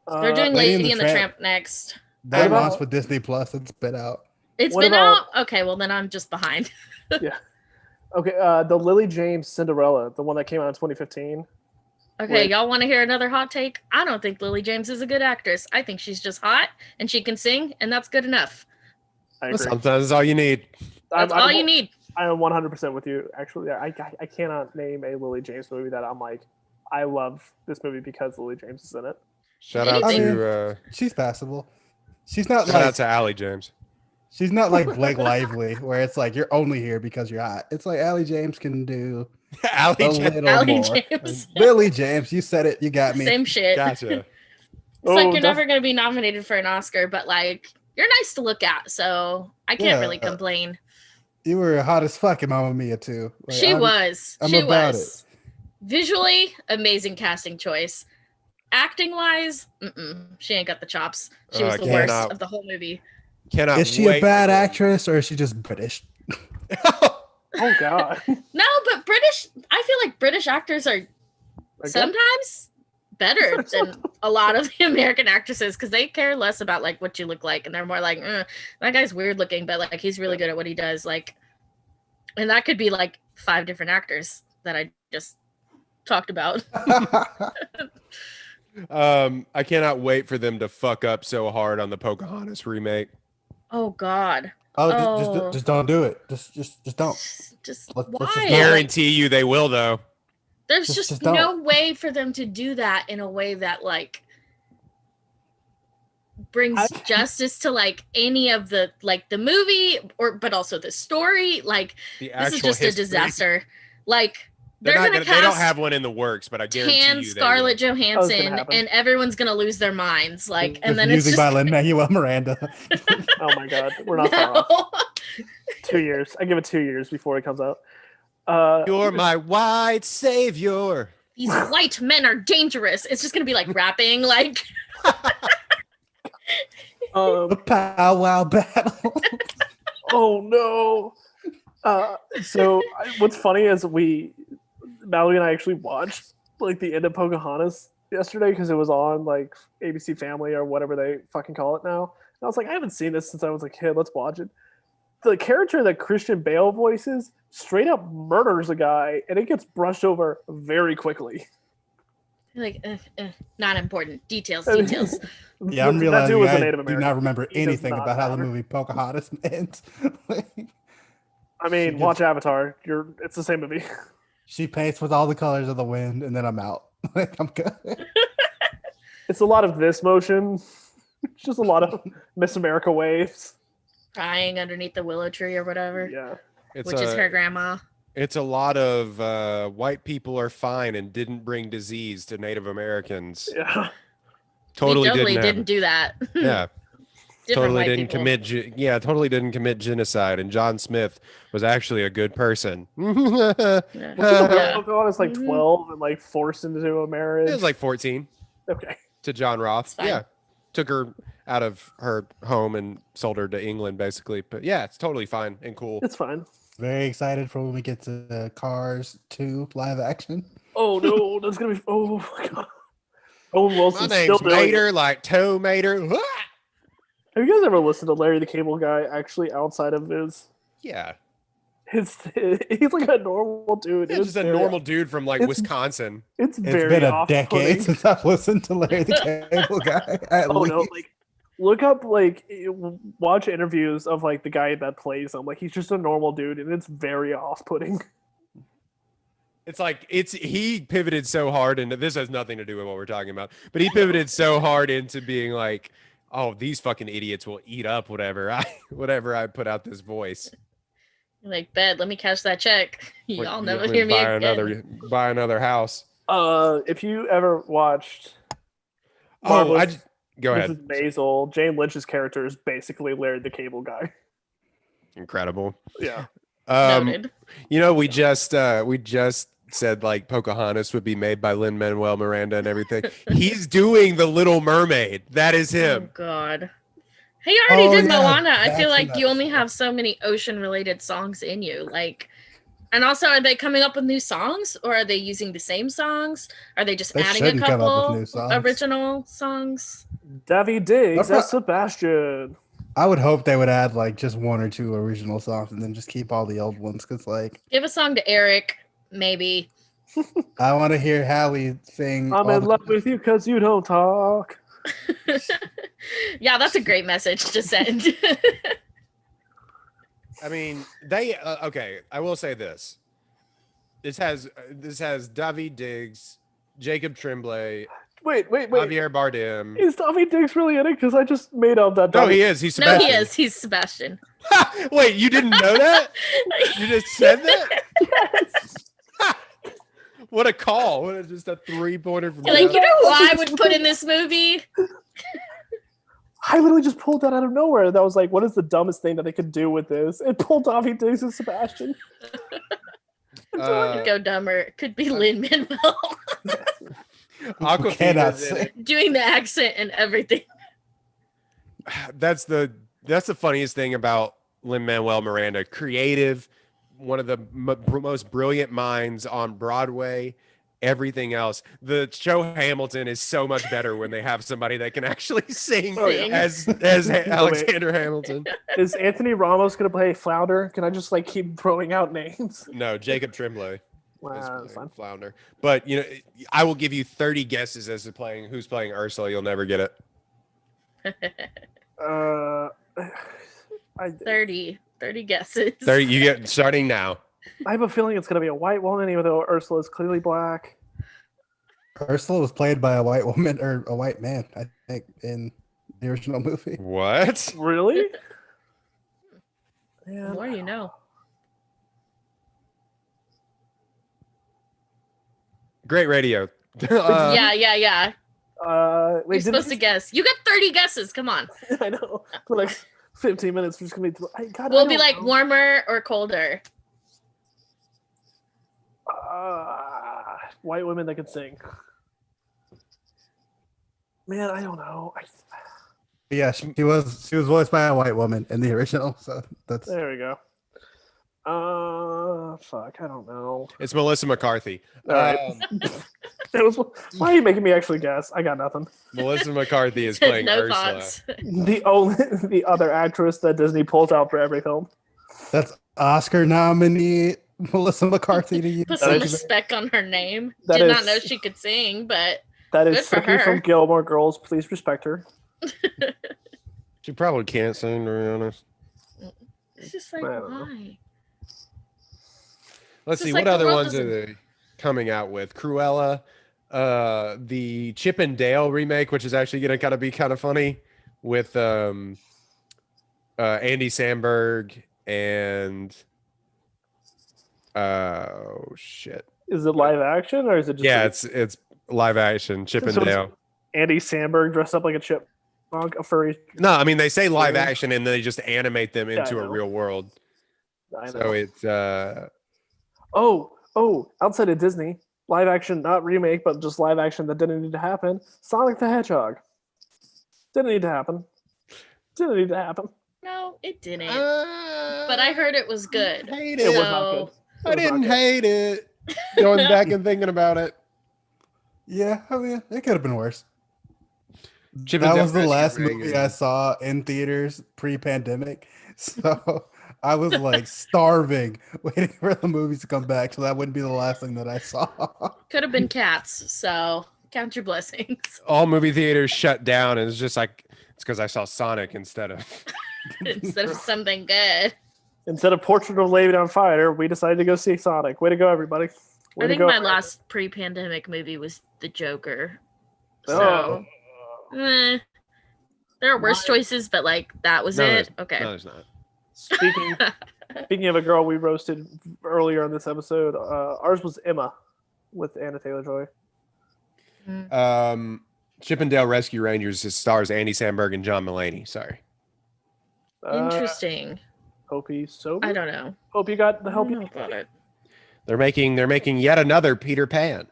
They're doing Lady and the Tramp next. That launched with Disney Plus. It's been out. It's been out? Okay, well then I'm just behind. Yeah. Okay, the Lily James Cinderella, the one that came out in 2015. Okay, y'all want to hear another hot take? I don't think Lily James is a good actress. I think she's just hot and she can sing, and that's good enough. I agree. Sometimes that's all you need. That's all you need. I am 100% with you. Actually, I cannot name a Lily James movie that I'm like, I love this movie because Lily James is in it. Shout out to she's passable. She's not shout out to Allie James. She's not like Blake Lively, where it's like you're only here because you're hot. It's like Allie James can do Allie a James. little Allie more. James. Lily James, you said it. You got me. Same shit. Gotcha. It's like Oh, you're never going to be nominated for an Oscar, but like you're nice to look at, so I can't really Yeah. complain. You were hot as fuck in Mamma Mia too. Like, She was. I'm She about was. Visually, amazing casting choice. Acting wise, she ain't got the chops. She Oh, was I the worst cannot- of the whole movie. Cannot Is she wait a bad for- actress or is she just British? Oh God. No, but British, I feel like British actors are Like, sometimes better than a lot of the American actresses because they care less about like what you look like and they're more like, that guy's weird looking, but like he's really good at what he does. Like, and that could be like 5 different actors that I just talked about. I cannot wait for them to fuck up so hard on the Pocahontas remake. Oh God. Oh, just don't do it. Just don't. Just Let's why? just not. Guarantee you they will though. There's Just just don't. no way for them to do that in a way that like brings justice to like any of the like the movie or but also the story. Like The this is actual just history. a disaster. Like They're they're not gonna gonna, they don't cast have one in the works, but I guarantee tan you they Scarlett will. Johansson happen. and everyone's gonna lose their minds. Like and With then it's music just by Lin Manuel Miranda. Oh my God, we're not far off. no. 2 years. I give it 2 years before it comes out. You're my white savior. These white men are dangerous. It's just gonna be like rapping, like The powwow battle. Oh no. So what's funny is Mallory and I actually watched like the end of Pocahontas yesterday because it was on like ABC Family or whatever they fucking call it now. And I was like, I haven't seen this since I was a kid. Let's watch it. The character that Christian Bale voices straight up murders a guy, and it gets brushed over very quickly. like not important. Details. I mean, Yeah, I'm that realizing dude was a I Native do American. not remember He does anything not about how the matter. movie Pocahontas ends. I mean, She watch just- Avatar. It's the same movie. She paints with all the colors of the wind, and then I'm out. Like I'm good. It's a lot of this motion. It's just a lot of Miss America waves. Crying underneath the willow tree or whatever, Yeah. It's which is a- her grandma. It's a lot of white people are fine and didn't bring disease to Native Americans. Yeah. Totally we totally didn't. didn't do that. Yeah, Different totally white didn't people. commit. Totally didn't commit genocide. And John Smith was actually a good person. Yeah. Wasn't Pocahontas like Mhm. 12 and like forced into a marriage? It was like 14 Okay. to John Roth. It's fine. Yeah, took her out of her home and sold her to England, basically. But yeah, it's totally fine and cool. It's fine. Very excited for when we get to Cars 2 live action. Oh no, that's gonna be oh my god. Owen My Wilson's still name's doing it. Mater, like Toe Mater. Have you guys ever listened to Larry the Cable Guy actually outside of Yeah, he's like a normal dude. it's just a normal dude from like it's- Wisconsin. It's It's very been a off-putting. decade since I've listened to Larry the Cable Guy. At Oh least. no, like look up like watch interviews of like the guy that plays him. Like he's just a normal dude and it's very off-putting. It's like he pivoted so hard, and this has nothing to do with what we're talking about, but he pivoted so hard into being like, oh, these fucking idiots will eat up whatever I put out this voice. Like, bed, let me cash that check. Like, Y'all never let me hear me buy again. buy another house. If you ever watched Oh, Marvelous go ahead. Mrs. Maisel, Jane Lynch's character is basically Larry the Cable Guy. Incredible. Yeah. Noted. You know, we just said like Pocahontas would be made by Lin-Manuel Miranda and everything. He's doing The Little Mermaid. That is Oh him. God. He already Oh, did yeah, Moana. I feel that's like you only have so many ocean related songs in you. Like, and also, are they coming up with new songs or are they using the same songs? Are they just They adding a shouldn't come up with couple new songs. original songs? Davy Diggs What as Sebastian. I would hope they would add like just 1 or 2 original songs and then just keep all the old ones. Cause like Give a song to Eric, maybe. I want to hear Hallie sing. I'm all in the- love with you because you don't talk. Yeah, that's a great message to send. I mean, they okay. I will say this. This has David Diggs, Jacob Tremblay, Wait. Javier Bardem. Is Tommy Dix really in it? Because I just made up that. No, Tommy- he is. He's No, Sebastian. he is. He's Sebastian. Wait, you didn't know that? You just said that? What a call. What a, just a 3-pointer from You're like, Jeff. you know who I would put in this movie? I literally just pulled that out of nowhere. That was like, what is the dumbest thing that they could do with this? It pulled Tommy Dix and Sebastian. Go dumber. It could be Lin Manuel Aquafina cannot is in say. it. doing the accent and everything. That's the funniest thing about Lin-Manuel Miranda. Creative, one of the most brilliant minds on Broadway. Everything else, the show Hamilton is so much better when they have somebody that can actually sing Oh, yeah. as Alexander Hamilton. Is Anthony Ramos going to play Flounder? Can I just like keep throwing out names? No, Jacob Tremblay is Wow, that's playing fine. Flounder. But you know, I will give you 30 guesses as to who's playing Ursula. You'll never get it. I 30 guesses. 30. You get starting now. have a feeling it's going to be a white woman, even though Ursula is clearly black. Ursula was played by a white woman or a white man, I think, in the original movie. What? Really? The Man, more you know. Great radio. Yeah. wait, You're didn't supposed to guess. You got 30 guesses. Come on. I know. For like 15 minutes, we're just going to be. God, We'll I be don't like know. warmer or colder. White women that can sing. Man, I don't know. Yeah, she was voiced by a white woman in the original, so that's There we go. Fuck, I don't know. It's Melissa McCarthy. All right. That was, why are you making me actually guess? I got nothing. Melissa McCarthy is playing No Ursula. thoughts. The other actress that Disney pulls out for every film. that's Oscar nominee Melissa McCarthy to use. Put That some is- respect on her name. That Did not is- know she could sing, but That is Good for Sookie from her. Gilmore Girls. Please respect her. She probably can't sing, to be honest. it's just like, I don't know. why? Let's Just see, like what the other world ones are doesn't- they coming out with? Cruella, the Chip and Dale remake, which is actually going to kind of be kind of funny with Andy Samberg and oh shit. Is it live action or is it just Yeah, like it's live action Chip and So it's- Dale. Andy Samberg dressed up like a chipmunk, a furry? No, I mean they say live Yeah. action and they just animate them Yeah, I into a know. real world. I know. So it's Oh, outside of Disney, live action, not remake, but just live action that didn't need to happen. Sonic the Hedgehog. Didn't need to happen. Didn't need to happen. No, it didn't. But I heard it was good. Hate It it. was not good. So, I It was not didn't good. hate it. Going back and thinking about it. Yeah, I mean, it could have been worse. Chip and That Dale was the Rescue last Rangers. movie I saw in theaters pre-pandemic, so I was like starving, waiting for the movies to come back, so that wouldn't be the last thing that I saw. could have been Cats. So count your blessings All movie theaters shut down, and it's just like it's because I saw Sonic instead of. instead of something good. Instead of Portrait of a Lady on Fire, we decided to go see Sonic. Way to go, everybody. Way I to think go. my last pre-pandemic movie was The Joker. Oh. So, there are worse choices, but like that was No, it. Okay. No, there's not. Speaking of a girl we roasted earlier in this episode, ours was Emma with Anna Taylor-Joy. Chip and Dale Rescue Rangers stars Andy Samberg and John Mulaney. Sorry. Interesting. Hope he's sober. I don't know. Hope you got the I help don't you. know about it. They're making yet another Peter Pan.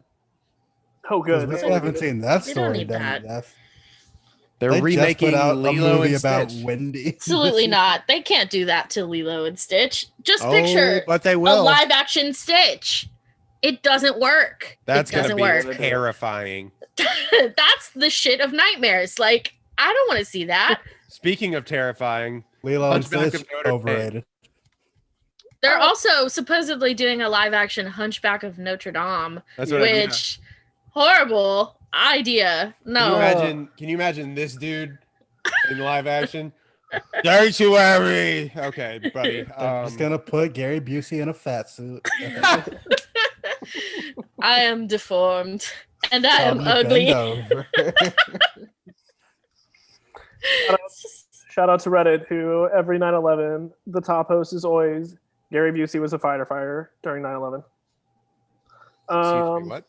Oh, good. We That's still all haven't good. seen that We don't story need done that. to death. They're They just remaking put out a Lilo movie and about Stitch. Wendy. Absolutely not. They can't do that to Lilo and Stitch. Just Oh, picture but they a will. live action Stitch. It doesn't work. That's it gonna doesn't be work. terrifying. That's the shit of nightmares. Like, I don't want to see that. Speaking of terrifying, Lilo and Hunchback of Stitch Notre Dame. overrated. They're also supposedly doing a live action Hunchback of Notre Dame, that's what I mean. which horrible idea. Can you No. imagine? Can you imagine this dude in live action? Sanctuary. Okay, buddy. They're just gonna put Gary Busey in a fat suit. I am deformed. And I am ugly. Shout out to Reddit, who every 9/11, the top host is always Gary Busey was a fighter during 9/11. Excuse me, what?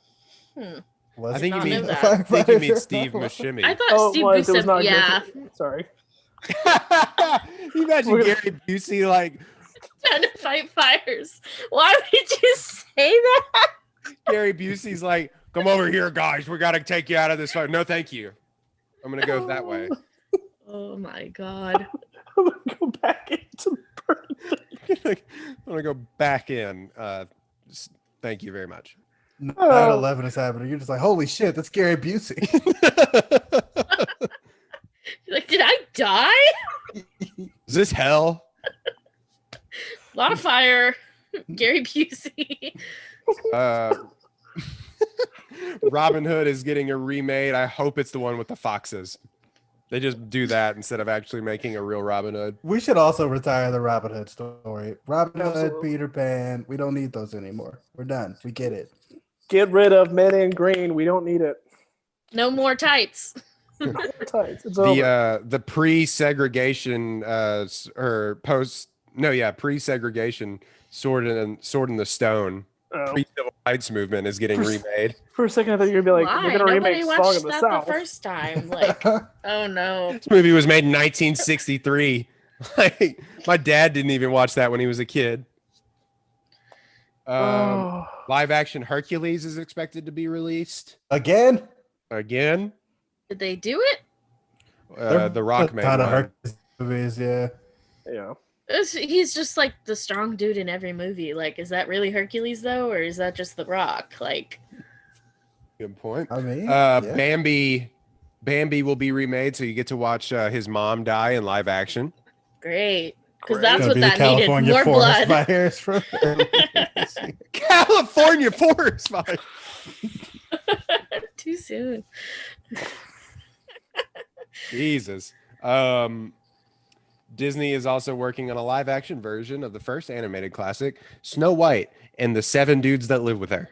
Was I think you not mean know that. I think you mean Steve Buscemi. I thought Steve it was not Buscemi. Yeah, Sorry. You imagine We're Gary Busey like trying to fight fires. Why would you say that? Gary Busey's like, come over here, guys. We got to take you out of this fire. No, thank you. I'm gonna go that way. Oh my god. I'm gonna go back into the burning. I'm gonna go back in. Thank you very much. 9/11 is happening. You're just like, holy shit, that's Gary Busey. Like, did I die? Is this hell? A lot of fire. Gary Busey. Robin Hood is getting a remade. I hope it's the one with the foxes. They just do that instead of actually making a real Robin Hood. We should also retire the Robin Hood story. Robin Hood, Absolutely. Peter Pan. We don't need those anymore. We're done. We get it. Get rid of Men in Green. We don't need it. No more tights. Tights. It's over. The pre-segregation pre-segregation Sword in the Stone Oh. pre-civil rights movement is getting remade. For a second, I thought you were gonna be like, Why? we're gonna Nobody remake Song watched of the that South. the first time. Like, oh no. This movie was made in 1963. Like, my dad didn't even watch that when he was a kid. Oh. Live action Hercules is expected to be released Again? again. Did they do it? The Rock made Ton of one. Hercules movies, yeah. Yeah. He's just like the strong dude in every movie. Like, is that really Hercules though, or is that just The Rock? Like, Good point. I mean, yeah. Bambi will be remade, so you get to watch his mom die in live action. great, because Great. that's Gonna what be the that needed. California More Forest blood. Fires from California forest fire. Too soon. Jesus. Disney is also working on a live action version of the first animated classic, Snow White and the 7 Dudes That Live with Her.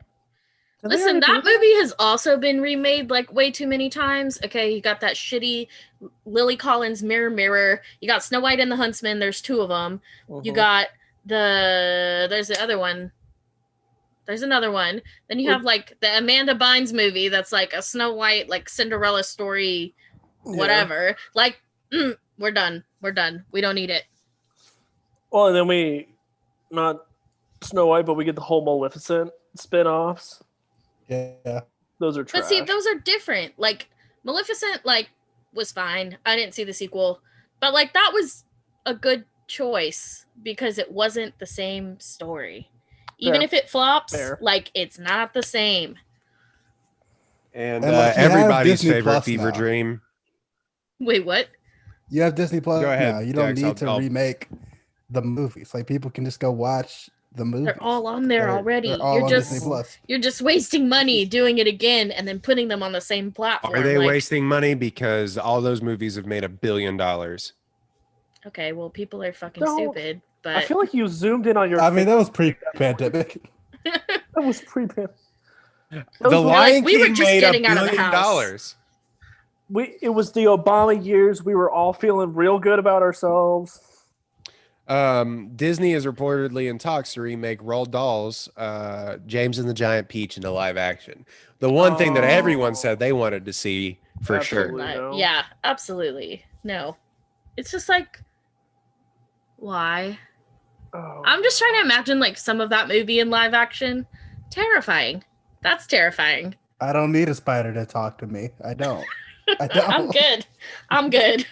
Did they Listen, already that do movie has also been remade like way too many times. Okay, you got that shitty Lily Collins Mirror Mirror. You got Snow White and the Huntsman. There's 2 of them. You got there's the other one. There's another one. Then you have like the Amanda Bynes movie that's like a Snow White, like Cinderella story, whatever. Like, we're done. We're done. We don't need it. Well, and then we, not Snow White, but we get the whole Maleficent spin-offs. Yeah. Those are trash. But see, those are different. Like Maleficent, like was fine. I didn't see the sequel, but like that was a good choice because it wasn't the same story. Even Fair. if it flops, Fair. like it's not the same. And And, like, you have everybody's Disney favorite Plus fever now. dream. Wait, what? You have Disney Plus Go ahead, now. You don't Dex, need to I'll- remake the movies. Like people can just go watch the movies. They're all on there already. They're all You're on just Disney Plus. you're just wasting money doing it again and then putting them on the same platform. Are they like, wasting money? Because all those movies have made $1 billion. Okay, well, people are fucking No, stupid. But I feel like you zoomed in on your. I mean, that was pre-pandemic. that was pre-pan. The was Lion we were King just made getting $1 out of the billion. house. It was the Obama years. We were all feeling real good about ourselves. Disney is reportedly in talks to remake Roald Dahl's James and the Giant Peach into live action. The one thing that everyone said they wanted to see for Absolutely. sure. No. yeah, absolutely. No. It's just like why? Oh. I'm just trying to imagine like some of that movie in live action. Terrifying. That's terrifying. I don't need a spider to talk to me. I don't. I don't. I'm good. I'm good.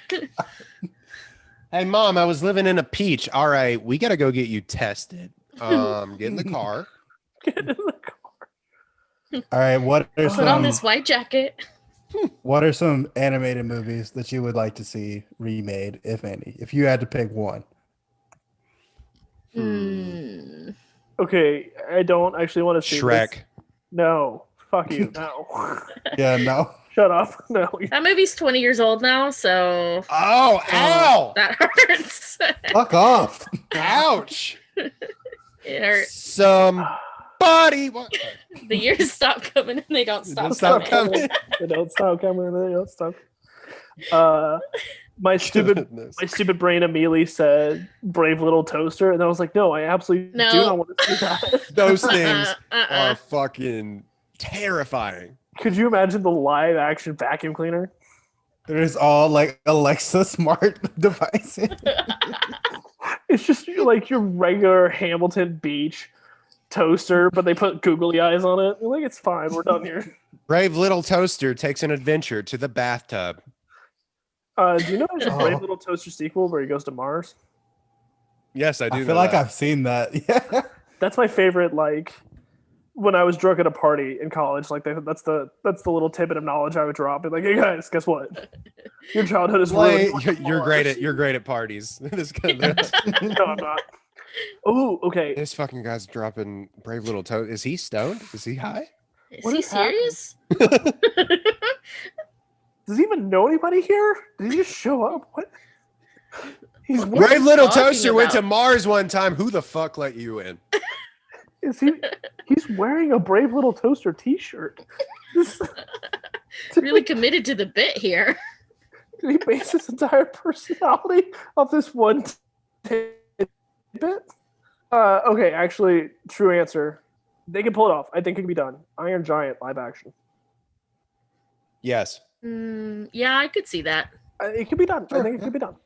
Hey, Mom, I was living in a peach. All right, we got to go get you tested. Get in the car. Get in the car. All right. What are Put on some this white jacket. What are some animated movies that you would like to see remade, if any? If you had to pick one. Hmm. Okay, I don't actually want to see Shrek. this. No, fuck you. No, Yeah. No. shut up. No, That movie's 20 years old now, so Oh, ow! that hurts. Fuck off. Ouch! It hurts. Some party. What? The years stop coming and they don't stop, Don't stop coming. They don't stop coming. They don't stop. My stupid brain immediately said "Brave Little Toaster," and I was like, "No, I absolutely No. do not want to see that." Those things Uh-uh. are fucking terrifying. Could you imagine the live action vacuum cleaner? There's all like Alexa smart devices. It's just like your regular Hamilton Beach toaster, but they put googly eyes on it. You're like, it's fine. We're done here. Brave Little Toaster takes an adventure to the bathtub. Do you know there's a Brave Oh. Little Toaster sequel where he goes to Mars? Yes, I do. I know feel like that. I've seen that. Yeah. That's my favorite. Like when I was drunk at a party in college, like that's the little tidbit of knowledge I would drop. Be like, hey guys, guess what? Your childhood is Slay, ruined. you're great at parties. This No, I'm not. Oh, okay. this fucking guy's dropping Brave Little Toaster. Is he stoned? Is he high? Is What he is happening? serious? Does he even know anybody here? Did he just show up? What? He's What Brave are you Little talking Toaster went to about? Mars one time. Who the fuck let you in? is he? He's wearing a Brave Little Toaster T-shirt. This- Really committed to the bit here. Did he base his entire personality off this one tidbit? Okay, actually, true answer. They can pull it off. I think it can be done. Iron Giant live action. Yes. Yeah, I could see that. It can be done. I think it can be done.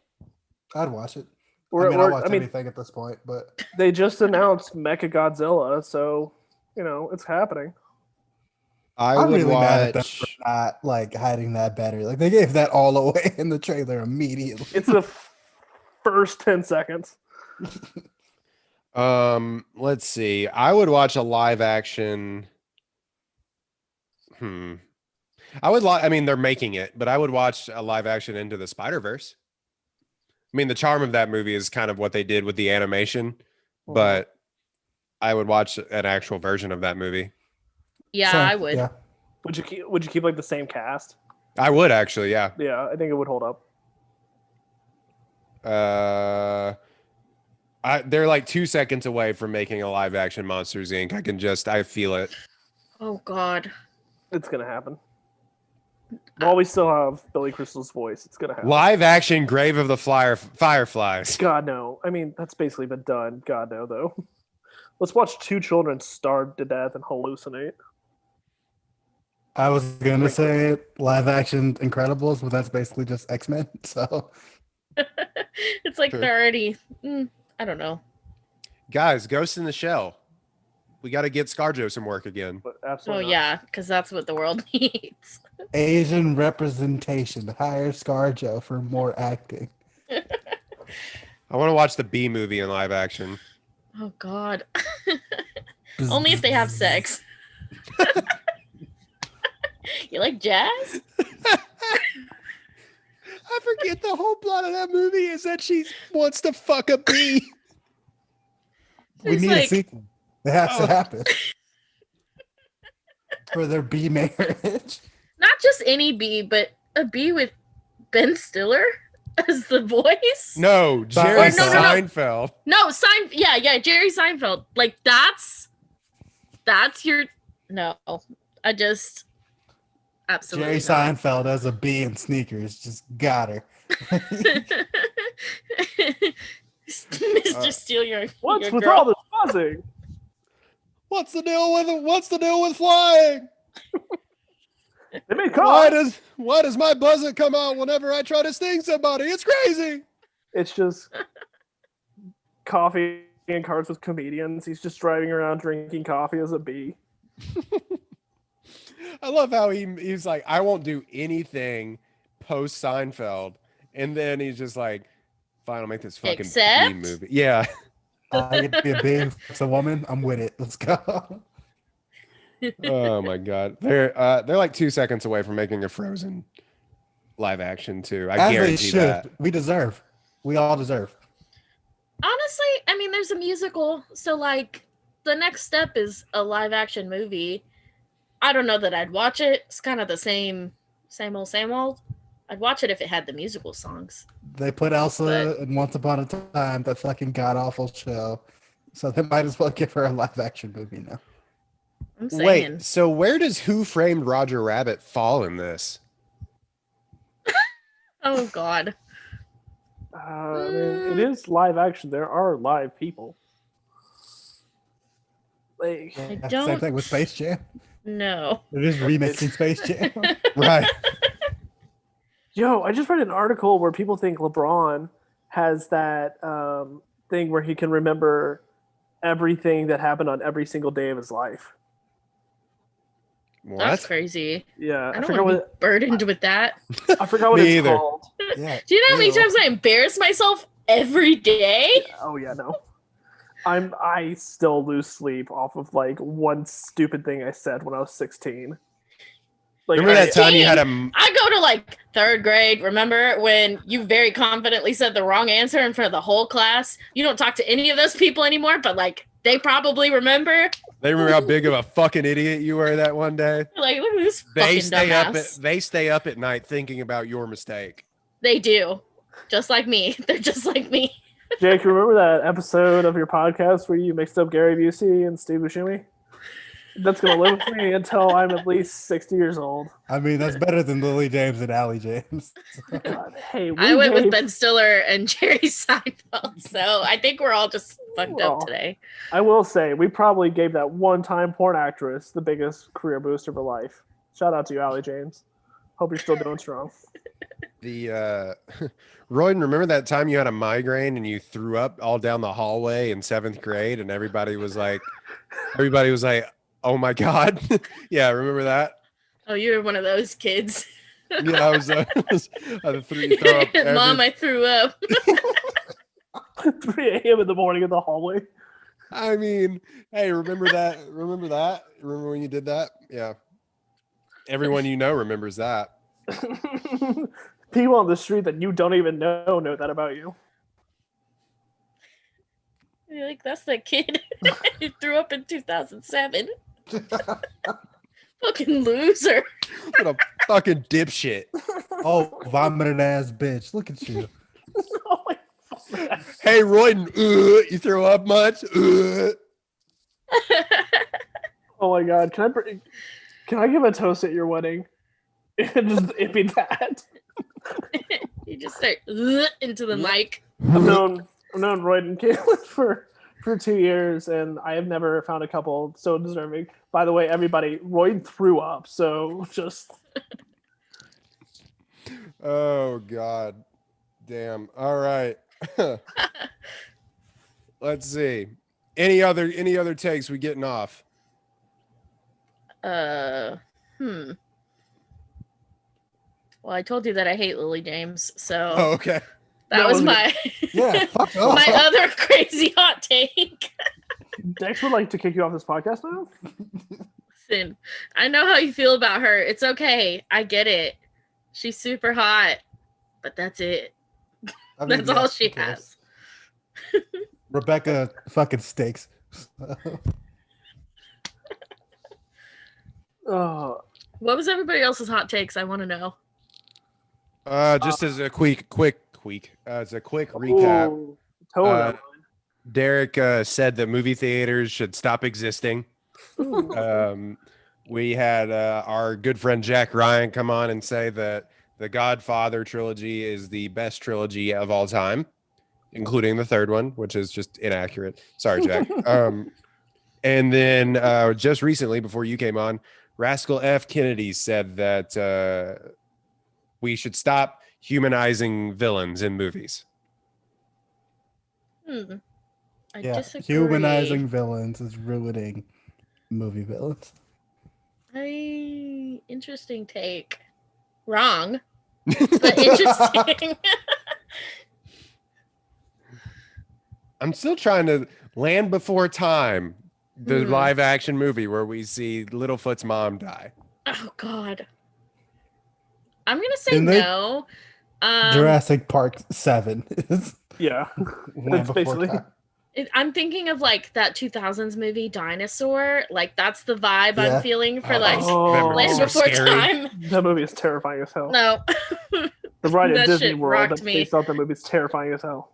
I'd watch it. Or, I'll or- watch I mean, anything at this point, but they just announced Mecha Godzilla, so it's happening. I I'm would really mad at them watch. for not like hiding that better. Like they gave that all away in the trailer immediately. It's the first 10 seconds. Let's see. I would watch a live action. I mean, they're making it, but I would watch a live action Into the Spider-Verse. I mean, the charm of that movie is kind of what they did with the animation, but I would watch an actual version of that movie. Yeah, So, I would. Yeah. Would you keep like the same cast? I would actually, yeah. Yeah, I think it would hold up. They're like 2 seconds away from making a live action Monsters Inc. I feel it. Oh God. It's gonna happen. While we still have Billy Crystal's voice, it's gonna happen. Live action Grave of the Fireflies. God no. I mean, that's basically been done. God no, though. Let's watch two children starve to death and hallucinate. I was gonna say live action Incredibles, but that's basically just X-Men. So It's like Sure. they're already. I don't know. Guys, Ghost in the Shell. We got to get ScarJo some work again. But Oh absolutely. not. yeah, because that's what the world needs. Asian representation. Hire ScarJo for more acting. I want to watch the B movie in live action. Oh God. Only if they have sex. You like jazz? I forget the whole plot of that movie is that she wants to fuck a bee. We It's need like- a sequel. It has Oh. to happen for their B marriage. Not just any bee, but a bee with Ben Stiller as the voice. No, Jerry Or no, no, no. Seinfeld. No, yeah, Jerry Seinfeld. Like that's your no. I just absolutely Jerry not. Seinfeld as a bee in sneakers just got her. Mr. Steele, your What's your with girl. all this buzzing? What's the deal with flying? They made Why cars. does my buzzer come out whenever I try to sting somebody? It's crazy. It's just coffee and cars with comedians. He's just driving around drinking coffee as a bee. I love how he's like, I won't do anything post Seinfeld, and then he's just like, fine, I'll make this fucking Except? bee movie. Yeah. I get to be a bee. If it's a woman, I'm with it. Let's go. Oh my god, they're like 2 seconds away from making a Frozen live action too. I As they guarantee should. that. We deserve. We all deserve. Honestly, I mean, there's a musical, so like the next step is a live action movie. I don't know that I'd watch it. It's kind of the same old. I'd watch it if it had the musical songs. They put Elsa in Once Upon a Time, that fucking god awful show. So they might as well give her a live action movie now. I'm saying. Wait, so where does Who Framed Roger Rabbit fall in this? Oh God. I mean, it is live action. There are live people. Like, I Same don't thing with Space Jam. know. They're just remixing Space Jam. Right. yo, I just read an article where people think LeBron has that thing where he can remember everything that happened on every single day of his life. That's What? crazy. Yeah, I don't want to be burdened with that. I forgot what Me it's either. called. Yeah. Do you know how many Ew. times I embarrass myself every day? Oh yeah, no. I still lose sleep off of like one stupid thing I said when I was 16. Like Remember that time you had a I go to like third grade. Remember when you very confidently said the wrong answer in front of the whole class? You don't talk to any of those people anymore, but like they probably remember. They remember how big of a fucking idiot you were that one day? Like, look at this They fucking stay dumbass. they stay up at night thinking about your mistake. They do. Just like me. They're just like me. Jake, remember that episode of your podcast where you mixed up Gary Busey and Steve Buscemi? That's gonna live with me until I'm at least 60 years old. I mean, that's better than Lily James and Allie James. God, hey, I went with gave- Ben Stiller and Jerry Seinfeld. So I think we're all just fucked Well, up today. I will say we probably gave that one-time porn actress the biggest career boost of her life. Shout out to you, Allie James. Hope you're still doing strong. The Royden, remember that time you had a migraine and you threw up all down the hallway in 7th grade and everybody was like, oh my God. Yeah, remember that? Oh, you were one of those kids. Yeah, I was I threw up Mom, I threw up. 3 a.m. in the morning in the hallway. I mean, hey, remember that? Remember that? Remember when you did that? Yeah. Everyone you know remembers that. People on the street that you don't even know that about you. You're like, that's that kid who threw up in 2007. Fucking loser. What a fucking dipshit. Oh, vomiting ass bitch. Look at you. Oh my God. Hey, Royden, you throw up much? Oh my God. Can I give a toast at your wedding? Just it'd be that. You just start into the mic. I've known Royd and Caitlin for 2 years, and I have never found a couple so deserving. By the way, everybody, Royd threw up, so just Oh God. Damn. All right. Let's see. Any other takes we getting off? Well, I told you that I hate Lily James, so Oh, okay. that No, was my Yeah, fuck off. my other crazy hot take. Dex would like to kick you off this podcast now. Listen, I know how you feel about her. It's okay. I get it. She's super hot, but that's it. I mean, That's yeah, all she who cares? has. Rebecca fucking stinks. Oh, What was everybody else's hot takes? I want to know. Just as a quick recap. ooh, totally. Uh, Derek said that movie theaters should stop existing. We had our good friend Jack Ryan come on and say that the Godfather trilogy is the best trilogy of all time, including the third one, which is just inaccurate. Sorry, Jack. And then just recently, before you came on, Rascal F. Kennedy said that we should stop humanizing villains in movies. I Yeah, disagree. humanizing villains is ruining movie villains. Interesting take. Wrong, but interesting. I'm still trying to Land Before Time, the Hmm. live action movie where we see Littlefoot's mom die. Oh God. I'm gonna say Didn't they? no. Jurassic Park 7 is yeah, Land Before basically- Time. I'm thinking of like that 2000s movie Dinosaur. Like that's the vibe Yeah. I'm feeling for Oh, like Oh. remember, Land so Before scary. Time. that movie is terrifying as hell. No. The ride that at Disney shit World rocked that's me. based off the movie is terrifying as hell.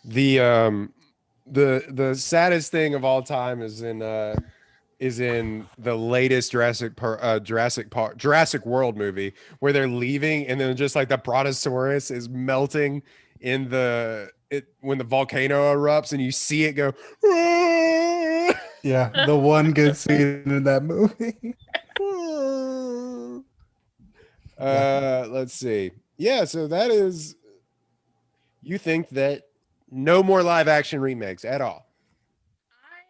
The saddest thing of all time is in is in the latest Jurassic World movie where they're leaving and then just like the Brontosaurus is melting in when the volcano erupts and you see it go. Yeah, the one good scene in that movie. Let's see. Yeah, so that is. You think that no more live action remakes at all?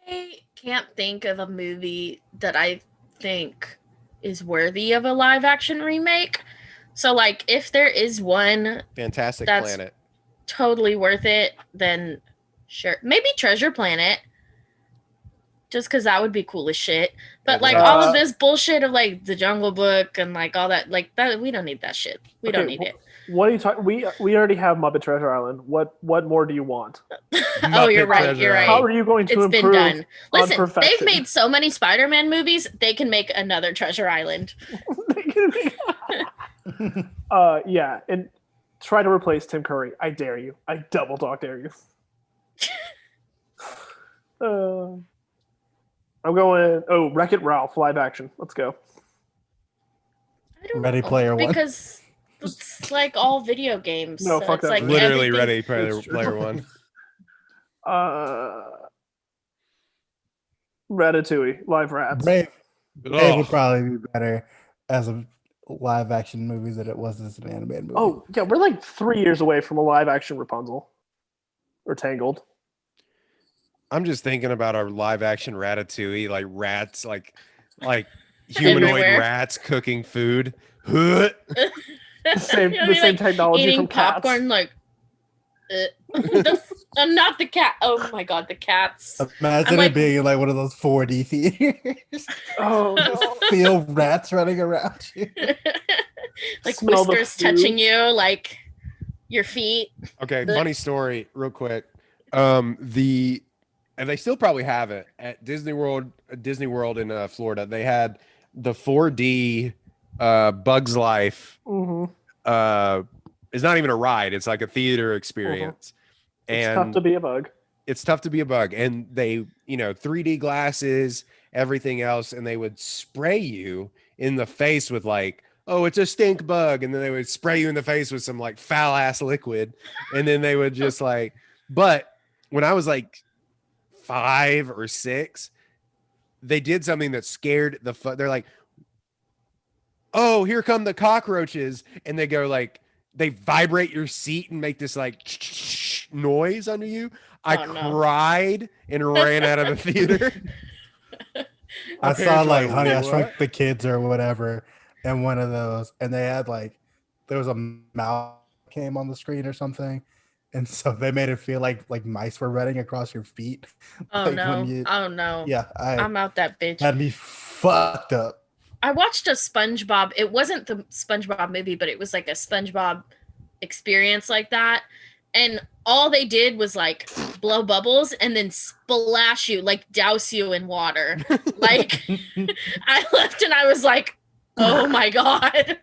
I can't think of a movie that I think is worthy of a live action remake. So like if there is one Fantastic that's Planet. totally worth it, then sure. Maybe Treasure Planet. Just because that would be cool as shit. But like all of this bullshit of like the Jungle Book and like all that, like that, we don't need that shit. We don't need it. What are you talking? We already have Muppet Treasure Island. What more do you want? Oh, you're right. You're right. How are you going to It's improve? been done. Listen, perfection? they've made so many Spider-Man movies. They can make another Treasure Island. Yeah, and try to replace Tim Curry. I dare you. I double dog dare you. I'm going. Oh, Wreck-It Ralph live action. Let's go. I don't Ready know, Player One. because it's like all video games. No, so fuck it's that like movie. Literally everything- Ready Player One. Ratatouille live rats. Brave Oh, would probably be better as a live action movie than it was as an animated movie. Oh yeah, we're like 3 years away from a live action Rapunzel or Tangled. I'm just thinking about our live action Ratatouille, like rats, like humanoid Everywhere. rats cooking food. Huh. The same, You know, the you're, same like, technology eating from Cats. popcorn like not the cat. Oh my god, the cats. Imagine I'm like- it being in like one of those 4D theaters. Oh no. Feel rats running around you. Like Smell the whiskers food. touching you, like your feet. Okay, funny story, real quick. And they still probably have it at Disney World in Florida. They had the 4D Bugs Life. Mhm. It's not even a ride; it's like a theater experience. It's And tough to be a bug. it's tough to be a bug. And they, 3D glasses, everything else, and they would spray you in the face with like, oh, it's a stink bug, and then they would spray you in the face with some like foul ass liquid, and then they would just like. But when I was like 5 or 6, they did something that scared the they're like, oh, here come the cockroaches, and they go like, they vibrate your seat and make this like noise under you. I Oh, no. cried and ran out of the theater. I My saw parents were like Honey, I "What?" Shrunk the Kids or whatever, and one of those, and they had like there was a mouse came on the screen or something, and so they made it feel like mice were running across your feet. Oh Like, no. when you- Oh no. Yeah, I'm out that bitch. had me fucked up. I watched a SpongeBob. It wasn't the SpongeBob movie, but it was like a SpongeBob experience like that. And all they did was like blow bubbles and then splash you, like douse you in water. Like I left and I was like, oh my God.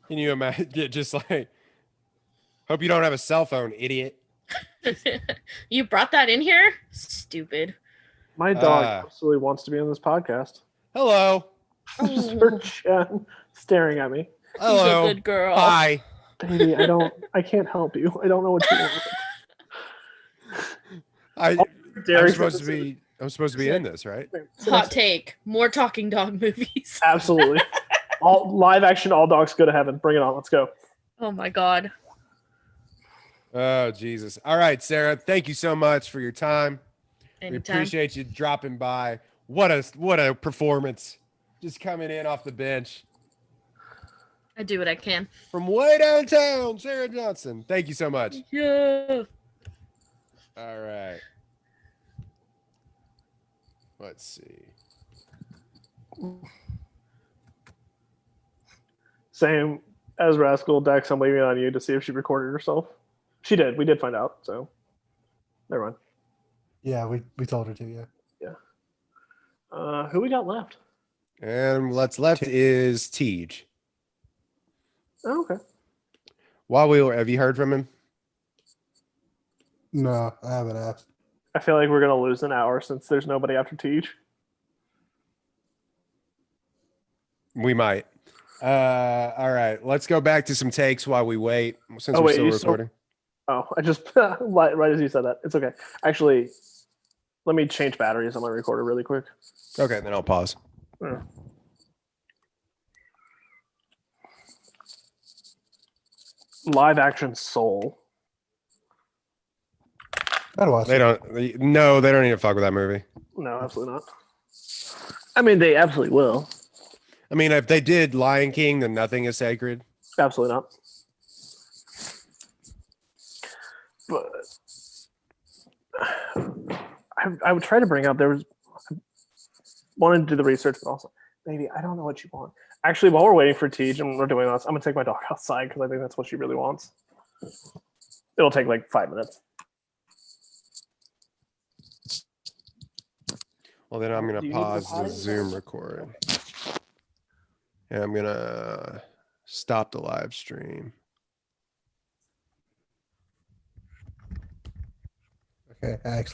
Can you imagine? Just like, hope you don't have a cell phone, idiot. You brought that in here? Stupid. My dog Ah. absolutely wants to be on this podcast. Hello. Sir Chen staring at me. She's a Hello. good girl. Hi. Baby, I can't help you. I don't know what you want. I'm I'm supposed to be in this, right? Hot take. More talking dog movies. Absolutely. All live action, all dogs go to heaven. Bring it on. Let's go. Oh my God. Oh, Jesus. All right, Sarah. Thank you so much for your time. We Anytime. appreciate you dropping by. What a performance. Just coming in off the bench I do what I can. from way downtown, Sarah Johnson. Thank you so much. Yeah. All right. Let's see. Same as Rascal Dex. I'm leaving it on you to see if she recorded herself. She did. We did find out. So, never mind. Yeah, we told her to. Yeah. Who we got left? And what's left is Tej. Oh, okay. Have you heard from him? No, I haven't asked. I feel like we're gonna lose an hour since there's nobody after Teach. We might. All right, let's go back to some takes while we wait. Since Oh, we're wait, still you still- recording. Oh, I just right as you said that. It's okay. Actually, let me change batteries on my recorder really quick. Okay, then I'll pause. Live action Soul. I'd watch They it. don't. No, they don't need to fuck with that movie. No, absolutely not. I mean, they absolutely will. I mean, if they did Lion King, then nothing is sacred. Absolutely not. But I would try to bring up I wanted to do the research, but also maybe I don't know what you want. Actually, while we're waiting for Tej and we're doing this, I'm gonna take my dog outside because I think that's what she really wants. It'll take like 5 minutes. Well, then I'm Do gonna you need to go pause the potty? Zoom record. And I'm gonna stop the live stream. Okay, I actually